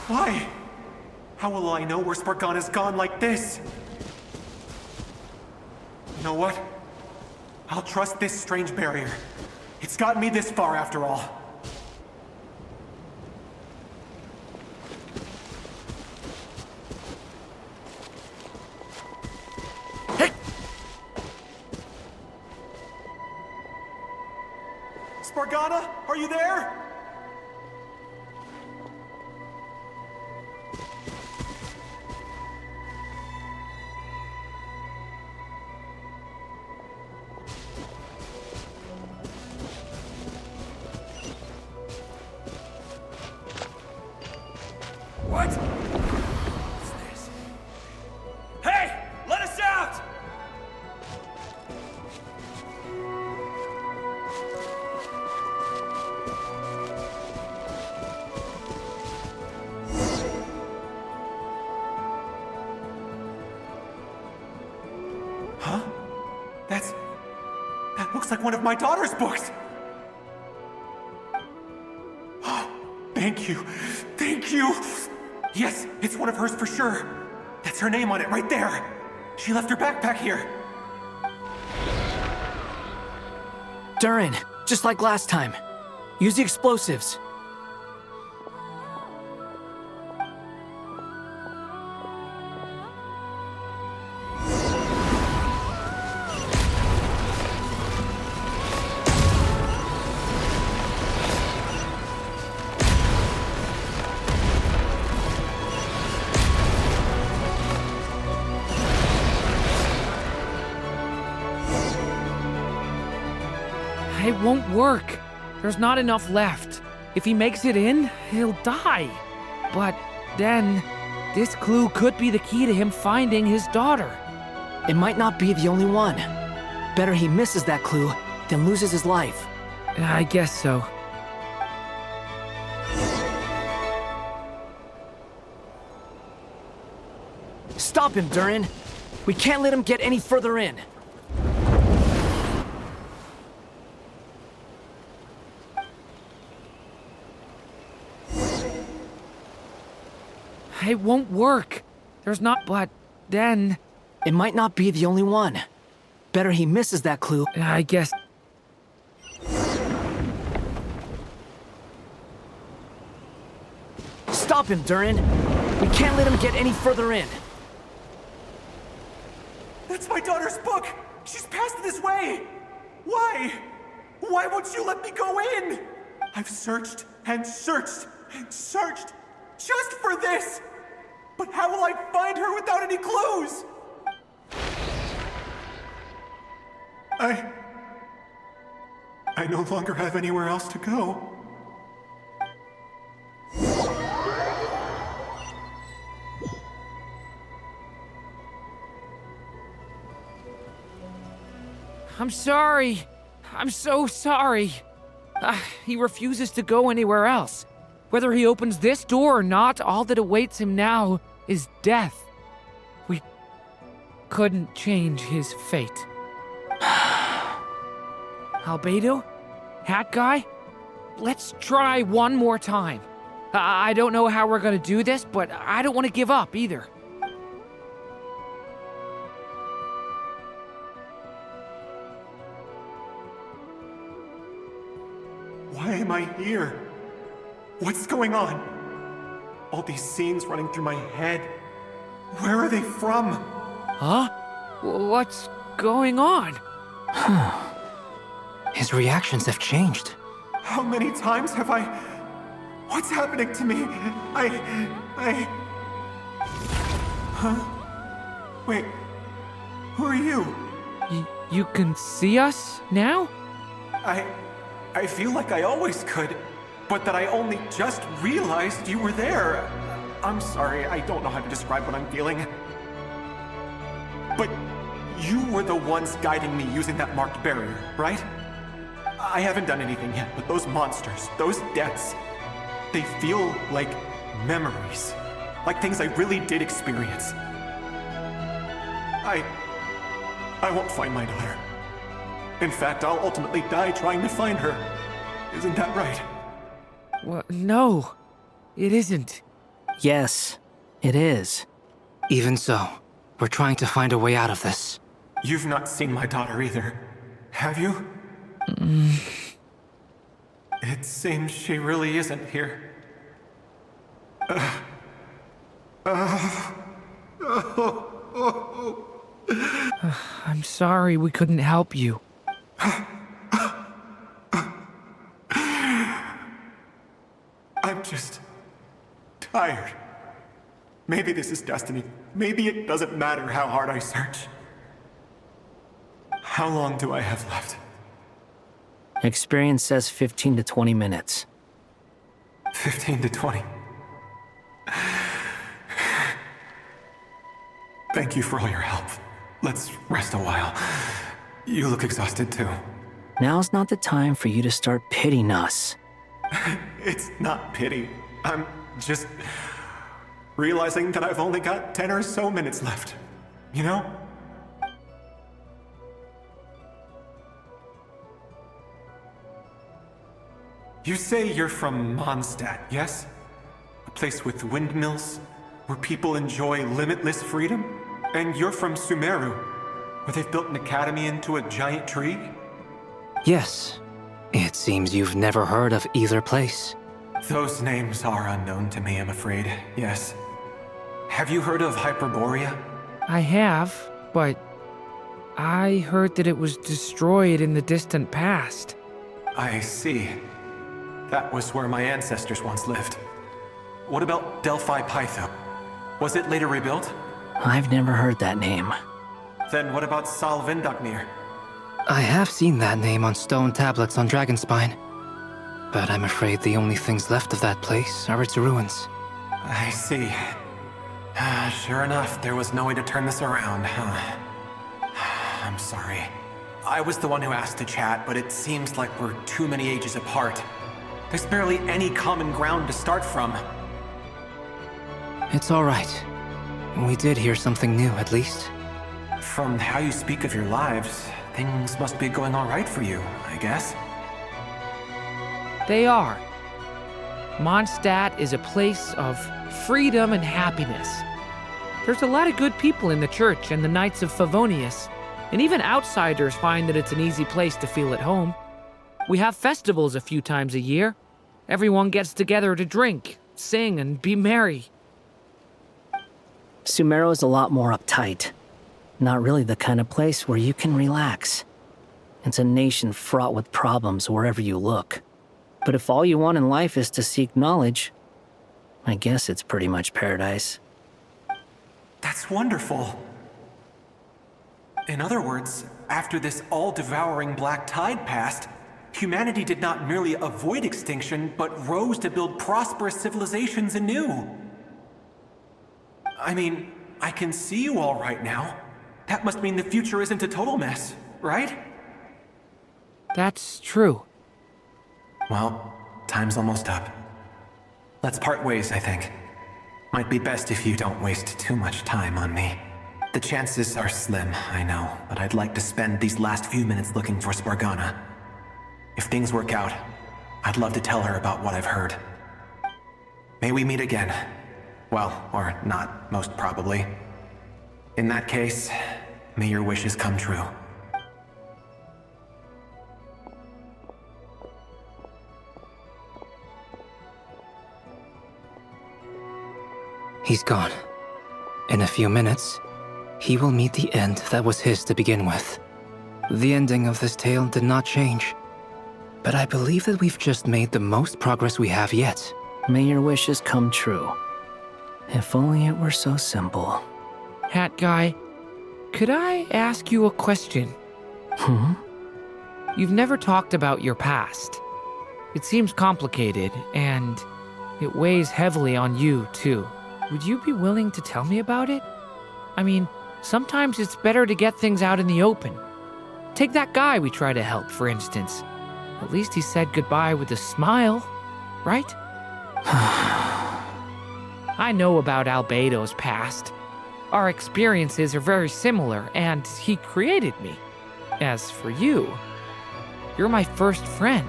Why? How will I know where Spargana's gone like this? You know what? I'll trust this strange barrier. It's gotten me this far after all. Hey! Spargana, are you there? What? What's this? Hey! Let us out! Huh? That looks like one of my daughter's books! Thank you. Thank you! Yes, it's one of hers for sure. That's her name on it right there. She left her backpack here. Durin, just like last time. Use the explosives. It won't work. There's not enough left. If he makes it in, he'll die. But then, this clue could be the key to him finding his daughter. It might not be the only one. Better he misses that clue than loses his life. I guess so. Stop him, Durin. We can't let him get any further in. It won't work. There's not, but then... It might not be the only one. Better he misses that clue. I guess... Stop him, Durin. We can't let him get any further in. That's my daughter's book! She's passed this way! Why? Why won't you let me go in? I've searched and searched and searched just for this! But how will I find her without any clues? I no longer have anywhere else to go. I'm sorry. I'm so sorry. He refuses to go anywhere else. Whether he opens this door or not, all that awaits him now is death. We couldn't change his fate. Albedo? Hat Guy? Let's try one more time. I don't know how we're gonna do this, but I don't want to give up either. Why am I here? What's going on? All these scenes running through my head. Where are they from? Huh? What's going on? His reactions have changed. How many times have I... What's happening to me? Huh? Wait, who are you? You can see us now? I feel like I always could, but that I only just realized you were there. I'm sorry, I don't know how to describe what I'm feeling. But you were the ones guiding me using that marked barrier, right? I haven't done anything yet, but those monsters, those deaths, they feel like memories. Like things I really did experience. I won't find my daughter. In fact, I'll ultimately die trying to find her. Isn't that right? Well, no, it isn't. Yes, it is. Even so, we're trying to find a way out of this. You've not seen my daughter either, have you? It seems she really isn't here. I'm sorry we couldn't help you. I'm just tired. Maybe this is destiny. Maybe it doesn't matter how hard I search. How long do I have left? Experience says 15 to 20 minutes. 15 to 20. Thank you for all your help. Let's rest a while. You look exhausted too. Now's not the time for you to start pitying us. It's not pity. I'm just realizing that I've only got 10 or so minutes left. You know? You say you're from Mondstadt, yes? A place with windmills, where people enjoy limitless freedom? And you're from Sumeru, where they've built an academy into a giant tree? Yes. It seems you've never heard of either place. Those names are unknown to me, I'm afraid. Yes. Have you heard of Hyperborea? I have, but I heard that it was destroyed in the distant past. I see. That was where my ancestors once lived. What about Delphi Pytho? Was it later rebuilt? I've never heard that name. Then what about Sal Vindagnir? I have seen that name on stone tablets on Dragonspine. But I'm afraid the only things left of that place are its ruins. I see. Sure enough, there was no way to turn this around, huh? I'm sorry. I was the one who asked to chat, but it seems like we're too many ages apart. There's barely any common ground to start from. It's all right. We did hear something new, at least. From how you speak of your lives, things must be going all right for you, I guess. They are. Mondstadt is a place of freedom and happiness. There's a lot of good people in the church and the Knights of Favonius, and even outsiders find that it's an easy place to feel at home. We have festivals a few times a year. Everyone gets together to drink, sing, and be merry. Sumeru is a lot more uptight. Not really the kind of place where you can relax. It's a nation fraught with problems wherever you look. But if all you want in life is to seek knowledge, I guess it's pretty much paradise. That's wonderful. In other words, after this all-devouring black tide passed, humanity did not merely avoid extinction, but rose to build prosperous civilizations anew. I mean, I can see you all right now. That must mean the future isn't a total mess, right? That's true. Well, time's almost up. Let's part ways, I think. Might be best if you don't waste too much time on me. The chances are slim, I know, but I'd like to spend these last few minutes looking for Spargana. If things work out, I'd love to tell her about what I've heard. May we meet again. Well, or not, most probably. In that case, may your wishes come true. He's gone. In a few minutes, he will meet the end that was his to begin with. The ending of this tale did not change. But I believe that we've just made the most progress we have yet. May your wishes come true. If only it were so simple. Hat Guy, could I ask you a question? You've never talked about your past. It seems complicated, and it weighs heavily on you, too. Would you be willing to tell me about it? I mean, sometimes it's better to get things out in the open. Take that guy we try to help, for instance. At least he said goodbye with a smile, right? I know about Albedo's past. Our experiences are very similar, and he created me. As for you, you're my first friend,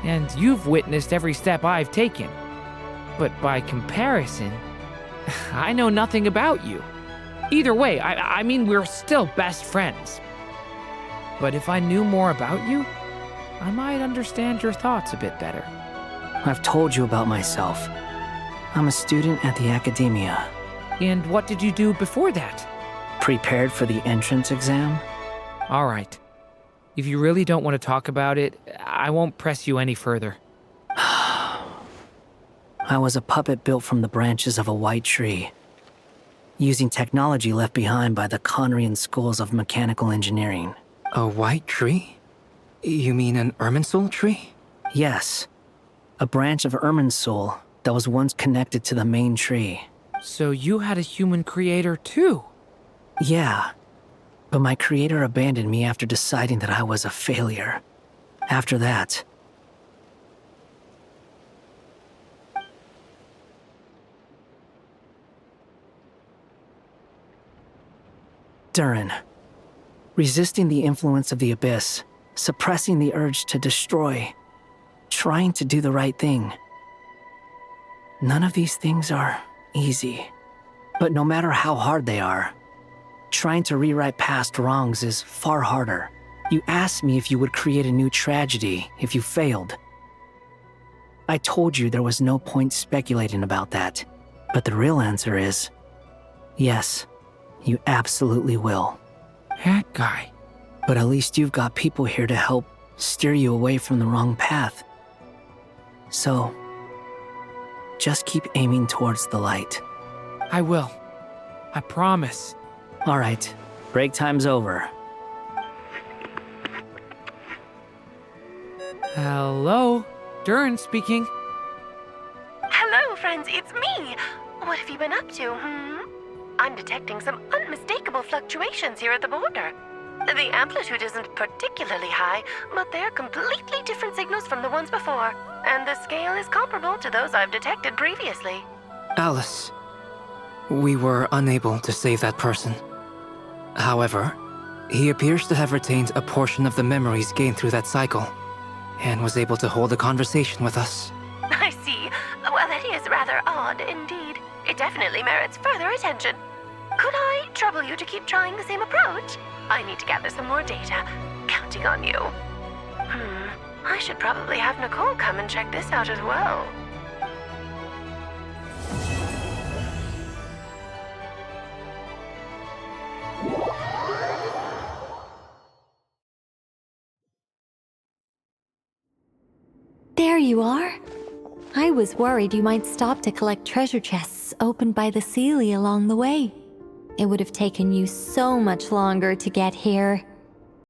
and you've witnessed every step I've taken. But by comparison, I know nothing about you. Either way, I mean, we're still best friends. But if I knew more about you, I might understand your thoughts a bit better. I've told you about myself. I'm a student at the academia. And what did you do before that? Prepared for the entrance exam? All right. If you really don't want to talk about it, I won't press you any further. I was a puppet built from the branches of a white tree, using technology left behind by the Conrian schools of mechanical engineering. A white tree? You mean an Irminsul tree? Yes. A branch of Irminsul that was once connected to the main tree. So you had a human creator too? Yeah. But my creator abandoned me after deciding that I was a failure. After that, Durin. Resisting the influence of the Abyss, suppressing the urge to destroy, trying to do the right thing. None of these things are easy. But no matter how hard they are, trying to rewrite past wrongs is far harder. You asked me if you would create a new tragedy if you failed. I told you there was no point speculating about that. But the real answer is, yes, you absolutely will. That guy. But at least you've got people here to help steer you away from the wrong path. So, just keep aiming towards the light. I will. I promise. All right, break time's over. Hello? Durin speaking. Hello, friends, it's me. What have you been up to, I'm detecting some unmistakable fluctuations here at the border. The amplitude isn't particularly high, but they're completely different signals from the ones before, and the scale is comparable to those I've detected previously. Alice, we were unable to save that person. However, he appears to have retained a portion of the memories gained through that cycle, and was able to hold a conversation with us. I see. Well, that is rather odd indeed. It definitely merits further attention. Could I trouble you to keep trying the same approach? I need to gather some more data. Counting on you. I should probably have Nicole come and check this out as well. There you are. I was worried you might stop to collect treasure chests opened by the Seelie along the way. It would have taken you so much longer to get here.